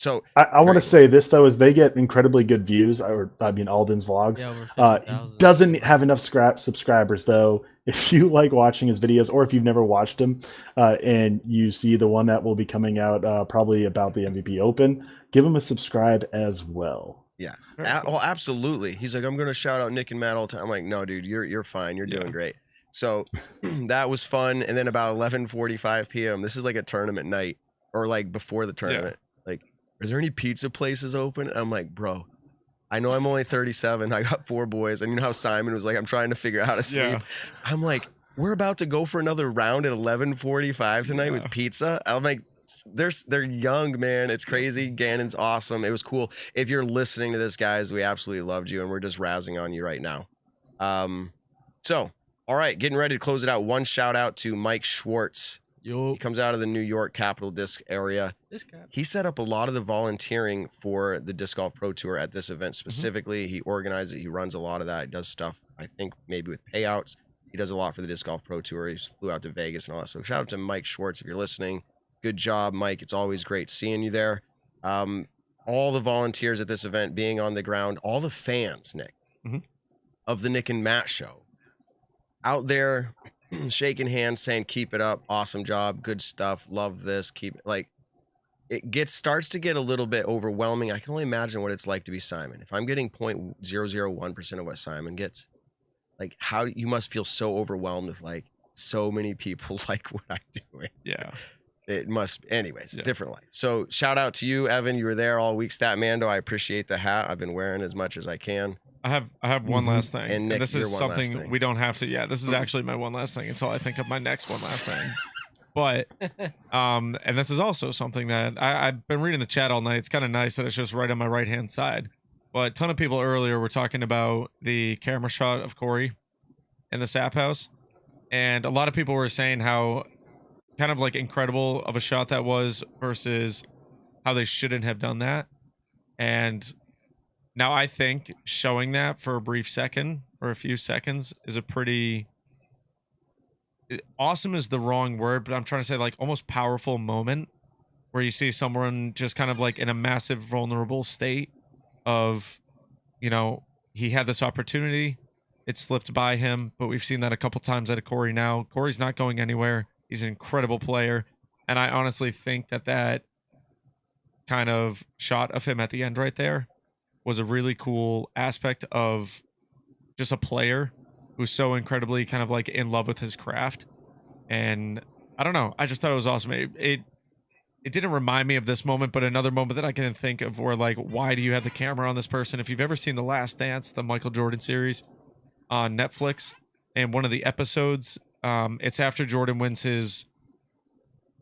C: So
D: I want to say this though, is they get incredibly good views. Alden's vlogs. He doesn't have enough subscribers though. If you like watching his videos, or if you've never watched him, and you see the one that will be coming out probably about the MVP Open, give him a subscribe as well.
C: Yeah, well, absolutely. He's like, I'm gonna shout out Nick and Matt all the time. I'm like, no, dude, you're fine. You're doing great. So that was fun. And then about 11:45 p.m. This is like a tournament night, or like before the tournament. Like, are there any pizza places open? And I'm like, bro, I know I'm only 37. I got 4 boys. And you know how Simon was like, I'm trying to figure out how to sleep. Yeah. I'm like, we're about to go for another round at 11:45 tonight with pizza. I'm like, they're young, man. It's crazy. Gannon's awesome. It was cool. If you're listening to this, guys, we absolutely loved you, and we're just razzing on you right now. So, all right, getting ready to close it out. One shout out to Mike Schwartz. He comes out of the New York Capital Disc area. He set up a lot of the volunteering for the Disc Golf Pro Tour at this event specifically. He organizes it. He runs a lot of that. He does stuff, I think, maybe with payouts. He does a lot for the Disc Golf Pro Tour. He flew out to Vegas and all that. So shout out to Mike Schwartz if you're listening. Good job, Mike. It's always great seeing you there. All the volunteers at this event being on the ground, all the fans, Nick, of the Nick and Matt show, out there shaking hands, saying, keep it up, awesome job, good stuff, love this, keep it. Like, it starts to get a little bit overwhelming. I can only imagine what it's like to be Simon. If I'm getting 0.001% of what Simon gets, like, how you must feel so overwhelmed with, like, so many people like what I'm doing.
B: Yeah.
C: It must, anyways, different life. So shout out to you, Evan. You were there all week. Statmando, I appreciate the hat. I've been wearing as much as I can.
B: I have one last thing.
C: And Nick,
B: this is
C: your one last
B: something
C: thing.
B: we don't have to. Yeah, this is actually my one last thing until I think of my next one last thing. But, and this is also something that I've been reading the chat all night. It's kind of nice that it's just right on my right-hand side. But a ton of people earlier were talking about the camera shot of Corey in the Sap House. And a lot of people were saying how kind of like incredible of a shot that was versus how they shouldn't have done that. And now I think showing that for a brief second or a few seconds is a pretty awesome is the wrong word, but I'm trying to say like almost powerful moment where you see someone just kind of like in a massive vulnerable state of, you know, he had this opportunity, it slipped by him, but we've seen that a couple times out of Corey now. Corey's not going anywhere. He's an incredible player. And I honestly think that that kind of shot of him at the end right there was a really cool aspect of just a player who's so incredibly kind of like in love with his craft. And I don't know. I just thought it was awesome. It didn't remind me of this moment, but another moment that I can think of where like, why do you have the camera on this person? If you've ever seen The Last Dance, the Michael Jordan series on Netflix, and one of the episodes, it's after Jordan wins his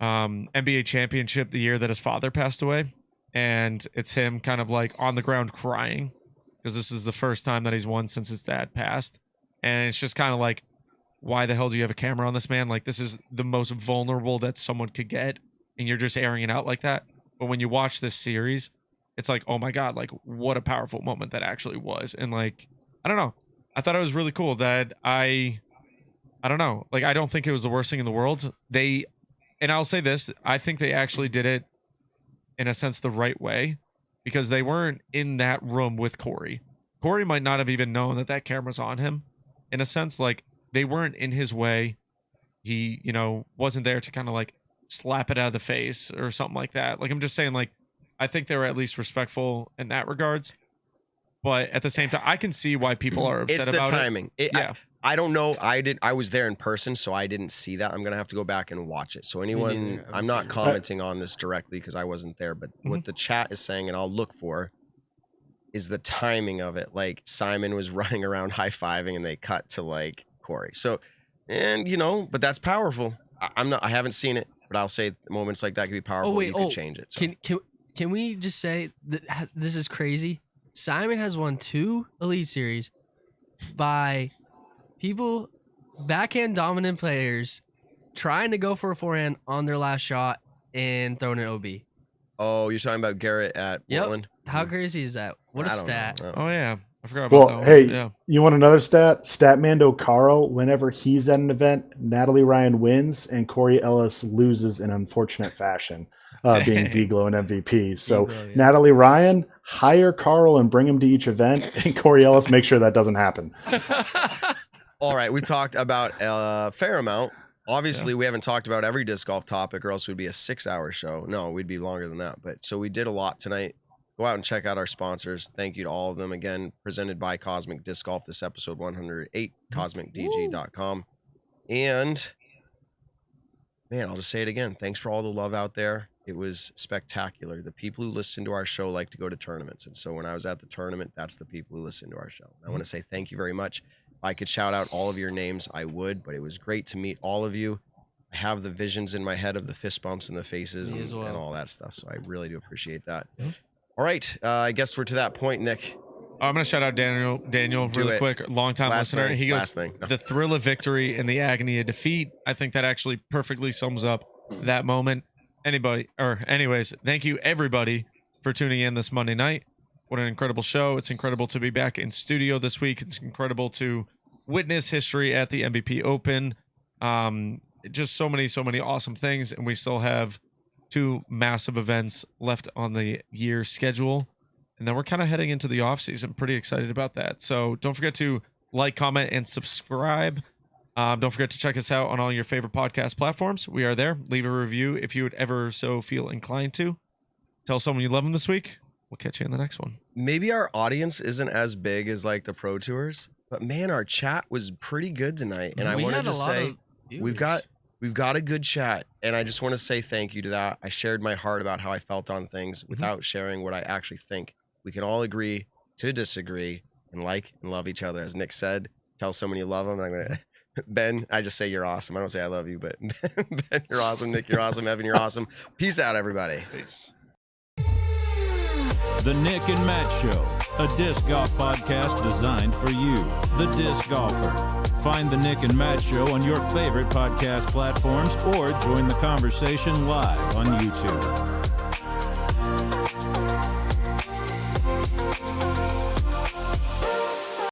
B: NBA championship the year that his father passed away. And it's him kind of like on the ground crying because this is the first time that he's won since his dad passed. And it's just kind of like, why the hell do you have a camera on this man? Like, this is the most vulnerable that someone could get, and you're just airing it out like that. But when you watch this series, it's like, oh my God, like what a powerful moment that actually was. And like, I don't know. I thought it was really cool that I don't know. Like, I don't think it was the worst thing in the world. And I'll say this, I think they actually did it in a sense the right way because they weren't in that room with Corey. Corey might not have even known that that camera's on him. In a sense, like, they weren't in his way. He, you know, wasn't there to kind of like slap it out of the face or something like that. Like, I'm just saying, like, I think they were at least respectful in that regards. But at the same time, I can see why people are upset about it.
C: It's the timing.
B: Yeah.
C: I don't know. I was there in person, so I didn't see that. I'm gonna have to go back and watch it. So anyone, I'm not commenting on this directly because I wasn't there. But what the chat is saying, and I'll look for, is the timing of it. Like, Simon was running around high-fiving, and they cut to like Corey. So, and you know, but that's powerful. I haven't seen it, but I'll say moments like that can be powerful. You can change it. So.
G: Can we just say that this is crazy? Simon has won 2 Elite Series by people, backhand dominant players, trying to go for a forehand on their last shot and throwing an OB.
C: Oh, you're talking about Garrett at Portland?
G: How crazy is that? What a stat.
B: Oh, yeah. I forgot about that.
D: Well, hey, you want another stat? Statmando Carl, whenever he's at an event, Natalie Ryan wins and Corey Ellis loses in unfortunate fashion, being D-Glow and MVP. So
G: D-Glow, yeah.
D: Natalie Ryan, hire Carl and bring him to each event, and Corey Ellis, make sure that doesn't happen.
C: All right, we talked about a fair amount. Obviously, we haven't talked about every disc golf topic, or else it would be a 6-hour show. No, we'd be longer than that. But so we did a lot tonight. Go out and check out our sponsors. Thank you to all of them. Again, presented by Cosmic Disc Golf. This episode 108, CosmicDG.com. And, man, I'll just say it again. Thanks for all the love out there. It was spectacular. The people who listen to our show like to go to tournaments. And so when I was at the tournament, that's the people who listen to our show. I want to say thank you very much. If I could shout out all of your names, I would. But it was great to meet all of you. I have the visions in my head of the fist bumps and the faces and all that stuff. So I really do appreciate that. Yeah. All right, I guess we're to that point, Nick.
B: I'm going to shout out Daniel really quick, long-time listener. He goes, the thrill of victory and the agony of defeat. I think that actually perfectly sums up that moment. Anyways, thank you everybody for tuning in this Monday night. What an incredible show. It's incredible to be back in studio this week. It's incredible to witness history at the MVP Open. Just so many awesome things. And we still have 2 massive events left on the year schedule. And then we're kind of heading into the off season. Pretty excited about that. So don't forget to like, comment, and subscribe. Don't forget to check us out on all your favorite podcast platforms. We are there. Leave a review if you would ever so feel inclined to. Tell someone you love them this week. We'll catch you in the next one.
C: Maybe our audience isn't as big as like the Pro Tours, but man, our chat was pretty good tonight. And I wanted to say we've got a good chat. And I just want to say thank you to that. I shared my heart about how I felt on things without sharing what I actually think. We can all agree to disagree and like and love each other. As Nick said, tell someone you love them. I'm going to... Ben, I just say you're awesome. I don't say I love you, but Ben, you're awesome. Nick, you're awesome. Evan, you're awesome. Peace out, everybody.
B: Peace.
A: The Nick and Matt Show, a disc golf podcast designed for you, the disc golfer. Find the Nick and Matt Show on your favorite podcast platforms or join the conversation live on YouTube.